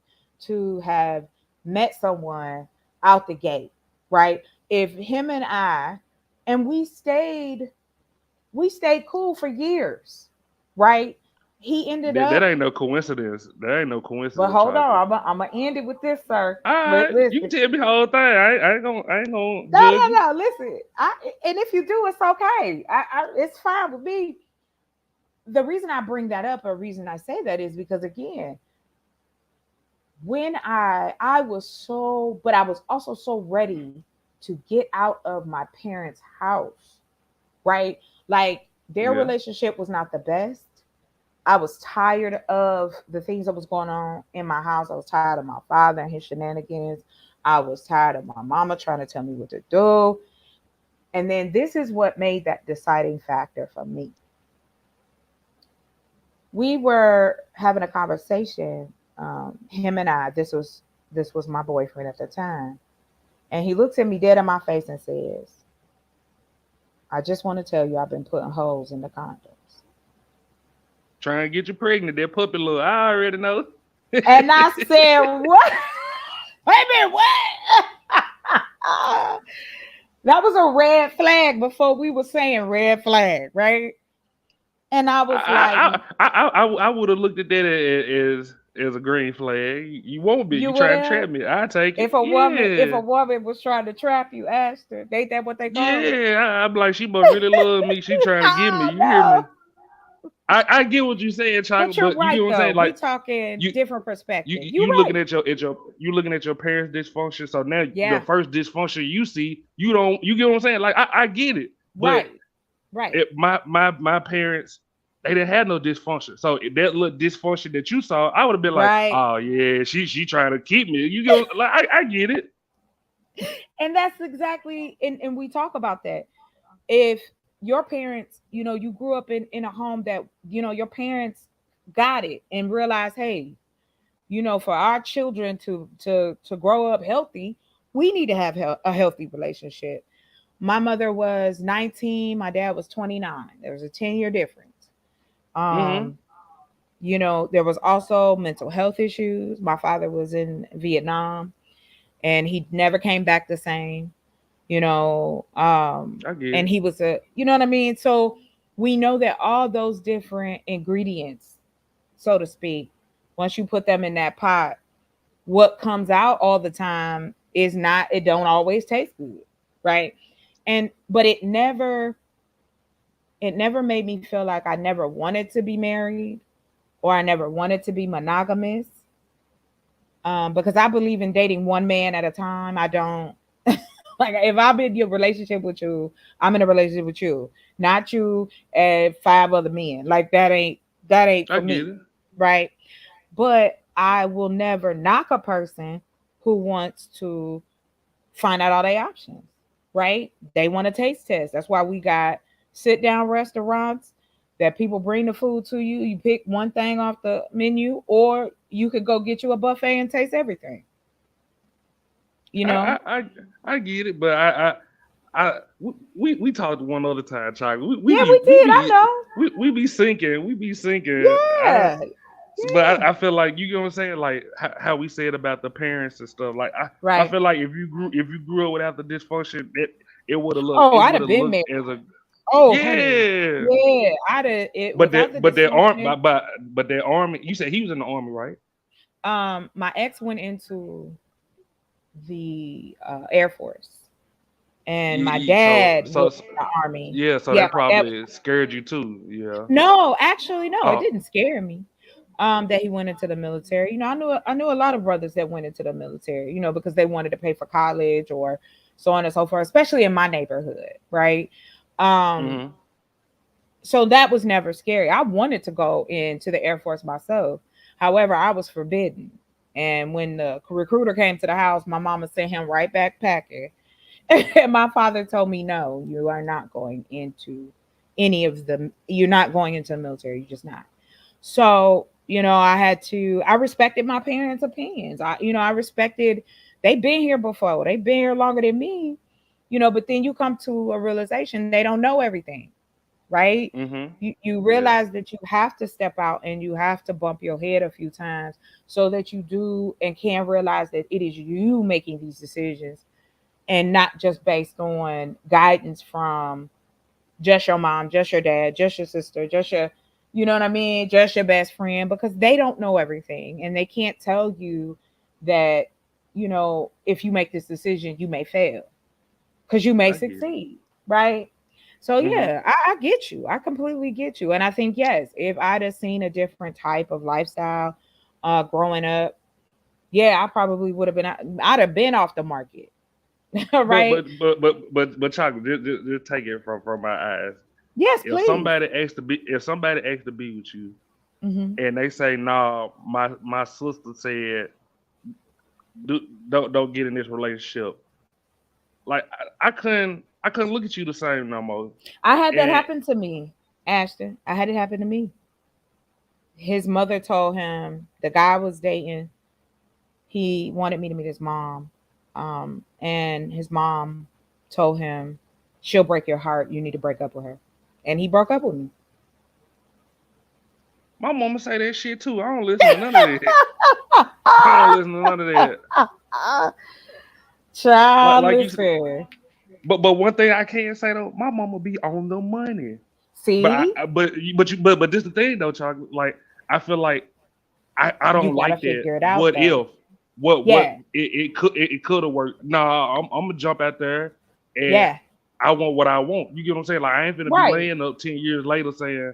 to have met someone out the gate, right? If him and we stayed cool for years, right? He ended That up. ain't no coincidence. That ain't no coincidence. But hold Chocolate. on, I'm gonna end it with this, sir. All right, Listen. you can tell me the whole thing. I ain't gonna No, judge you. no. Listen, and if you do, it's okay. It's fine with me. The reason I bring that up, or reason I say that, is because again, when I was so, but I was also so ready to get out of my parents' house, right? Like their Yeah. relationship was not the best. I was tired of the things that was going on in my house. I was tired of my father and his shenanigans. I was tired of my mama trying to tell me what to do. And then this is what made that deciding factor for me. We were having a conversation, him and I. This was my boyfriend at the time. And he looks at me dead in my face and says, I just want to tell you I've been putting holes in the condoms. Trying to get you pregnant, that puppy look. I already know. And I said, what? Wait a minute, what? That was a red flag before we were saying red flag, right? And I was like, I would have looked at that as a green flag. You won't be. You trying to trap me. I take it. if a woman was trying to trap you, Ashton, ain't that what they call it? Yeah, I'm like, she must really love me. She trying to get me. You hear me? I get what you're saying, Chocolate, But you're but right, you get what I'm though. saying. Like we talking different perspectives. you looking at your parents' dysfunction. So now Yeah. the first dysfunction you see, you don't. You get what I'm saying? Like I get it, but right. My parents, they didn't have no dysfunction. So that little dysfunction that you saw, I would have been like, Right. oh yeah, she trying to keep me. You go like I get it. And that's exactly, and we talk about that. If your parents, you grew up in a home that, your parents got it and realized, hey, for our children to grow up healthy, we need to have a healthy relationship. My mother was 19, my dad was 29. There was a 10-year difference. There was also mental health issues. My father was in Vietnam and he never came back the same. And he was you know what I mean? So we know that all those different ingredients, so to speak, once you put them in that pot, what comes out all the time it don't always taste good, right? But it never made me feel like I never wanted to be married or I never wanted to be monogamous. Because I believe in dating one man at a time. I don't like if I'm in your relationship with you, I'm in a relationship with you, not you and 5 other men. Like that ain't for me, right? But I will never knock a person who wants to find out all their options, right? They want to taste test. That's why we got sit down restaurants that people bring the food to you. You pick one thing off the menu, or you could go get you a buffet and taste everything. I get it, but we talked one other time, Chocolate. We did. I know. We be sinking. We be sinking. Yeah. But I feel like you know what I'm saying, like how we said about the parents and stuff. Like I feel like if you grew up without the dysfunction, it would have looked. Oh, I'd have been married. As a honey. Yeah, I'd have. But their army. You said he was in the army, right? My ex went into the Air Force, and my dad was in the army. Yeah, so that probably scared you too. Yeah. No, actually, no, it didn't scare me. That he went into the military. I knew a lot of brothers that went into the military. Because they wanted to pay for college or so on and so forth, especially in my neighborhood, right? So that was never scary. I wanted to go into the Air Force myself. However, I was forbidden. And when the recruiter came to the house, my mama sent him right back packing. And my father told me, no, you are not going into you're not going into the military. You're just not. So, I respected my parents' opinions. I respected, they've been here before. They've been here longer than me, but then you come to a realization they don't know everything. right? Mm-hmm. You realize that you have to step out and you have to bump your head a few times so that you do and can realize that it is you making these decisions and not just based on guidance from just your mom, just your dad, just your sister, just your, you know what I mean, just your best friend, because they don't know everything and they can't tell you that, you know, if you make this decision, you may fail because you may succeed, right? So yeah, I get you. I completely get you. And I think, yes, if I'd have seen a different type of lifestyle growing up, yeah, I probably would have been, I'd have been off the market. Right? But chocolate, just take it from my eyes. Yes, if please. somebody asks to be with you, and they say, "No, my sister said, don't get in this relationship." Like I couldn't look at you the same no more. I had that happen to me, Ashton. I had it happen to me. His mother told him the guy I was dating, he wanted me to meet his mom. And his mom told him, she'll break your heart. You need to break up with her. And he broke up with me. My mama say that shit too. I don't listen to none of that. I don't listen to none of that. Child, like listen. But one thing I can't say though, my mama be on the money. See, but this the thing though, chocolate. Like I feel like I don't like that. Out, what though. if? What it could have worked. Nah, I'm gonna jump out there and I want what I want. You get what I'm saying? Like I ain't gonna be laying up 10 years later saying,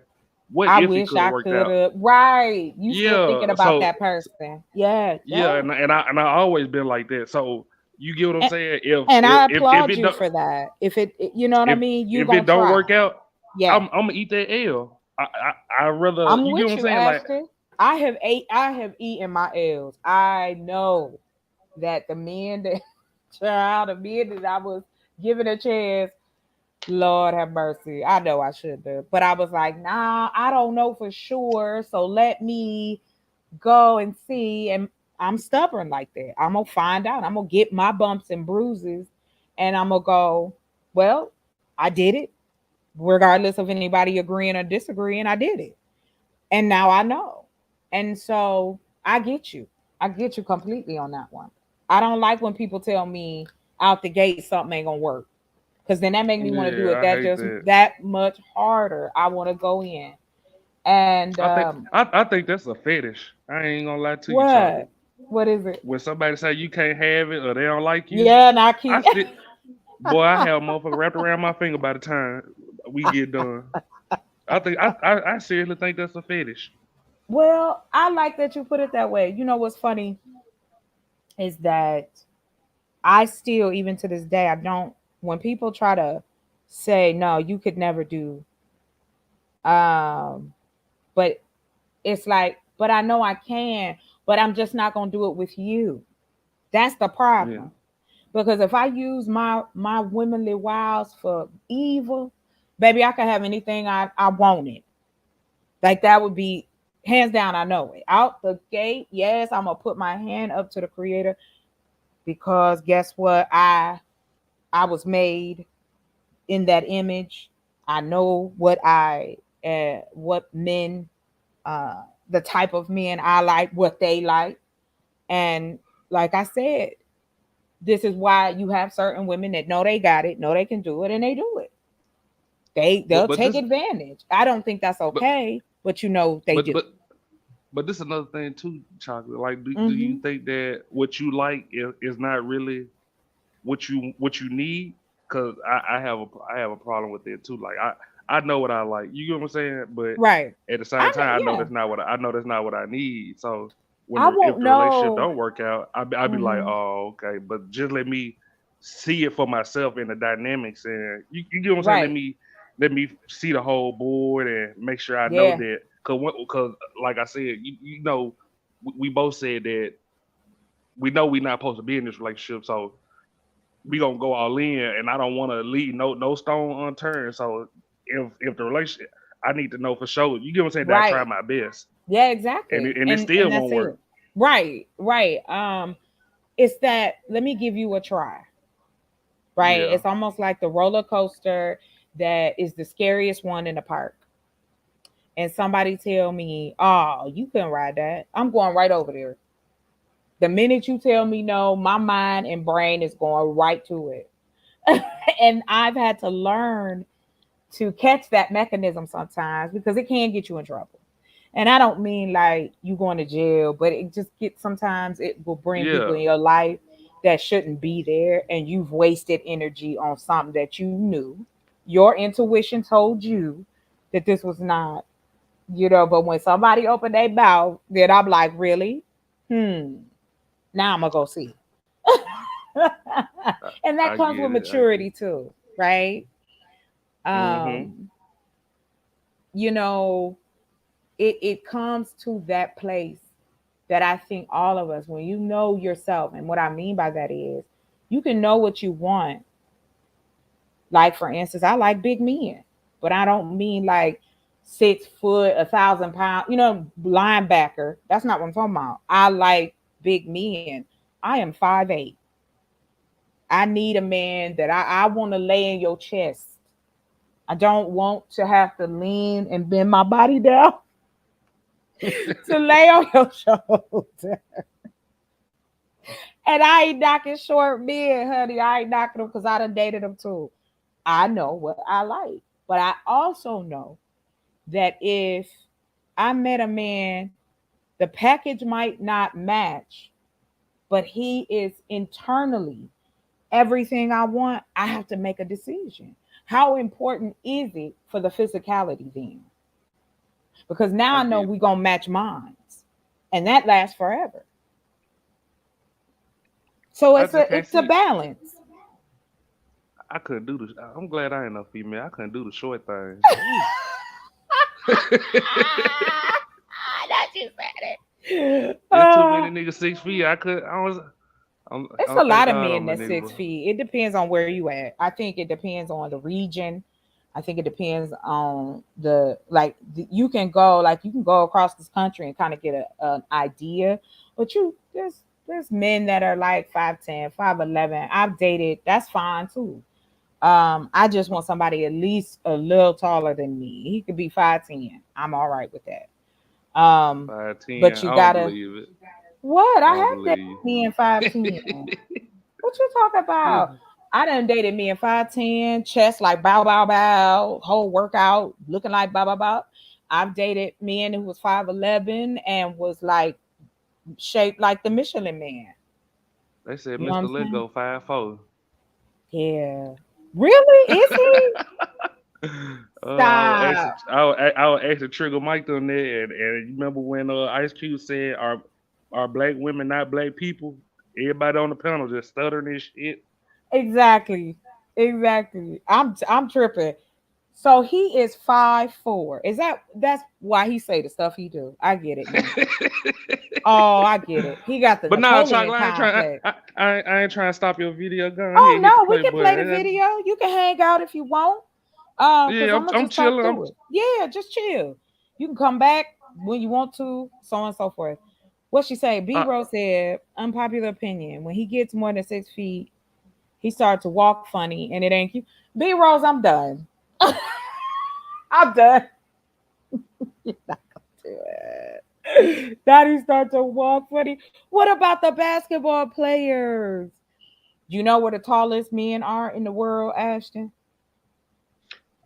what I if wish it could have worked out? Right. You still thinking about that person. Yeah. And I always been like that. So you get what I'm saying? I applaud you for that. If it you know what I mean? If it don't work out, I'm gonna eat that L. I rather I'm you with get what I'm saying? Ashton. Like I have eaten my L's. I know that the men that I was given a chance, Lord have mercy. I know I should have, but I was like, nah, I don't know for sure. So let me go and see. And I'm stubborn like that. I'm gonna find out. I'm gonna get my bumps and bruises, and I'm gonna go, well, I did it, regardless of anybody agreeing or disagreeing. I did it, and now I know. And so I get you. I get you completely on that one. I don't like when people tell me out the gate something ain't gonna work, because then that make me want to do it that much harder. I want to go in, and I think that's a fetish. I ain't gonna lie to you. Charlie. What is it? When somebody say you can't have it or they don't like you, and I keep. Boy, I have a motherfucker wrapped around my finger by the time we get done. I think I seriously think that's a fetish. Well, I like that you put it that way. You know what's funny is that I still, even to this day, I don't, when people try to say, no, you could never do, but it's like, but I know I can, but I'm just not going to do it with you. That's the problem. Yeah. Because if I use my womanly wiles for evil, baby, I could have anything I wanted. Like that would be, hands down, I know it. Out the gate, yes, I'm gonna put my hand up to the Creator, because guess what? I was made in that image. I know what men, the type of men I like, what they like, and like I said, this is why you have certain women that know they got it, know they can do it, and they do it. They'll take advantage. I don't think that's okay. But you know they do. But this is another thing too, chocolate. Like, do you think that what you like is not really what you need? Because I have a problem with it too. Like I know what I like. You get what I'm saying? But at the same time, I know that's not what I need. So if the relationship don't work out, I'll be like, oh, okay. But just let me see it for myself in the dynamics, and you get what I'm saying? Let me see the whole board and make sure I know that. Because like I said, you know, we both said that we know we're not supposed to be in this relationship, so we gonna go all in, and I don't want to leave no stone unturned. So if the relationship, I need to know for sure. You get what I'm saying? That I try my best. Yeah, exactly. And it still won't work. Right. It's that, let me give you a try. Right. Yeah. It's almost like the roller coaster. that is the scariest one in the park, and somebody tell me, "Oh, you couldn't ride that," I'm going right over there. The minute you tell me no, my mind and brain is going right to it. And I've had to learn to catch that mechanism sometimes because it can get you in trouble. And I don't mean like you going to jail, but it just gets, sometimes it will bring people in your life that shouldn't be there, and you've wasted energy on something that you knew. Your intuition told you that this was not, but when somebody opened their mouth, then I'm like, really? Now I'm gonna go see. And that comes with maturity too, right? It comes to that place that I think all of us, when you know yourself, and what I mean by that is you can know what you want. Like, for instance, I like big men, but I don't mean like 6 foot, 1,000 pounds, linebacker. That's not what I'm talking about. I like big men. I am 5'8". I need a man that I want to lay in your chest. I don't want to have to lean and bend my body down to lay on your shoulder. And I ain't knocking short men, honey. I ain't knocking them because I done dated them too. I know what I like. But I also know that if I met a man, the package might not match, but he is internally everything I want. I have to make a decision. How important is it for the physicality then? Because now I know we're going to match minds, and that lasts forever. So it's a balance. I couldn't do this. I'm glad I ain't no female. I couldn't do the short thing. That you said it. There's too many niggas 6 feet. It's a lot of men that's 6 feet. It depends on where you at. I think it depends on the region. I think it depends on you can go across this country and kind of get an idea. But there's men that are like 5'10", 5'11". I've dated. That's fine too. I just want somebody at least a little taller than me. He could be 5'10". I'm all right with that. 5'10", but you gotta. What? I have dated me in 5'10". What you talking about? I done dated me in 5'10", chest like bow bow bow, whole workout looking like bow bow bow. I've dated men who was 5'11" and was like shaped like the Michelin Man. They said Mr. Lego 5'4". Yeah. Really? Is he? Stop. I would actually trigger Mike on there, and you remember when Ice Cube said, "Are black women not black people?" Everybody on the panel just stuttering this shit. Exactly. I'm tripping. So he is 5'4". That's why he say the stuff he do? I get it now. Oh, I get it. He got the Napoleon complex. I ain't trying to stop your video. Oh no, we can play the video. You can hang out if you want. Yeah, I'm chilling. Yeah, just chill. You can come back when you want to, so on and so forth. What she say? B-Rose said, unpopular opinion. When he gets more than 6 feet, he starts to walk funny, and it ain't cute. B-Rose, I'm done. I'm done. You're not gonna do it. Now he start to walk funny. What about the basketball players? You know where the tallest men are in the world, Ashton?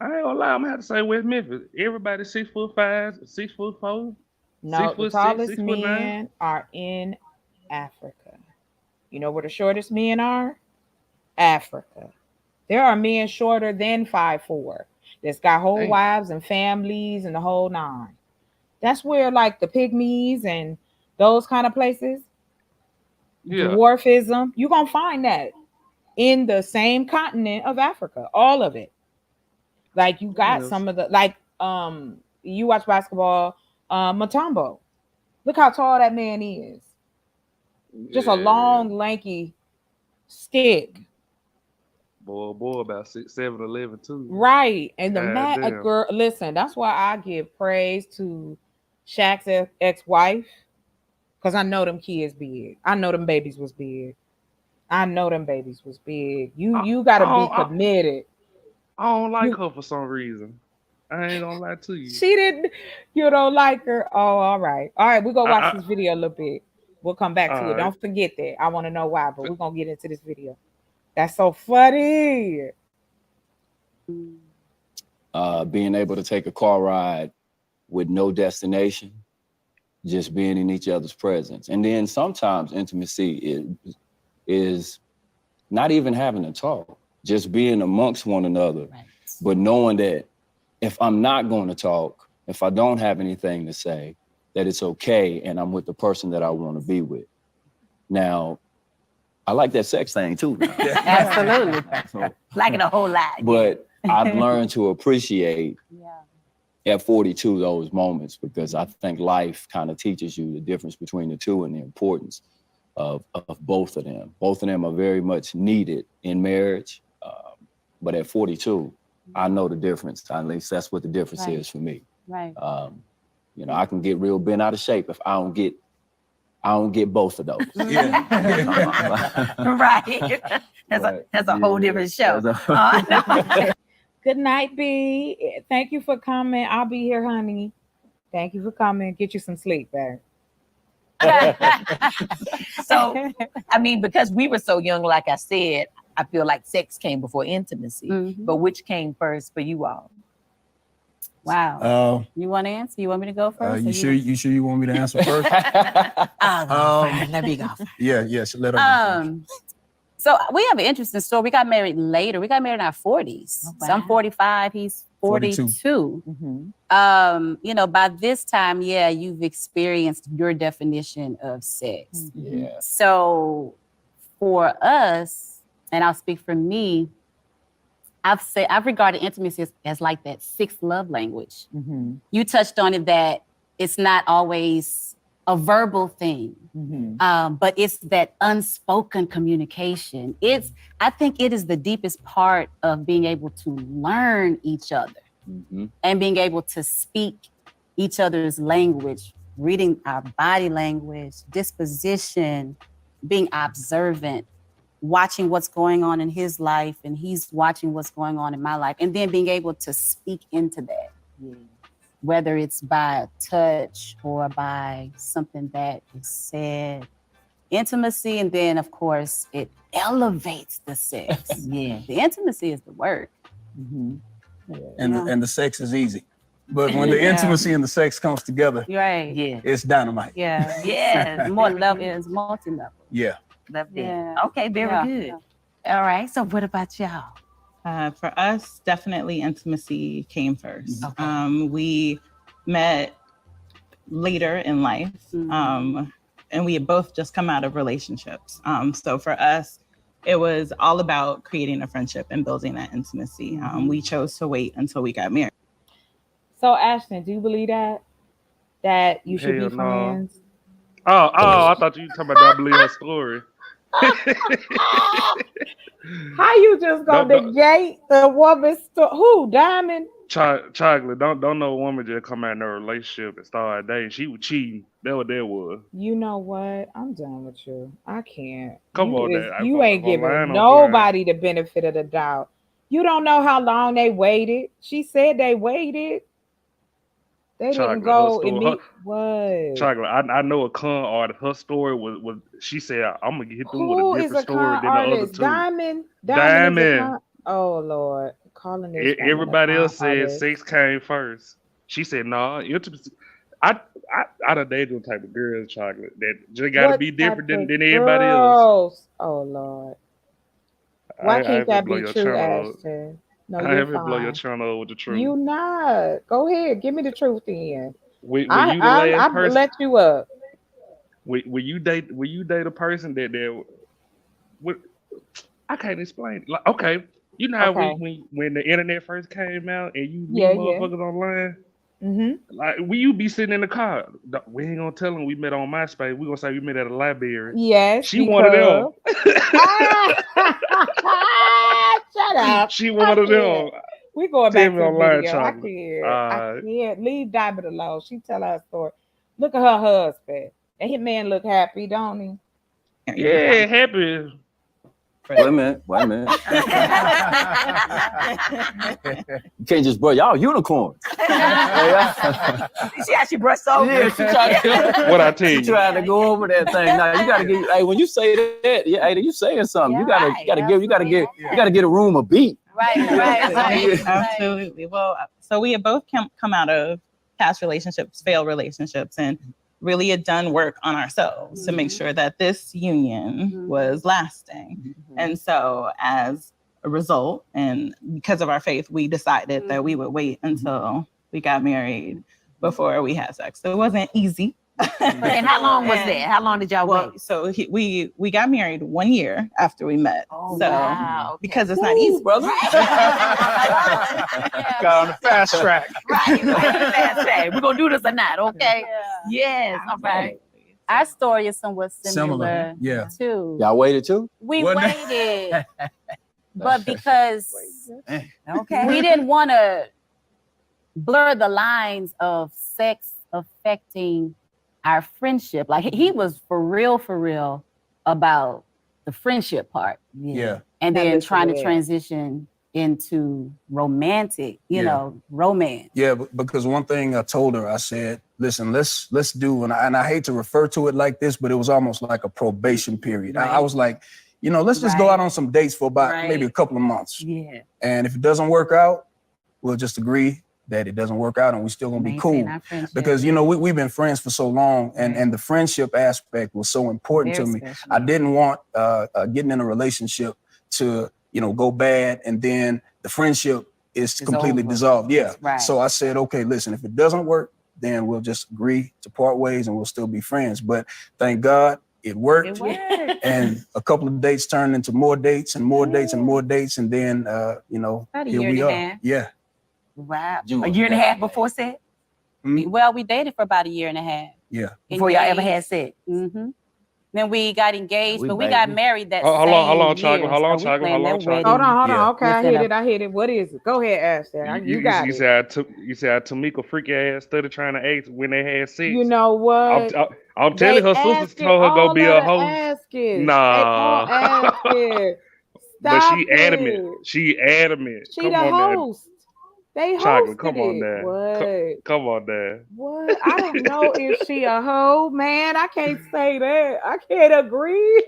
I ain't gonna lie, I'm gonna have to say West Memphis. Everybody 6'5", 6'4". No, the tallest men are in Africa. You know where the shortest men are? Africa. There are men shorter than 5'4" that's got whole wives and families and the whole nine. That's where like the pygmies and those kind of places, dwarfism, you're gonna find that in the same continent of Africa, all of it. Like you got some of the you watch basketball, Mutombo. Look how tall that man is. Just a long, lanky stick. Boy, about 6'7", 11 too. Right, and the girl. Listen, that's why I give praise to Shaq's ex-wife, because I know them kids big. I know them babies was big. You got to be committed. I don't like her for some reason. I ain't gonna lie to you. She didn't. You don't like her. Oh, all right. All right, we're gonna watch this video a little bit. We'll come back to it. Alright. Don't forget that. I want to know why, but we're gonna get into this video. That's so funny. Being able to take a car ride with no destination, just being in each other's presence. And then sometimes intimacy is not even having to talk, just being amongst one another, but knowing that if I'm not going to talk, if I don't have anything to say, that it's okay and I'm with the person that I want to be with. Now, I like that sex thing too. Absolutely. Like it a whole lot. But I've learned to appreciate at 42 those moments, because I think life kind of teaches you the difference between the two and the importance of both of them. Both of them are very much needed in marriage. But at 42, I know the difference. At least that's what the difference is for me. Right. You know, I can get real bent out of shape if I don't get both of those. Right. That's a whole different show. Good night, B. Thank you for coming. I'll be here, honey. Thank you for coming. Get you some sleep, babe. So, I mean, because we were so young, like I said, I feel like sex came before intimacy. But which came first for you all? Wow. You want to answer? You want me to go first? You sure you want me to answer first? Let me go first. Yes, let her go. So we have an interesting story. We got married later. We got married in our 40s. Oh, So I'm 45. He's 42. You know, by this time, you've experienced your definition of sex. Yeah. So for us, and I'll speak for me, I've regarded intimacy as like that sixth love language. You touched on it, that it's not always a verbal thing, but it's that unspoken communication. I think it is the deepest part of being able to learn each other and being able to speak each other's language, reading our body language, disposition, being observant, watching what's going on in his life, and he's watching what's going on in my life, and then being able to speak into that. Whether it's by a touch or by something that is said. Intimacy, and then of course it elevates the sex. The intimacy is the work. And the sex is easy. But when the intimacy and the sex comes together, it's dynamite. More love is multi-level. Loved it. Okay, very good. All right, so what about y'all? For us, definitely intimacy came first. We met later in life, and we had both just come out of relationships. So for us, it was all about creating a friendship and building that intimacy. We chose to wait until we got married. So Ashton, do you believe that you should Hell be no. friends? Oh, I thought you were talking about that believe her story. How you just gonna negate the woman's story? Who, Diamond? Chocolate, don't know a woman just come out in a relationship and start dating. She was cheating. That what that was. You know what? I'm done with you. I can't. Come you on, is- Dad. You ain't giving nobody the benefit of the doubt. You don't know how long they waited. She said they waited. They didn't go and meet. What? Chocolate, I know a con artist. Her story was she said, I'm gonna get through Who with a is different a story con than the other artist? two. Diamond. Is a Diamond. con- oh Lord, calling this. woman a Everybody con else said artist. sex came first. She said, no, intimacy. I done dated them type of girls, Chocolate, that just gotta What be different type than of everybody else. girls? Oh Lord. Why I can't have to that blow be your true, channel up. Ashton? No, I you're haven't blow your fine. channel with the truth. You not. Go ahead. Give me the truth then. Were you the last I person? let you up. Will you date a person that what I can't explain. Like, okay, you know how Okay. when the internet first came out and you meet Yeah, yeah. motherfuckers online, like you be sitting in the car. We ain't gonna tell them we met on MySpace. We gonna say we met at a library. Yes. She one of them. Shut up. She one of them. We going Tell back me to the online, video. Chocolate. I can't. Leave Diamond alone. She tell her story. Look at her husband. That man look happy, don't he? Yeah, happy. Wait a minute. You can't just brush y'all unicorns. See how she brushed over? Yeah, she tried to, What I tell you? She tried to go over that thing. Now you gotta get. Hey, when you say that, yeah, hey, you saying something. You gotta get a room a beat. Right. Absolutely. Well, so we had both come out of past relationships, failed relationships, and really had done work on ourselves to make sure that this union was lasting. And so as a result, and because of our faith, we decided that we would wait until we got married before we had sex. So it wasn't easy. And how long was that? How long did y'all wait? So we got married 1 year after we met. Oh, so wow. because it's not easy, brother. Got on the fast track. Right, fast track. We're gonna do this or not, okay? Yes, all right. Our story is somewhat similar, Yeah. too. Y'all waited too? We Wasn't it? waited, but because Okay. we didn't want to blur the lines of sex affecting our friendship. Like he was for real about the friendship part. Yeah. And That then is trying to weird. transition into romantic, you know, romance. Yeah, because one thing I told her, I said, listen, let's do, and I hate to refer to it like this, but it was almost like a probation period. I was like, let's just go out on some dates for about maybe a couple of months. Yeah. And if it doesn't work out, we'll just agree that it doesn't work out and we're still gonna be cool. Because we've been friends for so long, and the friendship aspect was so important to me. I didn't want getting in a relationship to go bad and then the friendship is completely dissolved. Yeah. Right. So I said, okay, listen, if it doesn't work, then we'll just agree to part ways and we'll still be friends. But thank God it worked. And a couple of dates turned into more dates and more dates and more dates, and then About a here year we and a are. half. Yeah. Wow. You A year and a was half before sex? Well, we dated for about a year and a half. Yeah. Before y'all ever had sex? Mm-hmm. Then we got engaged, We but we got baby. married that Hold same on, year. Chocolate. Hold on, So we Chocolate. planned Hold on, that Chocolate. Hold on. Yeah. Okay, I hit it. What is it? Go ahead, Ashton. You got You it. said Tamika freaky ass started trying to ask when they had sex. You know what? I'm telling her sister told her go be a hoe. Nah. But she adamant. She adamant. She Come the on now. host. They hosted Chocolate, come on it. now. What? Come on now. What? I don't know if she a hoe, man. I can't say that. I can't agree.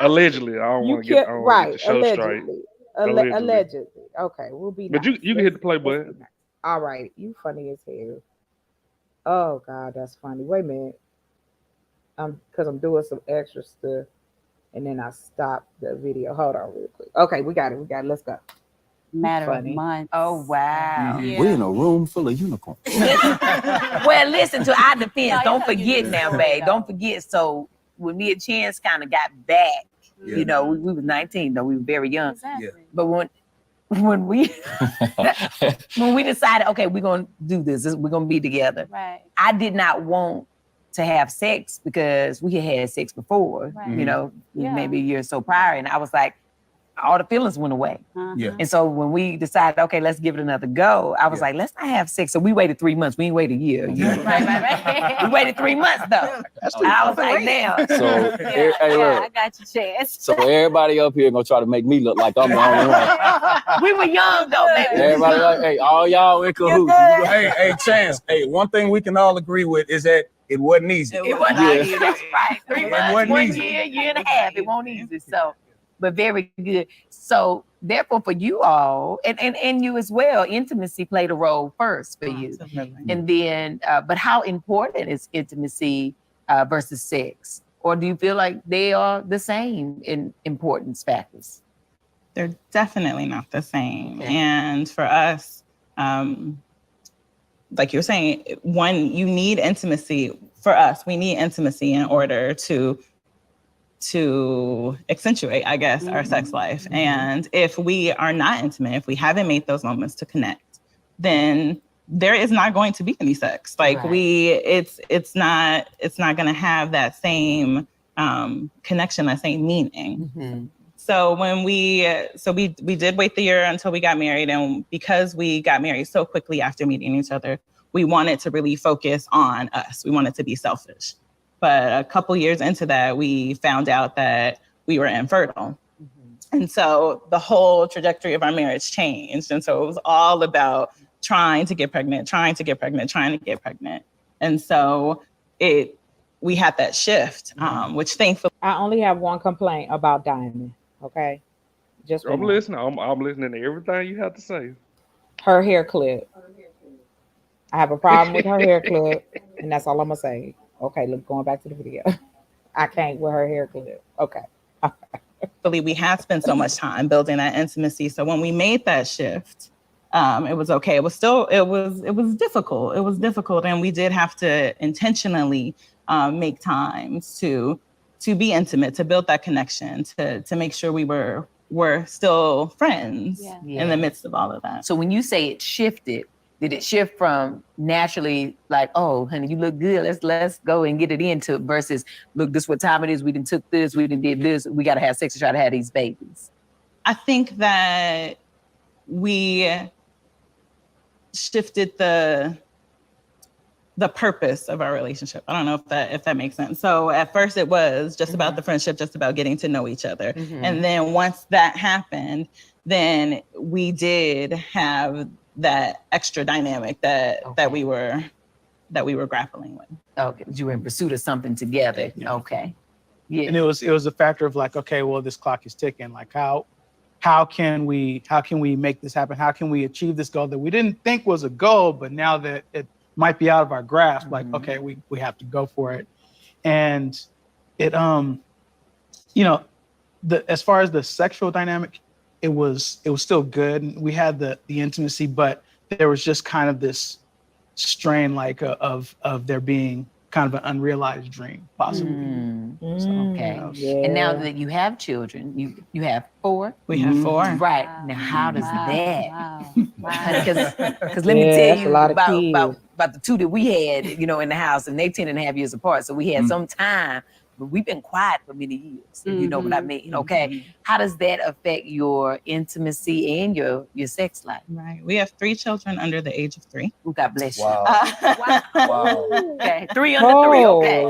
Allegedly. I don't You want to get can't, the right? show straight. Allegedly. Allegedly. Allegedly. Okay, we'll be. But nice. you can hit the play button. All right, you funny as hell. Oh God, that's funny. Wait a minute. Because I'm doing some extra stuff, and then I stopped the video. Hold on, real quick. Okay, we got it. Let's go. Matter Funny. of months. Oh, wow. We're in a room full of unicorns. Well, listen, to our defense, No, don't you know you forget do now, that, babe. though. Don't forget. So when me and Chance kind of got back, we was 19, though we were very young. Exactly. But when we decided, okay, we're gonna do this, we're gonna be together. Right. I did not want to have sex because we had sex before, Right. maybe a year or so prior, and I was like, all the feelings went away. Yeah. And so when we decided, okay, let's give it another go, I was like, let's not have sex. So we waited 3 months. We didn't wait a year. Right. We waited 3 months though. And I was like, damn. So, hey, Yeah, look. I got you, Chance. So everybody up here gonna try to make me look like I'm the only one. We were young though, baby. Everybody like, hey, all y'all in cahoots. Hey, Chance. Hey, one thing we can all agree with is that it wasn't easy. It wasn't Yeah. easy. That's right. 3 It months, wasn't 1 easy. year and a half. It won't easy. So, but very good. So therefore for you all, and you as well, intimacy played a role first for you. And then, but how important is intimacy versus sex? Or do you feel like they are the same in importance factors? They're definitely not the same. And for us, like you're saying, one, you need intimacy. For us, we need intimacy in order to accentuate, I guess, our sex life. And if we are not intimate, if we haven't made those moments to connect, then there is not going to be any sex. Like it's not going to have that same connection, that same meaning. So when we did wait the year until we got married, and because we got married so quickly after meeting each other, we wanted to really focus on us. We wanted to be selfish. But a couple years into that, we found out that we were infertile. And so the whole trajectory of our marriage changed. And so it was all about trying to get pregnant. And so we had that shift, which thankfully. I only have one complaint about Diamond, okay? Just I'm one. listening. I'm listening to everything you have to say. Her hair clip. I have a problem with her hair clip, and that's all I'm gonna say. Okay, look, going back to the video. I can't with her hair clip. Okay. We had spent so much time building that intimacy. So when we made that shift, it was okay. It was difficult. It was difficult. And we did have to intentionally make times to be intimate, to build that connection, to make sure we were still friends in the midst of all of that. So when you say it shifted, did it shift from naturally like, oh, honey, you look good, let's go and get it into, versus, look, this what time it is, we done took this, we done did this, we gotta have sex to try to have these babies? I think that we shifted the purpose of our relationship. I don't know if that makes sense. So at first it was just about the friendship, just about getting to know each other. And then once that happened, then we did have that extra dynamic that we were grappling with. Okay, you were in pursuit of something together. Okay. Yeah. And it was a factor of like, okay, well, this clock is ticking. Like how can we make this happen? How can we achieve this goal that we didn't think was a goal, but now that it might be out of our grasp, like, okay, we have to go for it. And it as far as the sexual dynamic, it was still good. We had the intimacy, but there was just kind of this strain like of there being kind of an unrealized dream possibly. Okay. And now that you have children, you have 4? We have 4. Right. Now how does that? Because let me tell you about the 2 that we had, in the house, and they 10.5 years apart. So we had some time, but we've been quiet for many years, if you know what I mean. Okay. How does that affect your intimacy and your sex life? Right. We have 3 children under the age of 3. Oh, God bless you. Wow. Okay. 3 under 3. Okay.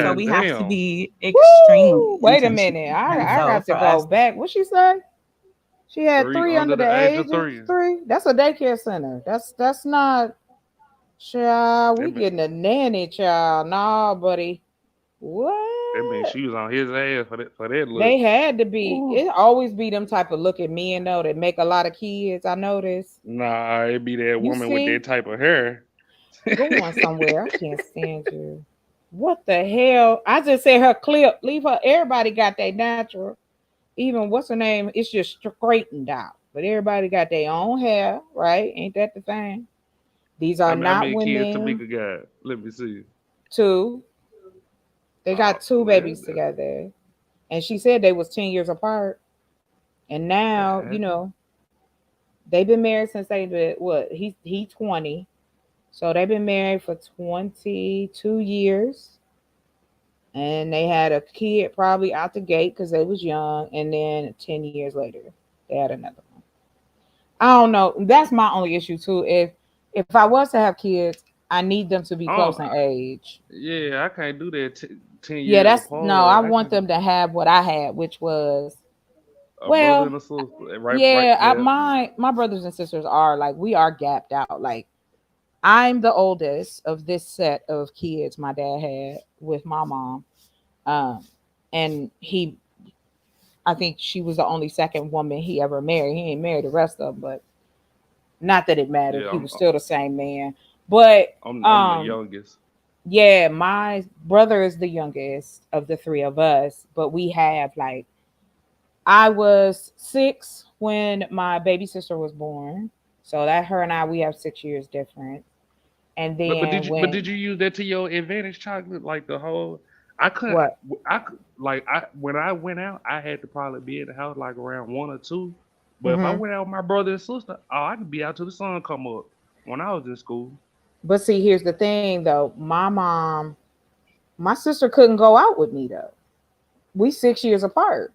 So we have to be extremely. Wait a minute. I got to go back. What she say? She had 3 under the age of 3. That's a daycare center. That's not. Child, we getting a nanny, child. Nah, buddy. What? That means she was on his ass for that look. They had to be. It always be them type of looking men though that make a lot of kids. I noticed. Nah, it be that woman with that type of hair. Going somewhere. I can't stand you. What the hell? I just said her clip. Leave her. Everybody got their natural. Even what's her name? It's just straightened out. But everybody got their own hair, right? Ain't that the thing? These are not women. Kids Tamika got? Let me see. 2. They got 2 babies together. And she said they was 10 years apart. And now, they've been married since they did what? He's 20. So they've been married for 22 years. And they had a kid probably out the gate because they was young. And then 10 years later, they had another one. I don't know. That's my only issue too. If I was to have kids, I need them to be close in age. Yeah, I can't do that 10 years. Yeah, apart. I want them to have what I had, which was a brother and a sister. My brothers and sisters are like, we are gapped out. Like, I'm the oldest of this set of kids my dad had with my mom. And I think she was the only second woman he ever married. He ain't married the rest of them, but not that it mattered. Yeah, he was still the same man. But I'm the youngest. Yeah, my brother is the youngest of the 3 of us, but we have I was 6 when my baby sister was born. So that her and I, we have 6 years difference. And then but did you use that to your advantage, Chocolate? Like the whole, I couldn't. What? When I went out, I had to probably be in the house like around 1 or 2. But if I went out with my brother and sister, I could be out till the sun come up when I was in school. But see, here's the thing though. My sister couldn't go out with me though. We 6 years apart.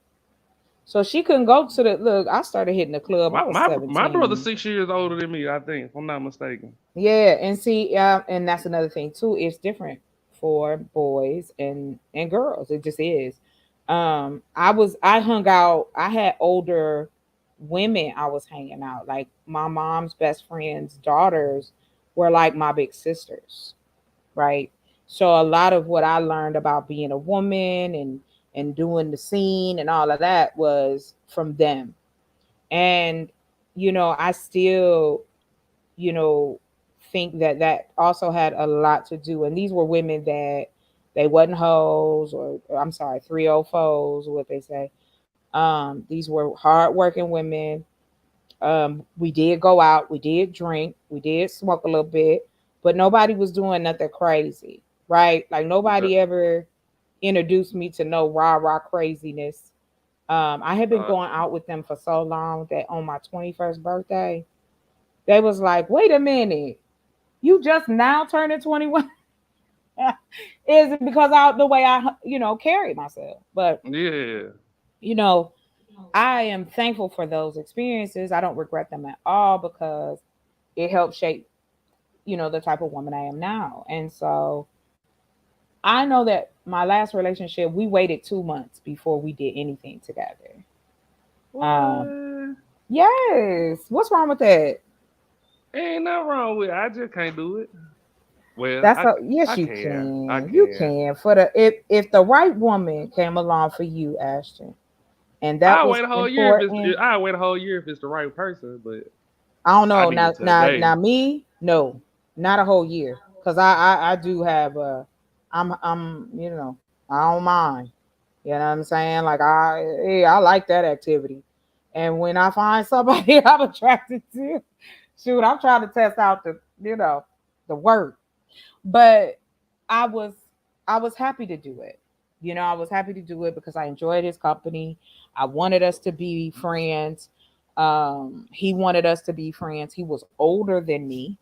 So she couldn't go to I started hitting the club. I was 17. My brother's 6 years older than me, I think, if I'm not mistaken. Yeah, and see, and that's another thing too. It's different for boys and girls. It just is. I hung out, I had older women I was hanging out. Like my mom's best friend's daughters were like my big sisters, right? So a lot of what I learned about being a woman and doing the scene and all of that was from them. And I still, you know, think that that also had a lot to do. And these were women that they wasn't hoes or I'm sorry, 304s, what they say. These were hardworking women. We did go out, we did drink, we did smoke a little bit, but nobody was doing nothing crazy, right? Like nobody ever introduced me to no rah craziness. I had been going out with them for so long that on my 21st birthday, they was like, wait a minute, you just now turning 21? Is it because of the way I, carry myself? But Yeah. I am thankful for those experiences. I don't regret them at all because it helped shape, the type of woman I am now. And so I know that my last relationship, we waited 2 months before we did anything together. Yes. What's wrong with that? Ain't nothing wrong with it. I just can't do it. Well, Yes, I you can. can. I can. You can. If the right woman came along for you, Ashton, and that I'll was wait a whole year important. I'll wait a whole year if it's the right person, but I don't know. I need it today. Now me, no, not a whole year. Cause I do have I'm I don't mind. You know what I'm saying? Like I like that activity. And when I find somebody I'm attracted to, shoot, I'm trying to test out the work. But I was happy to do it. I was happy to do it because I enjoyed his company. I wanted us to be friends. He wanted us to be friends. He was older than me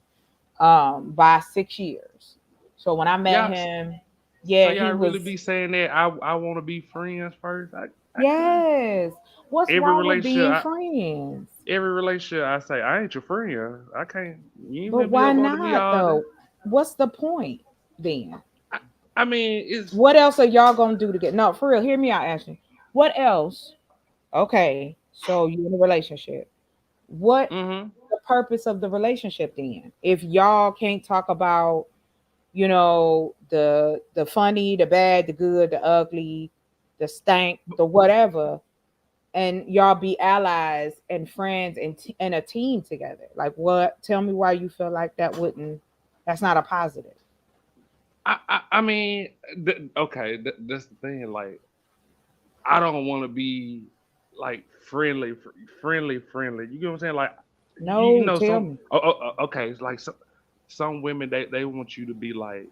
by 6 years. So when I met him, So y'all really be saying that I want to be friends first? Yes. What's every wrong with being relationship, friends? every relationship, I say I ain't your friend. I can't. You ain't But gonna be why up under me not all though? day. What's the point then? I mean, it's What else are y'all gonna do together? No, for real. Hear me out, Ashley. What else? Okay, so you're in a relationship. What the purpose of the relationship then? If y'all can't talk about, the funny, the bad, the good, the ugly, the stank, the whatever, and y'all be allies and friends and a team together. Like what? Tell me why you feel like that's not a positive. I mean, okay, that's the thing. Like, I don't want to be like friendly. You get what I'm saying? Like, No, tell some. me. Okay, it's like some women they want you to be like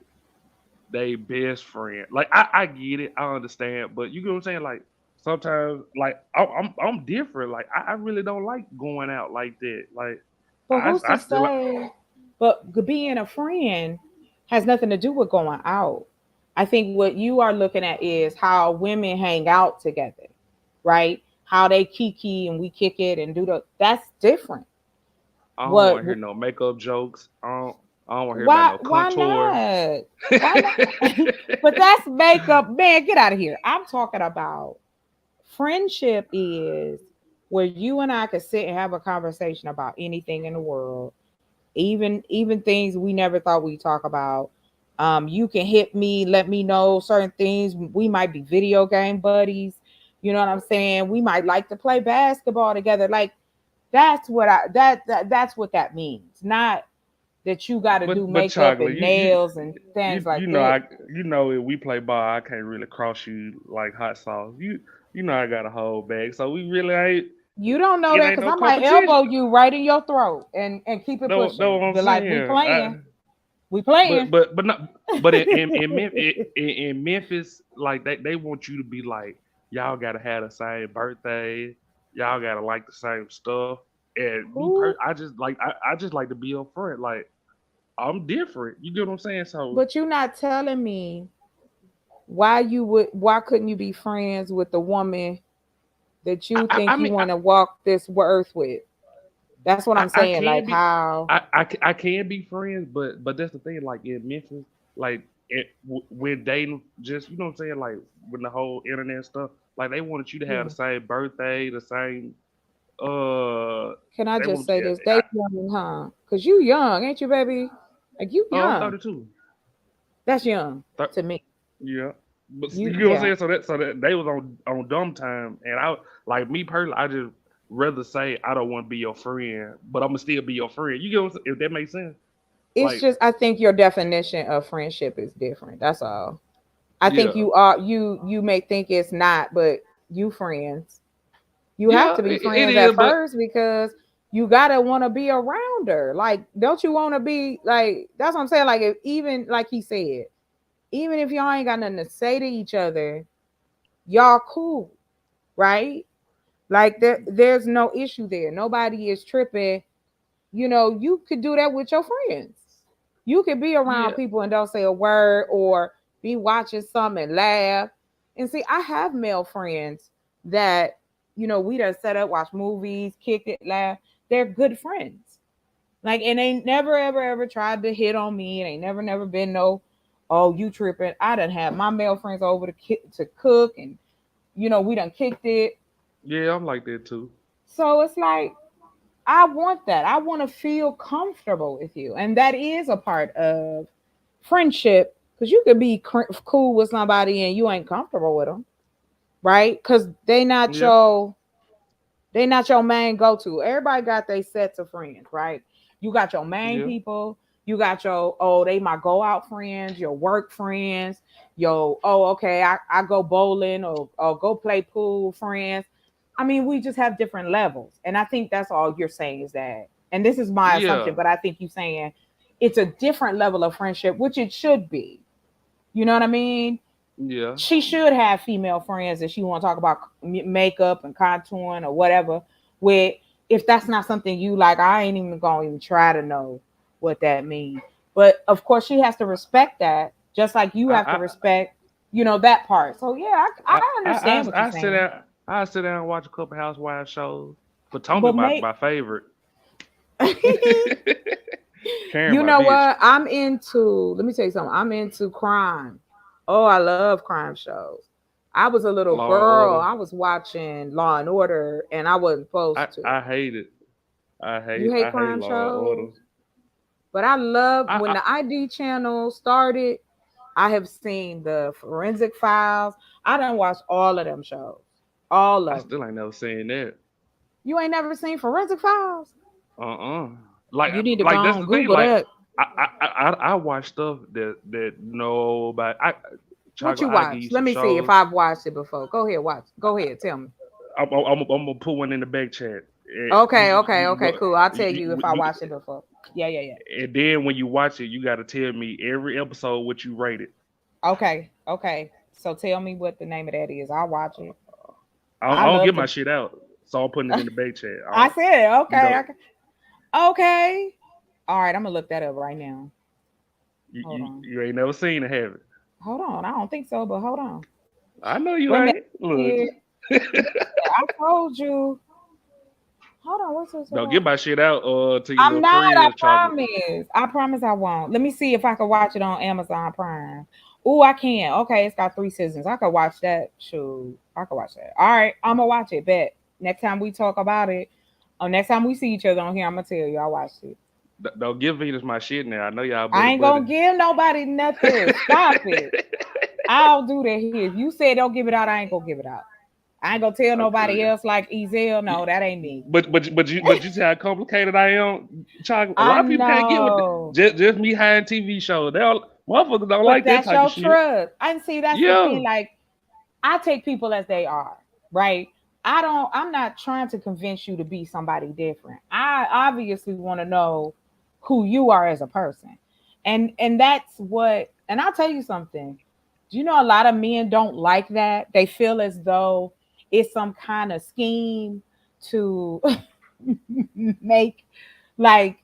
they best friend. Like, I get it, I understand, but you get what I'm saying? Like, sometimes, like, I'm different. Like, I really don't like going out like that. Like, But who's I to still like. say? But being a friend has nothing to do with going out. I think what you are looking at is how women hang out together, right? How they kiki and we kick it and that's different. I don't What? want to hear no makeup jokes. I don't want to hear Why? about no Why contour. not? Why not? But that's makeup, man. Get out of here. I'm talking about friendship is where you and I could sit and have a conversation about anything in the world, even things we never thought we'd talk about. You can hit me, let me know certain things. We might be video game buddies. You know what I'm saying? We might like to play basketball together. Like that's what that's what that means. Not that you got to do But makeup chocolate, and nails and things like you know that. if we play ball, I can't really cross you like hot sauce. You know I got a whole bag, so we really ain't. You don't know It that ain't because no I might competition. elbow you right in your throat and keep it No, pushing. what I'm But like saying. we playing. But not. But in Memphis, like they want you to be like y'all gotta have the same birthday, y'all gotta like the same stuff. And I just like I just like to be upfront. Like I'm different. You get what I'm saying? So But you're not telling me why couldn't you be friends with the woman that you I think you mean want to walk this earth with? That's what I'm I saying. can Like be how I can be friends, but that's the thing. Like in Memphis, like when dating, just you know what I'm saying, like with the whole internet stuff, like they wanted you to have the same birthday, the same. Can I They just want, say this? They young, huh? Cause you young, ain't you, baby? Like you I'm young. 32. That's young to me. Yeah. But You- you know what yeah. I'm saying? So that they was on dumb time, and I like me personally, I just rather say I don't want to be your friend, but I'm gonna still be your friend. You get what I'm saying? If that makes sense. It's Like, just I think your definition of friendship is different. That's all. I think Yeah. you may think it's not, but you friends. You have to be it friends is, at but first because you gotta want to be around her. Like, don't you want to be like? That's what I'm saying. Like, if even like he said, even if y'all ain't got nothing to say to each other, y'all cool, right? Like there's no issue there. Nobody is tripping. You know, you could do that with your friends. You could be around Yeah. people and don't say a word or be watching something and laugh. And see, I have male friends that, you know, we done set up, watch movies, kick it, laugh. They're good friends. Like, and they never, ever tried to hit on me. And they never been no, oh, you tripping. I done had my male friends over to cook and, you know, we done kicked it. yeah, I'm like that too. So it's like, I want that. I want to feel comfortable with you. And that is a part of friendship because you could be cool with somebody and you ain't comfortable with them. Right? Because they not your main go-to. Everybody got their sets of friends, right? You got your main people. You got your, they my go out friends, your work friends, okay, I go bowling or go play pool friends. I mean, we just have different levels. And I think that's all you're saying is that, and this is my assumption, but I think you're saying it's a different level of friendship, which it should be. You know what I mean? Yeah. She should have female friends that she want to talk about makeup and contouring or whatever. With if that's not something you like, I ain't even gonna even try to know what that means. But of course, she has to respect that, just like you have to respect, you know, that part. So yeah, I understand what you're saying. I sit down and watch a couple Housewives shows. Potomac, But my favorite. Karen, You my know bitch. what? Let me tell you something. I'm into crime. Oh, I love crime shows. I was a little Law and girl. Order. I was watching Law and Order, and I wasn't supposed to. I hate it. You hate crime Law and Order. shows? But I love when the ID channel started. I have seen the Forensic Files. I done watched all of them shows. All I of them. still ain't never seen that. You ain't never seen Forensic Files? Like You need to like go that's on the thing. Google Like that. I watch stuff that nobody. What you watch? Let me see if I've watched it before. Go ahead, watch. Go ahead, tell me. I'm gonna put one in the back chat. Okay, cool. I'll tell you if I watched it before. Yeah. And then when you watch it, you got to tell me every episode what you rated. Okay. So tell me what the name of that is. I'll watch it. I don't get my shit out, so I'm putting it in the back chat. I said okay. You know, Okay. All right, I'm gonna look that up right now. you ain't never seen it, have it? Hold on. I don't think so, but hold on. I know you Wait a ain't. minute. Look. I told you. Hold on. What's this? Don't get my shit out to your I'm little not. friends. I promise I won't. Let me see if I can watch it on Amazon Prime. Oh, I can. Okay, it's got 3 seasons. I could watch that. Shoot, I could watch that. All right, I'm gonna watch it. Bet next time we talk about it, or next time we see each other on here, I'm gonna tell you I watched it. Don't give Venus my shit now. I know y'all. I ain't gonna give nobody nothing. Stop it. I'll do that here. If you say don't give it out, I ain't gonna give it out. I ain't gonna tell nobody else like Ezel. No, that ain't me. But you see how complicated I am. Chocolate. A lot of people can't get with it. Just me hiding TV shows. They all motherfuckers don't like that type of shit. Trust. I see that's the thing. Like I take people as they are, right? I'm not trying to convince you to be somebody different. I obviously want to know who you are as a person. And that's what, and I'll tell you something. Do you know a lot of men don't like that? They feel as though it's some kind of scheme to make, like,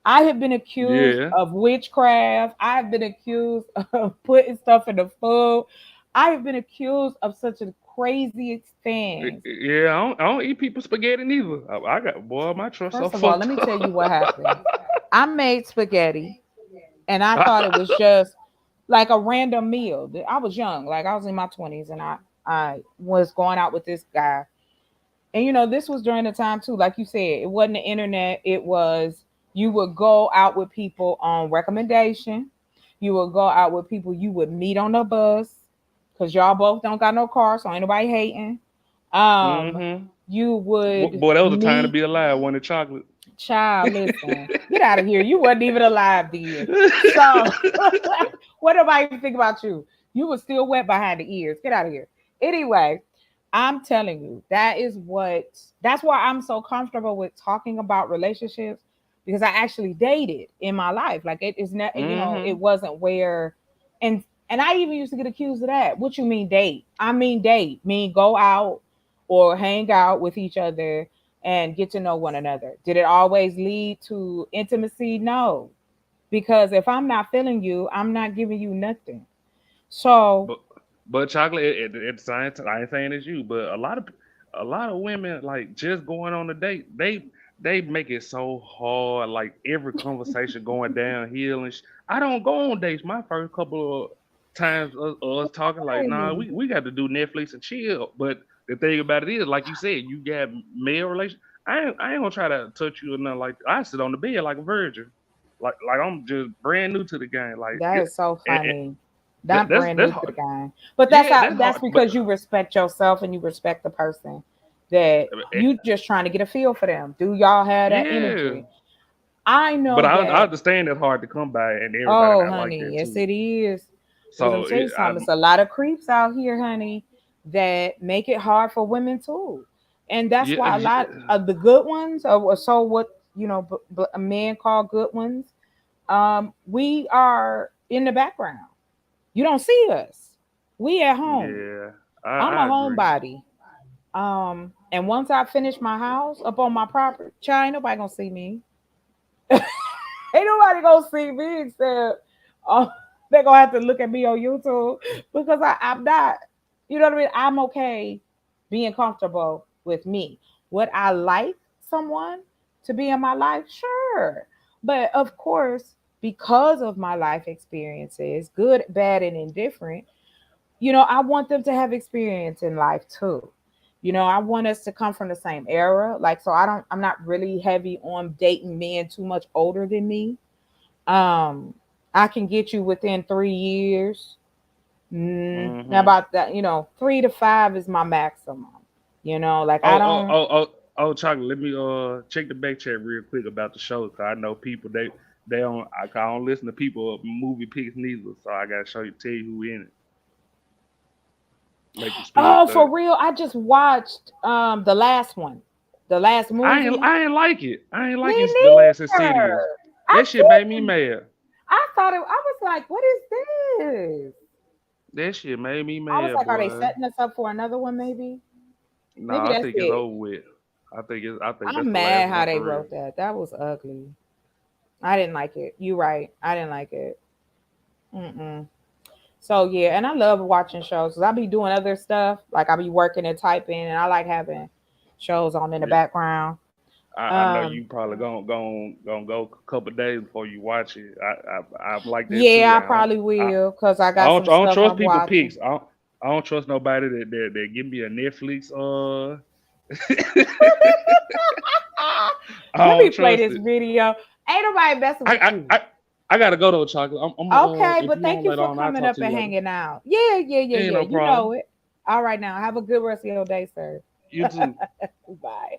I have been accused of witchcraft. I've been accused of putting stuff in the food. I have been accused of such a crazy thing. Yeah, I don't eat people's spaghetti neither. I got my trust. First of all, let me tell you what happened. I made spaghetti, and I thought it was just like a random meal. I was young, like I was in my 20s, and I was going out with this guy. And you know, this was during the time too, like you said, it wasn't the internet. It was, you would go out with people on recommendation. You would go out with people you would meet on the bus, because y'all both don't got no car, so ain't nobody hating. You would Boy, that was a time to meet- be alive. Wanted chocolate. Child, listen, get out of here. You wasn't even alive then. So what nobody even think about you? You were still wet behind the ears. Get out of here. Anyway, I'm telling you, that's why I'm so comfortable with talking about relationships, because I actually dated in my life. Like it is not, you know, it wasn't where, and I even used to get accused of that. What you mean date? I mean date, mean go out or hang out with each other and get to know one another. Did it always lead to intimacy? No, because if I'm not feeling you, I'm not giving you nothing. So, but chocolate at the same time, I ain't saying it's you, but a lot of women, like, just going on a date, they make it so hard. Like every conversation going downhill, and I don't go on dates. My first couple of times us talking like, nah, we got to do Netflix and chill. But the thing about it is, like you said, you got male relations. I ain't gonna try to touch you or nothing like that. I sit on the bed like a virgin, like I'm just brand new to the game. Like that is so funny. and Not that's brand new to hard. the game, but that's Yeah, that's hard, because you respect yourself and you respect the person that you just trying to get a feel for them. Do y'all have that energy? I know, but that. I understand it's hard to come by, and everybody Oh, not honey, like that yes, too. it is. So So it's a lot of creeps out here, honey, that make it hard for women too, and that's why a lot of the good ones, or so what you know, a man call good ones. We are in the background. You don't see us. We at home. Yeah, I'm I a agree. homebody. And once I finish my house up on my property, child, ain't nobody gonna see me. Ain't nobody gonna see me except they're gonna have to look at me on YouTube, because I'm not, you know what I mean? I'm okay being comfortable with me. Would I like someone to be in my life? Sure. But of course, because of my life experiences, good, bad, and indifferent, you know, I want them to have experience in life too. You know, I want us to come from the same era. Like, so I'm not really heavy on dating men too much older than me. I can get you within 3 years. About that, you know, 3 to 5 is my maximum. You know, like I don't. Chocolate. Let me check the back chat real quick about the show, cause I know people they don't. I don't listen to people movie picks neither, so I gotta tell you who in it. Make you speak Oh, third. for real? I just watched the last one, the last movie. I ain't like it. I ain't like Me it. The last Insidious. neither. That shit made me mad. I thought I was like, what is this? That shit made me mad. I was like, boy. are they setting us up for another one? Maybe. No, Maybe I that's think it. it's over with. I think that's I'm the mad last how one they for real. wrote that. That was ugly. I didn't like it. You right. I didn't like it. So yeah, and I love watching shows, because I be doing other stuff. Like I be working and typing, and I like having shows on in the background. I know you probably gonna go a couple days before you watch it. I'm like that too. Yeah, I probably will, because I got I some don't stuff trust I'm people watching. picks. I don't trust nobody that give me a Netflix. Let me play this video. Ain't nobody messing with you. I gotta go though, Chocolate. I'm Okay, if but you thank want you later for on, I'll coming talk up to you and later. hanging out. Yeah. Ain't no You know problem. it. All right, now have a good rest of your day, sir. You too. Bye.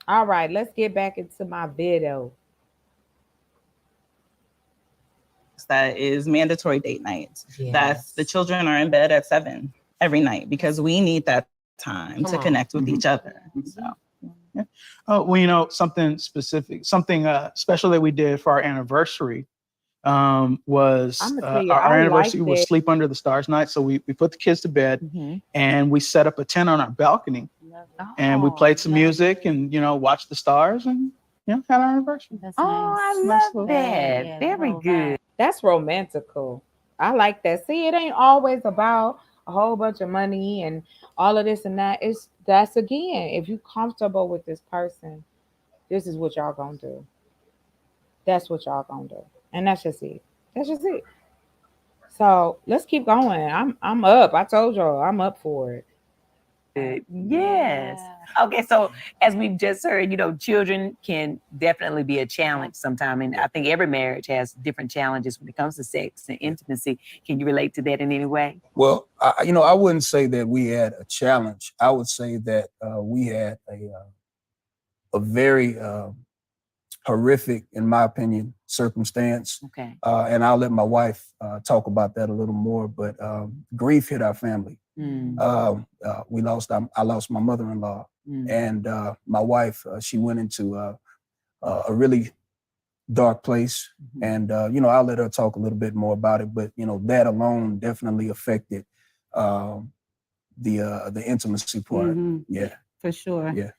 All right, let's get back into my video. That is mandatory date nights. That's the children are in bed at 7 every night, because we need that time to connect with each other. So. Oh, well, you know, something specific, something special that we did for our anniversary was I'ma tell you, our I anniversary like was that. Sleep Under the Stars night. So we put the kids to bed and we set up a tent on our balcony and we played some music and, you know, watched the stars and, you know, had our anniversary. I little- that. Yeah, Very little good. That's romantical. I like that. See, it ain't always about a whole bunch of money and all of this and that. That's again, if you comfortable with this person, this is what y'all gonna do. That's what y'all gonna do. And that's just it. That's just it. So let's keep going. I'm up. I told y'all I'm up for it. Yes. Okay, so as we've just heard, you know, children can definitely be a challenge sometime. And I think every marriage has different challenges when it comes to sex and intimacy. Can you relate to that in any way? Well, I wouldn't say that we had a challenge. I would say that we had a very horrific, in my opinion, circumstance. Okay. And I'll let my wife talk about that a little more. But grief hit our family. I lost my mother-in-law, and my wife. She went into a really dark place, and I'll let her talk a little bit more about it. But that alone definitely affected the intimacy part. Yeah, for sure. Yeah.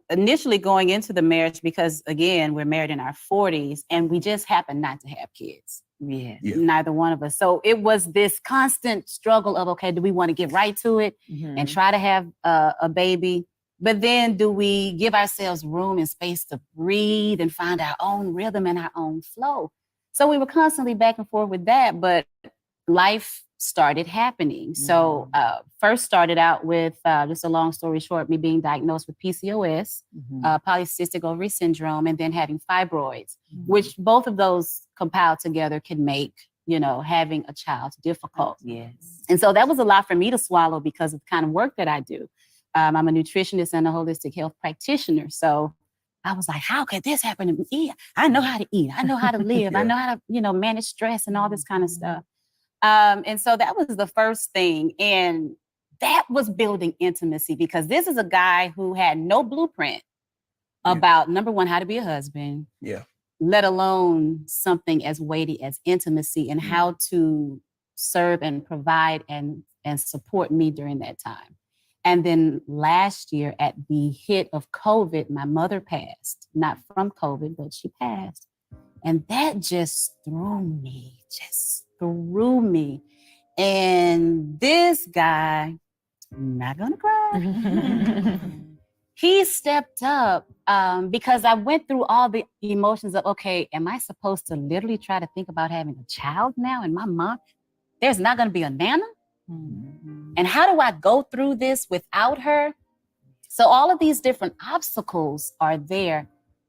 Initially going into the marriage, because again, we're married in our 40s and we just happened not to have kids. Yeah. Neither one of us. So it was this constant struggle of, okay, do we want to get right to it and try to have a baby? But then do we give ourselves room and space to breathe and find our own rhythm and our own flow? So we were constantly back and forth with that, but life started happening. So first started out with, just a long story short, me being diagnosed with PCOS, polycystic ovary syndrome, and then having fibroids, which both of those compiled together can make, having a child difficult. Yes. And so that was a lot for me to swallow because of the kind of work that I do. I'm a nutritionist and a holistic health practitioner. So I was like, how could this happen to me? I know how to eat. I know how to live. I know how to, manage stress and all this kind of stuff. And so that was the first thing. And that was building intimacy because this is a guy who had no blueprint about, number one, how to be a husband. Yeah. Let alone something as weighty as intimacy and how to serve and provide and support me during that time. And then last year at the hit of COVID, my mother passed, not from COVID, but she passed. And that just threw me. And this guy, I'm not gonna cry. He stepped up because I went through all the emotions of, okay, am I supposed to literally try to think about having a child now? And my mom, there's not gonna be a Nana? And how do I go through this without her? So all of these different obstacles are there.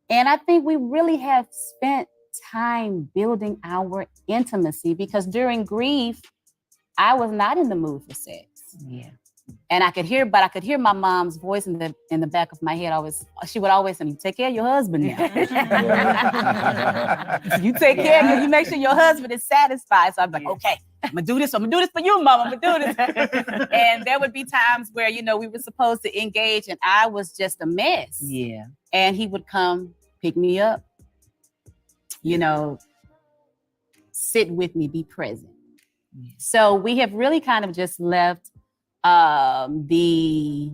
And I think we really have spent time building our intimacy because during grief, I was not in the mood for sex. Yeah. And I could hear my mom's voice in the back of my head. She would always say, "You take care of your husband now. You take care, you make sure your husband is satisfied." So I'm like, okay, I'm gonna do this for you, Mama. I'm gonna do this. And there would be times where, we were supposed to engage and I was just a mess. Yeah. And he would come pick me up, sit with me, be present. So we have really kind of just left the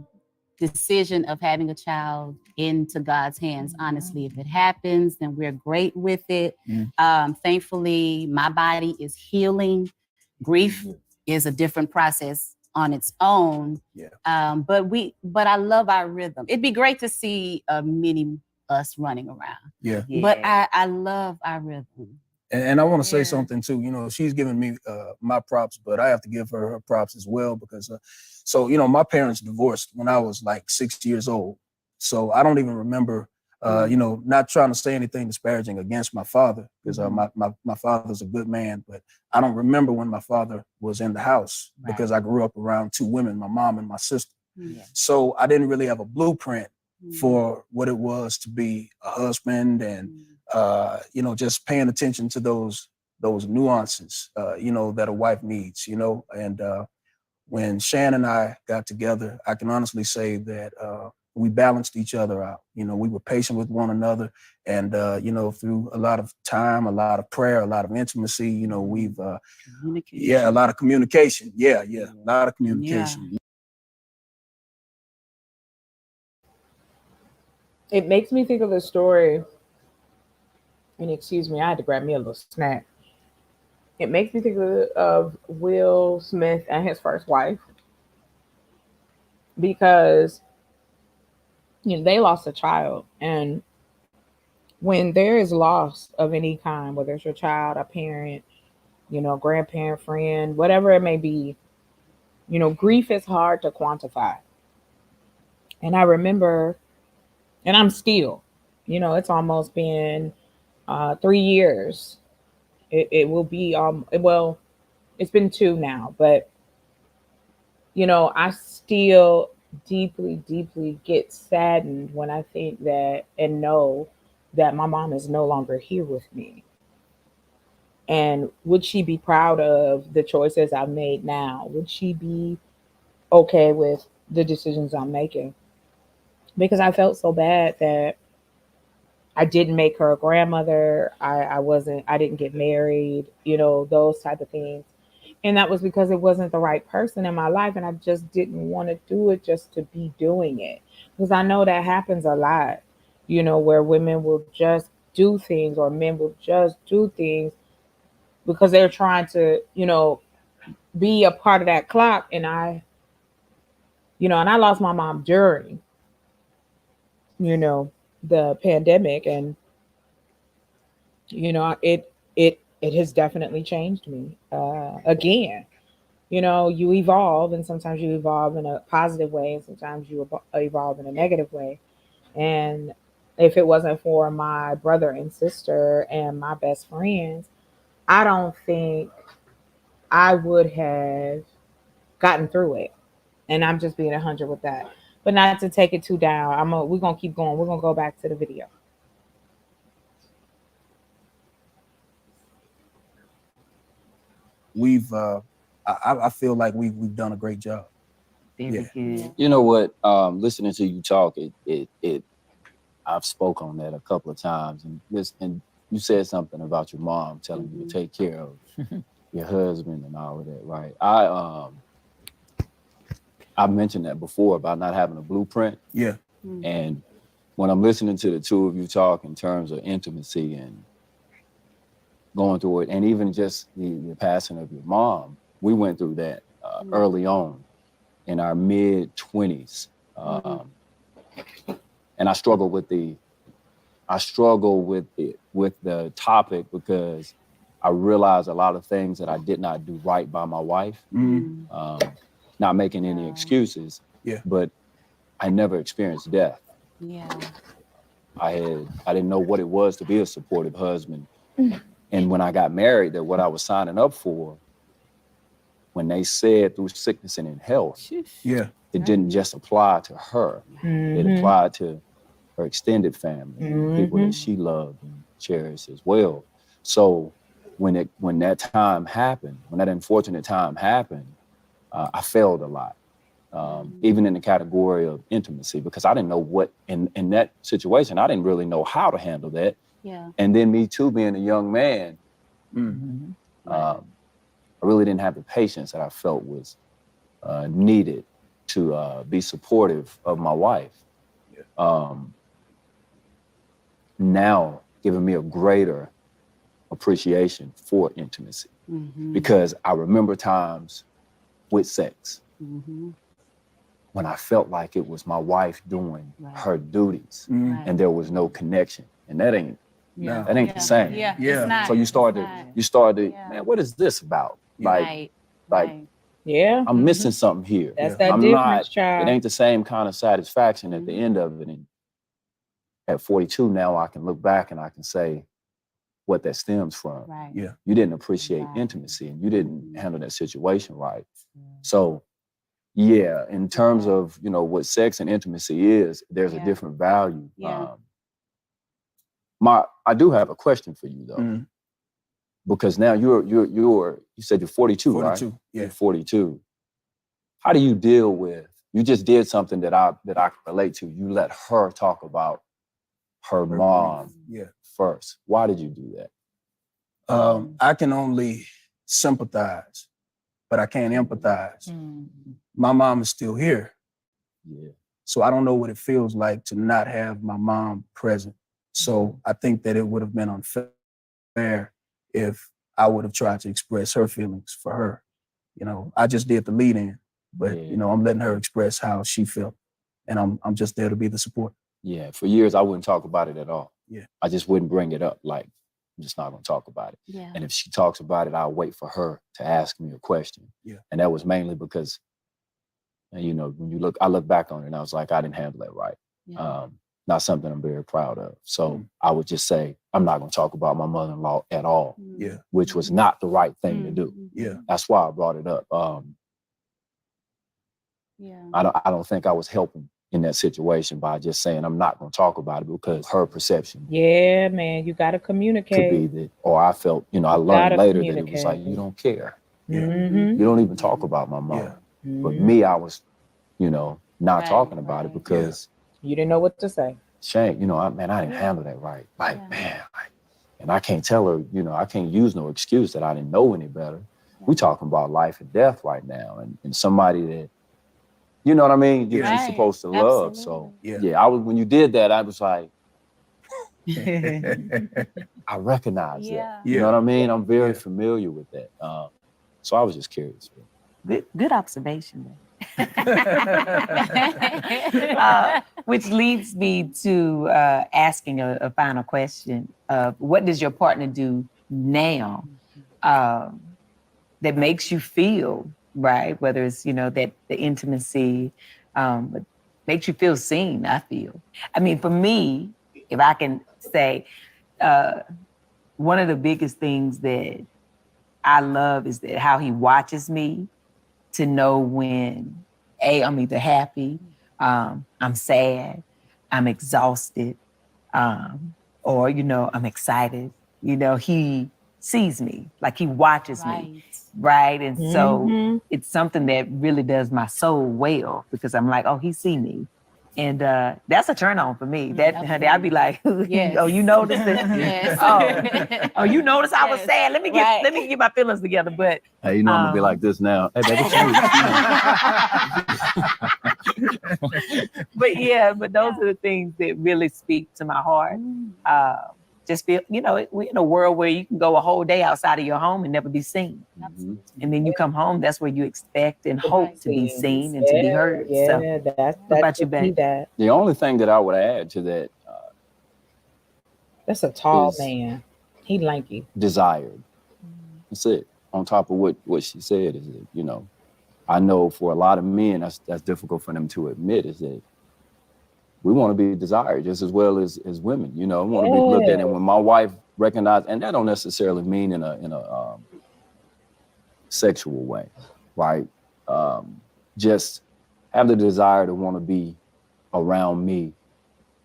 decision of having a child into God's hands. Honestly, if it happens, then we're great with it. Thankfully, my body is healing. Grief is a different process on its own. Yeah. But I love our rhythm. It'd be great to see many us running around. Yeah. But I love our rhythm. And I want to say something too. She's giving me my props, but I have to give her props as well because, my parents divorced when I was like 6 years old. So I don't even remember, not trying to say anything disparaging against my father because my father's a good man, but I don't remember when my father was in the house because I grew up around two women, my mom and my sister. So I didn't really have a blueprint for what it was to be a husband and just paying attention to those nuances, that a wife needs, and when Shan and I got together, I can honestly say that we balanced each other out. We were patient with one another and, through a lot of time, a lot of prayer, a lot of intimacy, we've, a lot of communication. Yeah. A lot of communication. It makes me think of the story. And excuse me, I had to grab me a little snack. It makes me think of Will Smith and his first wife because they lost a child, and when there is loss of any kind, whether it's your child, a parent, grandparent, friend, whatever it may be, grief is hard to quantify. And I remember, and I'm still, it's almost been 3 years. It will be, well, it's been 2 now, but, I still deeply, deeply get saddened when I think that and know that my mom is no longer here with me. And would she be proud of the choices I've made now? Would she be okay with the decisions I'm making? Because I felt so bad that I didn't make her a grandmother. I didn't get married, those type of things. And that was because it wasn't the right person in my life. And I just didn't want to do it just to be doing it. Because I know that happens a lot, where women will just do things or men will just do things because they're trying to, be a part of that clock. And I lost my mom during, the pandemic. And, it has definitely changed me again. You evolve, and sometimes you evolve in a positive way, and sometimes you evolve in a negative way. And if it wasn't for my brother and sister and my best friends, I don't think I would have gotten through it. And I'm just being 100 with that. But not to take it too down. We're gonna keep going. We're gonna go back to the video. I feel like we've done a great job. Very good. You know what? Listening to you talk, I've spoke on that a couple of times, and you said something about your mom telling you to take care of your husband and all of that, right? I mentioned that before about not having a blueprint. Yeah. And when I'm listening to the two of you talk in terms of intimacy and going through it, and even just the passing of your mom, we went through that early on in our mid-20s. And I struggle with the topic because I realized a lot of things that I did not do right by my wife. Not making any excuses, but I never experienced death. Yeah. I didn't know what it was to be a supportive husband. And when I got married, that what I was signing up for, when they said through sickness and in health, it didn't just apply to her. It applied to her extended family, and people that she loved and cherished as well. So when that time happened, when that unfortunate time happened, I failed a lot, even in the category of intimacy, because I didn't know what, in that situation, I didn't really know how to handle that. Yeah. And then me too, being a young man, I really didn't have the patience that I felt was needed to be supportive of my wife. Now giving me a greater appreciation for intimacy, because I remember times with sex when I felt like it was my wife doing her duties and there was no connection, and that ain't the same. So you start to, man, what is this about? Like, I'm missing something here. That's that I'm difference, not, child. it ain't the same kind of satisfaction at the end of it. And at 42 now, I can look back and I can say what that stems from. You didn't appreciate intimacy, and you didn't handle that situation right. So in terms of, what sex and intimacy is, there's a different value. I do have a question for you though, because now you said you're 42, right? You're 42. How do you deal with, you just did something that I can relate to. You let her talk about her mom first. Why did you do that? I can only sympathize, but I can't empathize. My mom is still here. So I don't know what it feels like to not have my mom present. So I think that it would have been unfair if I would have tried to express her feelings for her. I just did the lead in, but I'm letting her express how she felt, and I'm just there to be the support. Yeah, for years I wouldn't talk about it at all. Yeah. I just wouldn't bring it up. Like, I'm just not gonna talk about it. Yeah. And if she talks about it, I'll wait for her to ask me a question. Yeah. And that was mainly because, you know, when I look back on it and I was like, I didn't handle that right. Yeah. Not something I'm very proud of. So I would just say, I'm not gonna talk about my mother-in-law at all. Yeah. Which was not the right thing to do. Yeah. That's why I brought it up. Yeah. I don't think I was helping in that situation by just saying I'm not going to talk about it because her perception Yeah, man, you got to could communicate. be that, or I felt, you know, I learned later that it was like, you don't care. Mhm. You don't even talk about my mom. But Mhm. me, I was, you know, not Right, talking about it because you didn't know what to say. Shane, you know, I didn't handle that right. Like, man, and I can't tell her, you know, I can't use no excuse that I didn't know any better. We talking about life and death right now, and somebody that, you know what I mean, you're supposed to love. So I was, when you did that, I was like, I recognize that. You know what I mean? I'm very familiar with that. So I was just curious. Good observation. Which leads me to asking a final question of what does your partner do now that makes you feel right? Whether it's, you know, that the intimacy makes you feel seen, I feel. I mean, for me, if I can say, one of the biggest things that I love is that how he watches me to know when, A, I'm either happy, I'm sad, I'm exhausted, or, you know, I'm excited. You know, he sees me, like he watches me, right? And so it's something that really does my soul well because I'm like, oh, he see me. And that's a turn on for me. That, honey, I'd be like, oh, you noticed it? Oh, you noticed I was sad. Let me get my feelings together. But hey, you know, I'm gonna be like this now. Hey, baby, but those are the things that really speak to my heart. Just feel, you know, we're in a world where you can go a whole day outside of your home and never be seen. And then you come home, that's where you expect and hope to be seen and to be heard. So, that's what about you, babe? The only thing that I would add to that, that's a tall is man. He lanky. Desired. That's it. On top of what she said is that, you know, I know for a lot of men, that's difficult for them to admit is that we want to be desired just as well as women, you know, want to be looked at. And when my wife recognized, and that don't necessarily mean in a sexual way, right? Just have the desire to want to be around me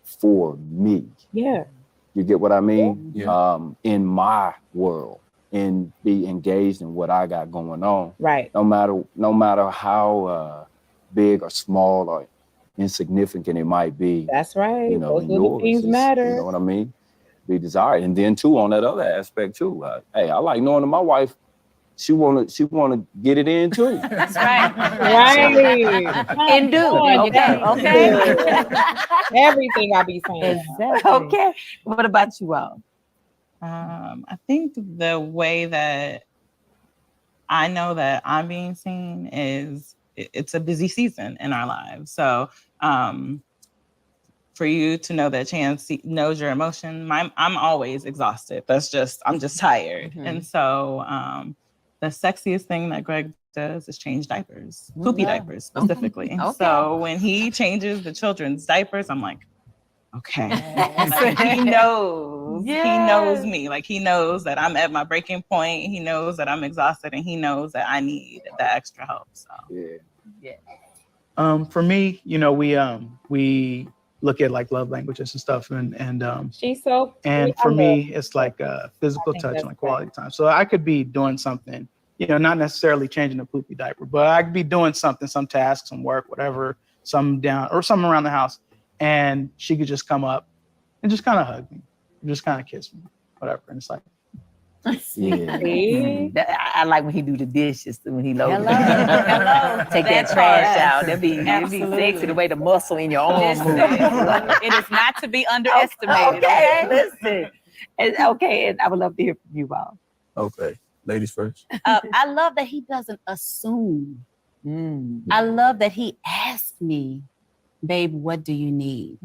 for me. Yeah. You get what I mean? Yeah. In my world, and be engaged in what I got going on. Right. No matter how big or small or insignificant it might be. That's right. You know, those little things matter. You know what I mean? Be desired. And then too, on that other aspect too, hey, I like knowing that my wife, she wanna get it in too. That's right. Right. And do. Okay. Everything I be saying. Exactly. Okay. What about you all? I think the way that I know that I'm being seen is it's a busy season in our lives. So for you to know that Chance knows your emotion, I'm always exhausted. I'm just tired. And so the sexiest thing that Greg does is change diapers, poopy diapers specifically. So when he changes the children's diapers, I'm like, okay. Like, he knows. He knows me. Like he knows that I'm at my breaking point. He knows that I'm exhausted, and he knows that I need the extra help. So For me, you know, we look at like love languages and stuff, and she's so. And for me, it's like physical touch and like quality time. So I could be doing something, you know, not necessarily changing a poopy diaper, but I could be doing something, some task, some work, whatever, some down or something around the house. And she could just come up and just kind of hug me, just kind of kiss me, whatever. And it's like, I like when he do the dishes, when he loads Hello. take that trash out. It'd be sexy the way the muscle in your arm moves. It is not to be underestimated. Okay, listen. Okay, and I would love to hear from you all. Okay, ladies first. I love that he doesn't assume. I love that he asks me, babe, what do you need?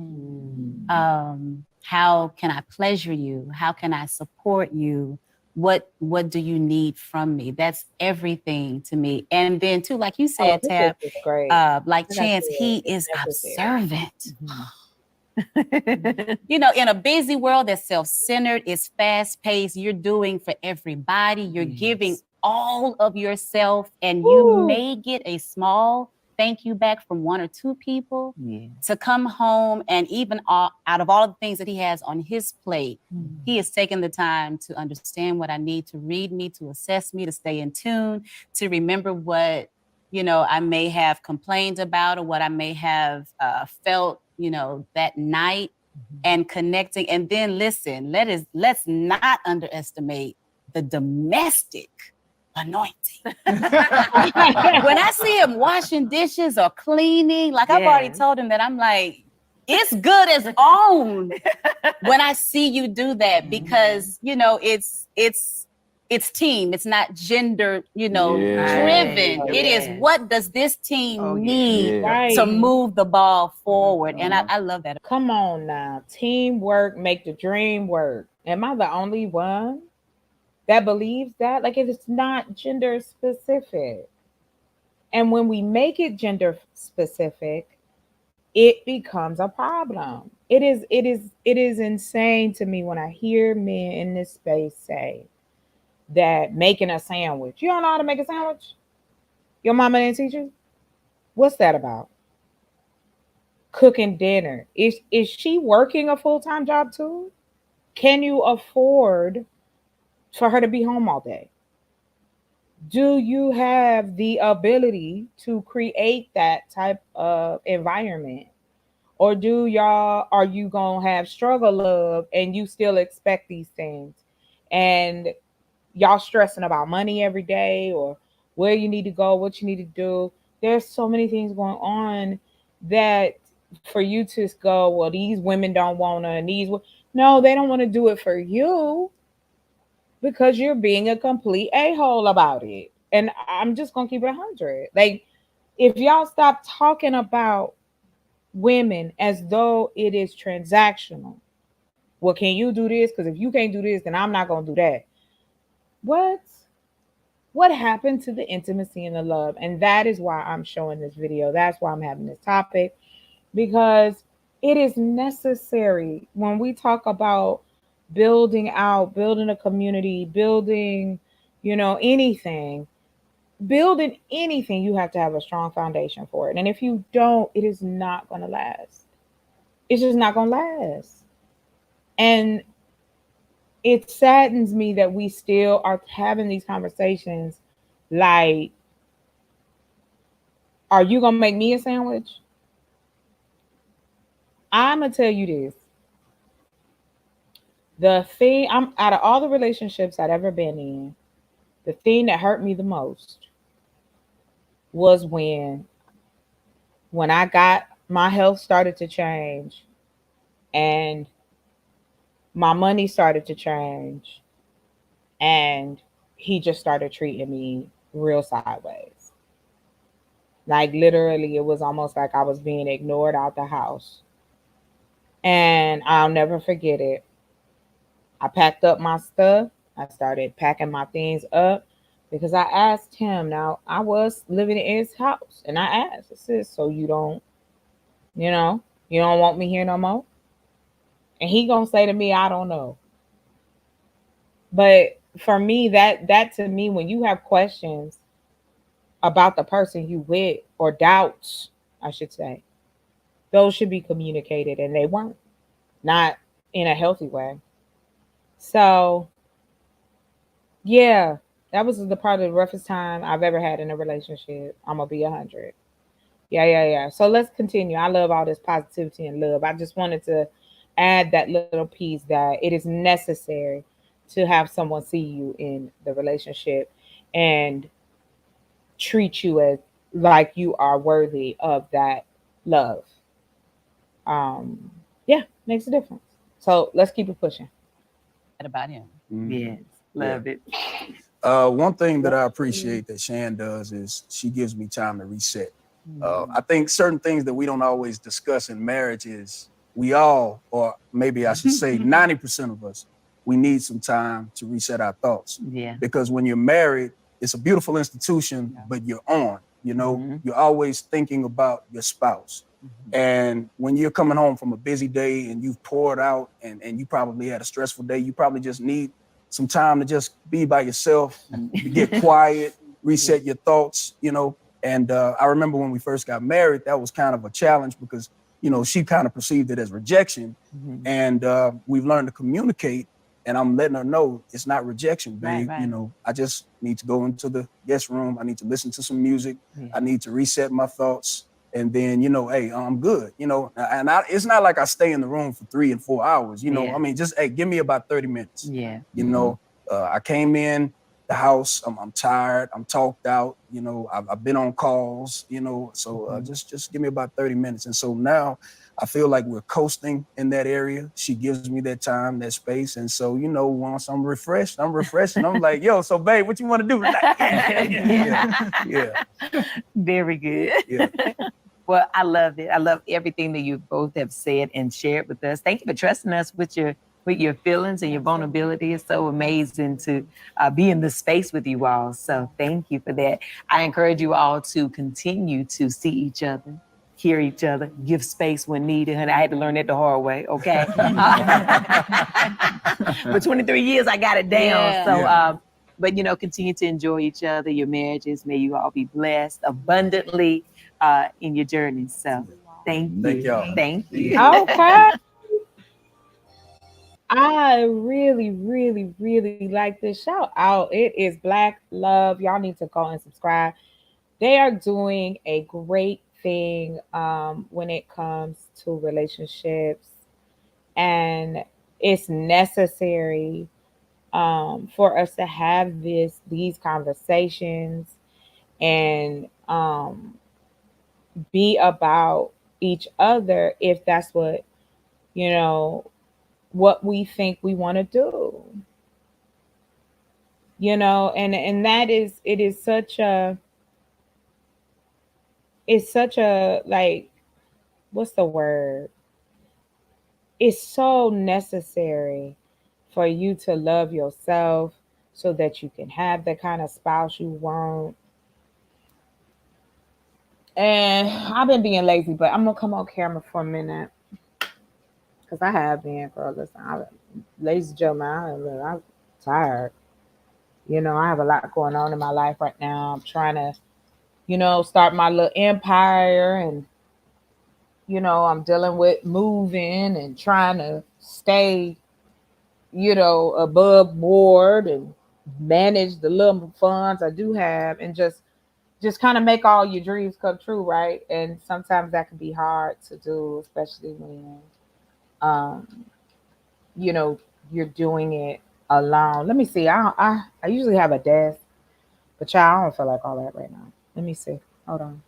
How can I pleasure you? How can I support you? What do you need from me? That's everything to me. And then too, like you said, Tab, This is great. like Like I Chance, said, he it's is necessary. observant. You know, in a busy world that's self-centered, it's fast-paced, you're doing for everybody, you're giving all of yourself, and you may get a small thank you back from one or two people to come home, and even out of all the things that he has on his plate, he has taken the time to understand what I need, to read me, to assess me, to stay in tune, to remember what, you know, I may have complained about or what I may have felt, you know, that night, and connecting. And then listen, let's not underestimate the domestic anointing. When I see him washing dishes or cleaning, like I've already told him that, I'm like, it's good as own when I see you do that, because, you know, it's team. It's not gender, you know, driven. It is, what does this team need to move the ball forward? And I love that. Come on now. Teamwork make the dream work. Am I the only one that believes that? Like, it's not gender specific. And when we make it gender specific, it becomes a problem. It is insane to me when I hear men in this space say that making a sandwich. You don't know how to make a sandwich? Your mama didn't teach you? What's that about? Cooking dinner. Is she working a full-time job too? Can you afford for her to be home all day? Do you have the ability to create that type of environment? Or are you gonna have struggle love and you still expect these things? And y'all stressing about money every day, or where you need to go, what you need to do. There's so many things going on that for you to go, well, these women don't want to, and no, they don't want to do it for you because you're being a complete a-hole about it. And I'm just going to keep it 100. Like, if y'all stop talking about women as though it is transactional. Well, can you do this? Because if you can't do this, then I'm not going to do that. What happened to the intimacy and the love? And that is why I'm showing this video. That's why I'm having this topic, because it is necessary when we talk about building a community, building, you know, anything, you have to have a strong foundation for it. And if you don't, it is not going to last. It's just not going to last. And it saddens me that we still are having these conversations like, are you going to make me a sandwich? I'm going to tell you this. The thing, out of all the relationships I'd ever been in, the thing that hurt me the most was when my health started to change and my money started to change, and he just started treating me real sideways. Like, literally, it was almost like I was being ignored out the house. And I'll never forget it. I packed up my stuff. I started packing my things up because I asked him. Now, I was living in his house, and I asked, I said, so you don't want me here no more? And he gonna say to me, I don't know. But for me, that to me, when you have questions about the person you with, or doubts, I should say, those should be communicated, and they weren't. Not in a healthy way. So, yeah, that was the part of the roughest time I've ever had in a relationship. I'm gonna be 100. Yeah. So let's continue. I love all this positivity and love. I just wanted to add that little piece that it is necessary to have someone see you in the relationship and treat you as like you are worthy of that love. Yeah, makes a difference. So let's keep it pushing. About him. Yes, love it. One thing that I appreciate that Shan does is she gives me time to reset. I think certain things that we don't always discuss in marriage is we all, or maybe I should say 90% of us, we need some time to reset our thoughts. Yeah. Because when you're married, it's a beautiful institution, but you're on, you know, you're always thinking about your spouse. And when you're coming home from a busy day and you've poured out and you probably had a stressful day, you probably just need some time to just be by yourself, get quiet, reset your thoughts, you know. And I remember when we first got married, that was kind of a challenge because, you know, she kind of perceived it as rejection. And we've learned to communicate, and I'm letting her know it's not rejection, babe. Right. You know, I just need to go into the guest room. I need to listen to some music. I need to reset my thoughts. And then, you know, hey, I'm good, you know, and it's not like I stay in the room for 3 and 4 hours, you know, I mean, just, hey, give me about 30 minutes. Yeah. You know, I came in the house, I'm tired, I'm talked out, you know, I've been on calls, you know, so just give me about 30 minutes. And so now I feel like we're coasting in that area. She gives me that time, that space. And so, you know, once I'm refreshed, I'm like, yo, so babe, what you want to do tonight? Yeah. Very good. Yeah. Well, I love it. I love everything that you both have said and shared with us. Thank you for trusting us with your feelings and your vulnerability. It's so amazing to be in the space with you all. So thank you for that. I encourage you all to continue to see each other, hear each other, give space when needed. And I had to learn that the hard way, okay? For 23 years, I got it down. So, but, you know, continue to enjoy each other, your marriages. May you all be blessed abundantly in your journey. So thank you. Thank y'all. Thank you. Okay. I really, really, really like this shout out. It is Black Love. Y'all need to go and subscribe. They are doing a great thing when it comes to relationships, and it's necessary for us to have these conversations and be about each other if that's what, you know, what we think we want to do, you know. And that is, it's such a like, what's the word, it's so necessary for you to love yourself so that you can have the kind of spouse you want. And I've been being lazy, but I'm gonna come on camera for a minute because I have been, girl. Listen, ladies and gentlemen, I'm tired. You know, I have a lot going on in my life right now. I'm trying to, you know, start my little empire, and, you know, I'm dealing with moving and trying to stay, you know, above board and manage the little funds I do have, and just kind of make all your dreams come true, right? And sometimes that can be hard to do, especially when you know, you're doing it alone. Let me see. I usually have a desk, but y'all, I don't feel like all that right now. Let me see. Hold on.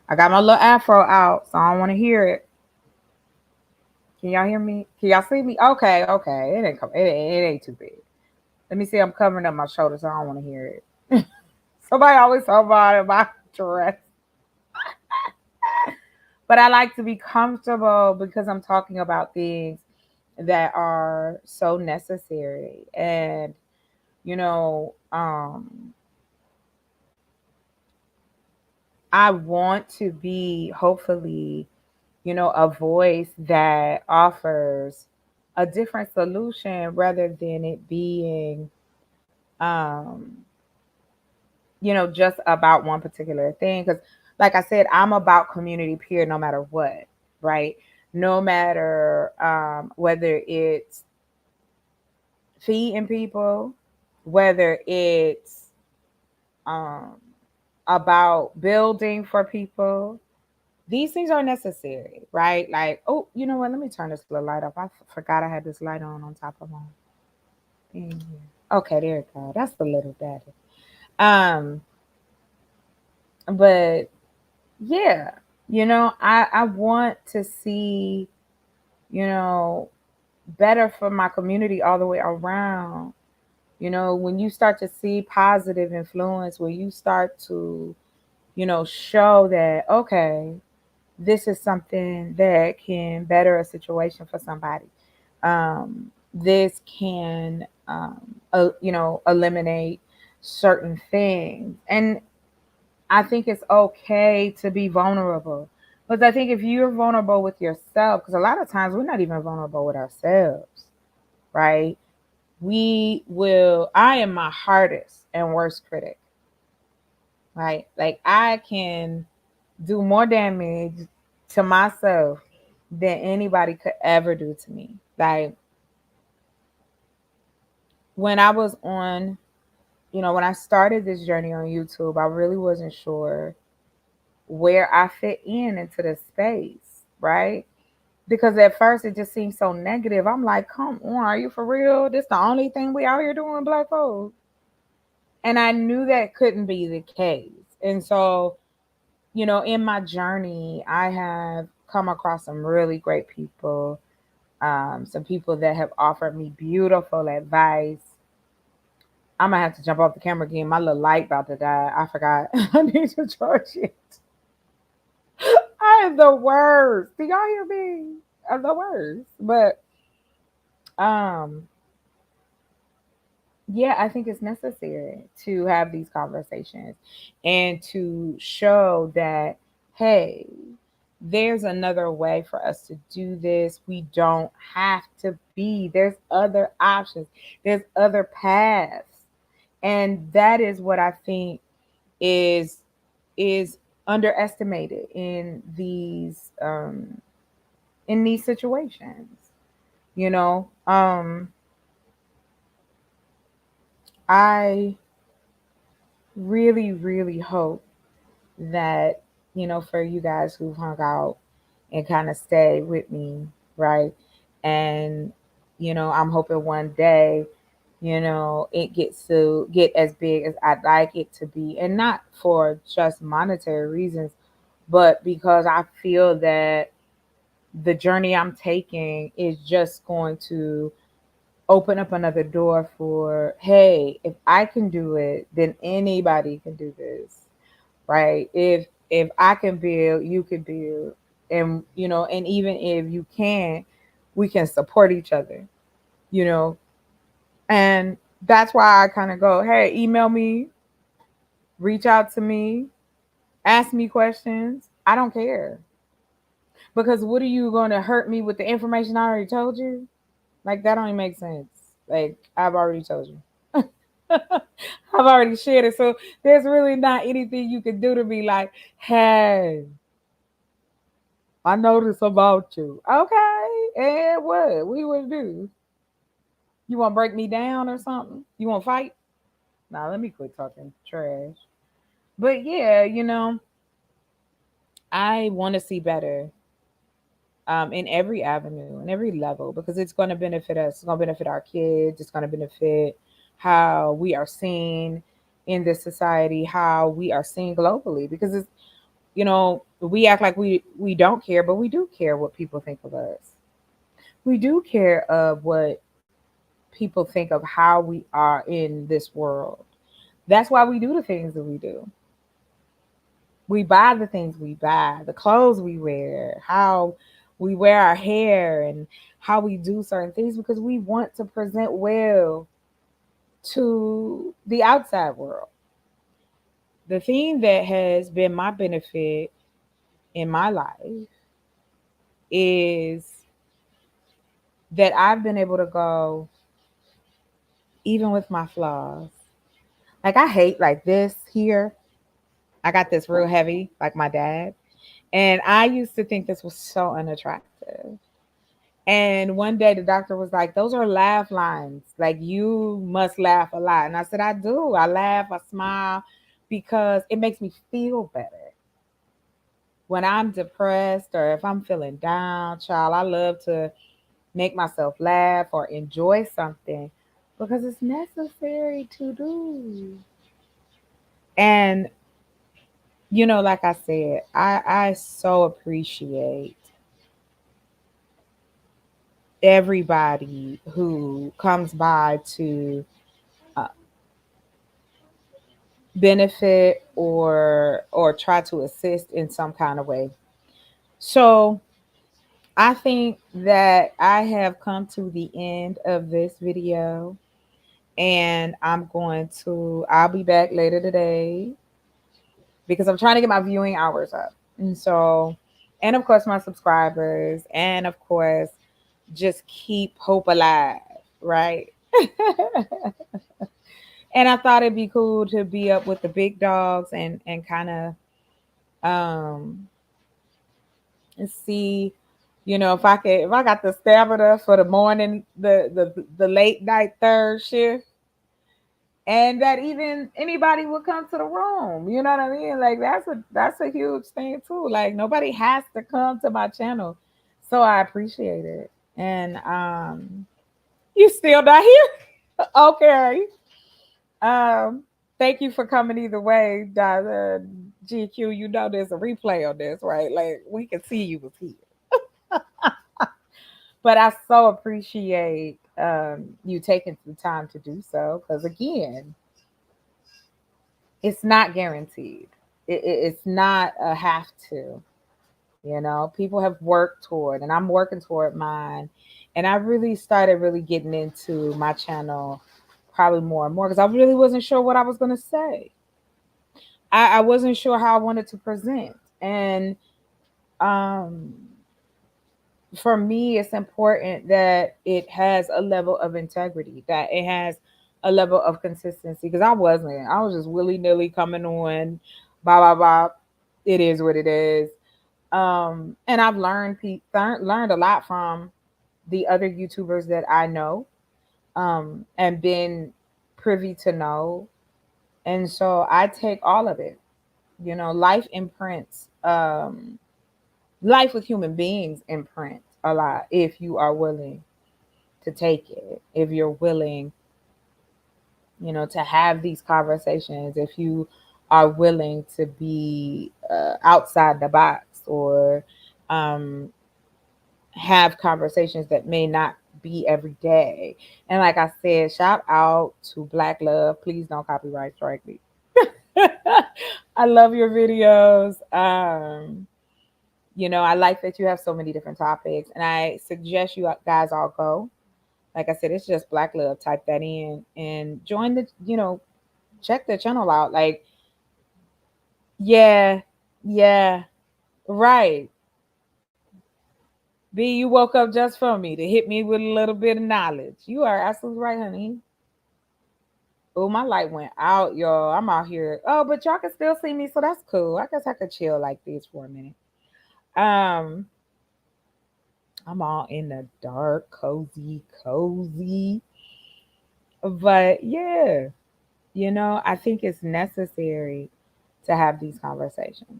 I got my little afro out, so I don't want to hear it. Can y'all hear me? Can y'all see me? Okay. It ain't too big. Let me see. I'm covering up my shoulders, so I don't want to hear it. Somebody always talk about my dress. But I like to be comfortable because I'm talking about things that are so necessary. And, you know, I want to be, hopefully, you know, a voice that offers a different solution rather than it being, you know, just about one particular thing. Because, like I said, I'm about community, period, no matter what, right? No matter whether it's feeding people, whether it's about building for people. These things are necessary, right? Like, oh, you know what? Let me turn this little light off. I forgot I had this light on top of my thing here. Okay, there it goes. That's the little daddy. But yeah, you know, I want to see, you know, better for my community all the way around. You know, when you start to see positive influence, when you start to, you know, show that, okay, this is something that can better a situation for somebody. This can, eliminate certain things. And I think it's okay to be vulnerable. But I think if you're vulnerable with yourself, because a lot of times we're not even vulnerable with ourselves, right? I am my hardest and worst critic, right? Like I can do more damage to myself than anybody could ever do to me. Like when I was on, when I started this journey on YouTube, I really wasn't sure where I fit into the space, right? Because at first it just seemed so negative. I'm like, come on, are you for real? This the only thing we out here doing, Black folks? And I knew that couldn't be the case. And so, in my journey, I have come across some really great people, some people that have offered me beautiful advice. I'm gonna have to jump off the camera again. My little light about to die. I forgot. I need to charge it. I am the worst. Do y'all hear me? I'm the worst. But yeah, I think it's necessary to have these conversations and to show that, hey, there's another way for us to do this. We don't have to be. There's other options. There's other paths. And that is what I think is underestimated in these situations. I really, really hope that, for you guys who've hung out and kind of stay with me, right? And, I'm hoping one day, it gets to get as big as I'd like it to be. And not for just monetary reasons, but because I feel that the journey I'm taking is just going to open up another door for, hey, if I can do it, then anybody can do this, right? If I can build, you can build. And, and even if you can't, we can support each other, And that's why I kind of go, hey, email me, reach out to me, ask me questions. I don't care. Because what are you going to hurt me with the information I already told you? Like, that don't even make sense. Like, I've already told you. I've already shared it. So there's really not anything you can do to be like, hey, I know this about you. Okay. And what? What you want to do? You want to break me down or something? You want to fight? Nah, let me quit talking trash. But yeah, I want to see better in every avenue, in every level, because it's going to benefit us. It's going to benefit our kids. It's going to benefit how we are seen in this society, how we are seen globally. Because it's, we act like we don't care, but we do care what people think of us. We do care of what people think of how we are in this world. That's why we do the things that we do. We buy the things we buy, the clothes we wear, how we wear our hair, and how we do certain things, because we want to present well to the outside world. The thing that has been my benefit in my life is that I've been able to go, even with my flaws. Like, I hate like this here. I got this real heavy, like my dad. And I used to think this was so unattractive. And one day the doctor was like, those are laugh lines. Like, you must laugh a lot. And I said, I do. I laugh, I smile, because it makes me feel better. When I'm depressed or if I'm feeling down, child, I love to make myself laugh or enjoy something because it's necessary to do. And, like I said, I so appreciate everybody who comes by to benefit or try to assist in some kind of way. So I think that I have come to the end of this video, and I'll be back later today because I'm trying to get my viewing hours up. And so, and of course, my subscribers, and of course, just keep hope alive, right? And I thought it'd be cool to be up with the big dogs and kind of see, if I got the stamina for the morning, the late night third shift, and that even anybody would come to the room. You know what I mean? Like that's a huge thing too. Like nobody has to come to my channel. So I appreciate it. And you still not here? Okay. Thank you for coming either way, GQ. You know there's a replay on this, right? Like we can see you was here. But I so appreciate you taking the time to do so, because again, it's not guaranteed. It's not a have to. People have worked toward, and I'm working toward mine. And I really started getting into my channel probably more and more because I really wasn't sure what I was going to say. I wasn't sure how I wanted to present. And for me, it's important that it has a level of integrity, that it has a level of consistency, because I was just willy-nilly coming on, blah, blah, blah. It is what it is. And I've learned a lot from the other YouTubers that I know, and been privy to know. And so I take all of it. Life imprints, life with human beings imprint a lot if you are willing to take it, if you're willing, to have these conversations, if you are willing to be outside the box, or have conversations that may not be every day. And like I said, shout out to Black Love. Please don't copyright strike me. I love your videos. I like that you have so many different topics, and I suggest you guys all go. Like I said, it's just Black Love. Type that in and join the, check the channel out. Like, yeah, right. B, you woke up just for me to hit me with a little bit of knowledge. You are absolutely right, honey. Oh, my light went out, y'all. I'm out here. Oh, but y'all can still see me, so that's cool. I guess I could chill like this for a minute. I'm all in the dark, cozy. But yeah, I think it's necessary to have these conversations.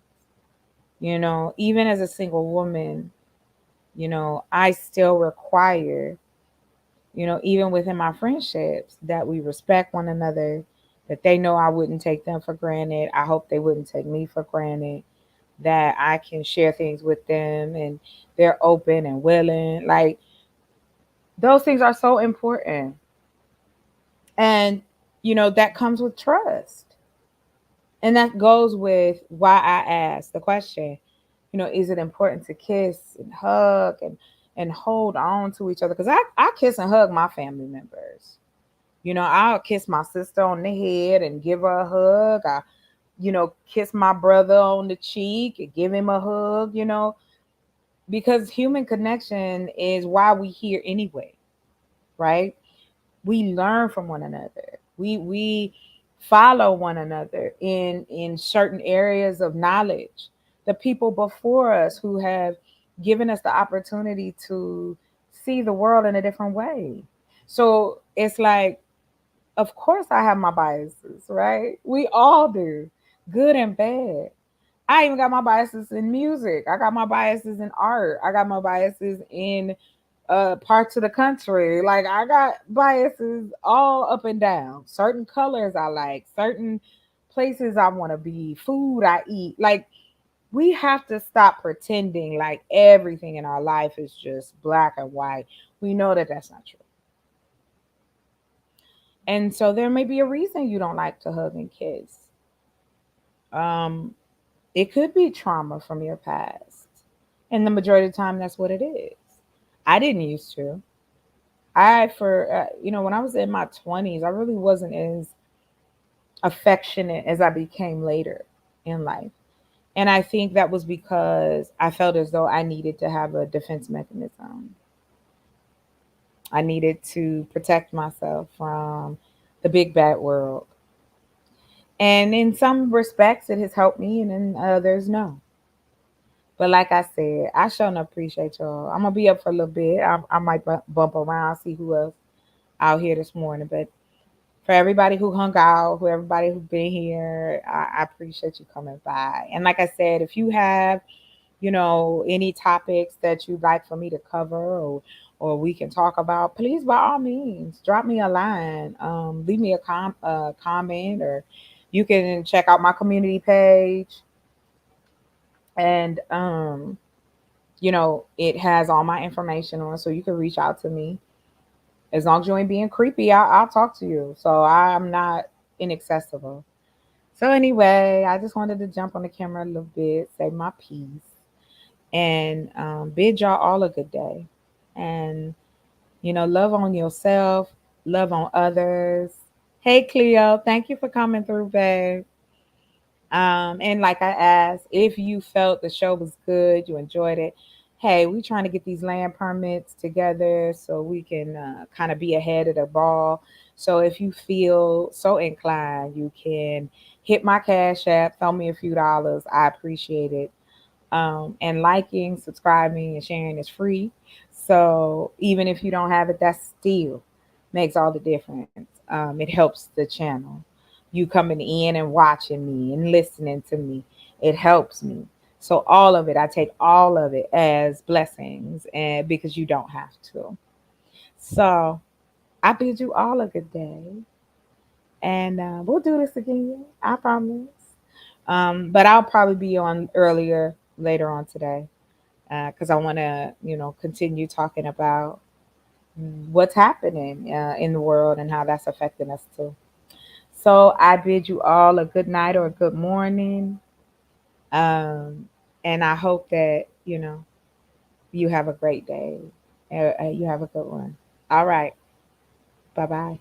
Even as a single woman, I still require, even within my friendships, that we respect one another, that they know I wouldn't take them for granted. I hope they wouldn't take me for granted, that I can share things with them and they're open and willing. Like, those things are so important. And, that comes with trust. And that goes with why I asked the question, is it important to kiss and hug and hold on to each other? Because I kiss and hug my family members. I'll kiss my sister on the head and give her a hug. I, kiss my brother on the cheek and give him a hug, because human connection is why we here anyway, right? We learn from one another. We follow one another in certain areas of knowledge. The people before us who have given us the opportunity to see the world in a different way. So it's like, of course I have my biases, right? We all do, good and bad. I even got my biases in music. I got my biases in art. I got my biases in parts of the country. Like, I got biases all up and down. Certain colors I like, certain places I want to be, food I eat. Like, we have to stop pretending like everything in our life is just black and white. We know that that's not true. And so there may be a reason you don't like to hug and kiss. It could be trauma from your past. And the majority of the time, that's what it is. I didn't used to. When I was in my 20s, I really wasn't as affectionate as I became later in life. And I think that was because I felt as though I needed to have a defense mechanism. I needed to protect myself from the big bad world. And in some respects, it has helped me, and in others, no. But like I said, I sure enough appreciate y'all. I'm gonna be up for a little bit. I might bump around, see who else out here this morning. But for everybody who hung out, who everybody who's been here, I appreciate you coming by. And like I said, if you have, any topics that you'd like for me to cover or we can talk about, please by all means drop me a line. Leave me a comment, or you can check out my community page. And it has all my information on, so you can reach out to me. As long as you ain't being creepy, I'll talk to you. So I'm not inaccessible. So anyway, I just wanted to jump on the camera a little bit, say my piece, and bid y'all all a good day. And, love on yourself, love on others. Hey, Cleo, thank you for coming through, babe. And like I asked, if you felt the show was good, you enjoyed it, hey, we trying to get these land permits together so we can kind of be ahead of the ball. So if you feel so inclined, you can hit my Cash App, throw me a few dollars. I appreciate it. And liking, subscribing, and sharing is free. So even if you don't have it, that still makes all the difference. It helps the channel. You coming in and watching me and listening to me, it helps me. So all of it, I take all of it as blessings, and because you don't have to. So I bid you all a good day, and we'll do this again. I promise. But I'll probably be on earlier later on today because I want to, continue talking about what's happening in the world and how that's affecting us too. So I bid you all a good night or a good morning. And I hope that, you have a great day. You have a good one. All right. Bye-bye.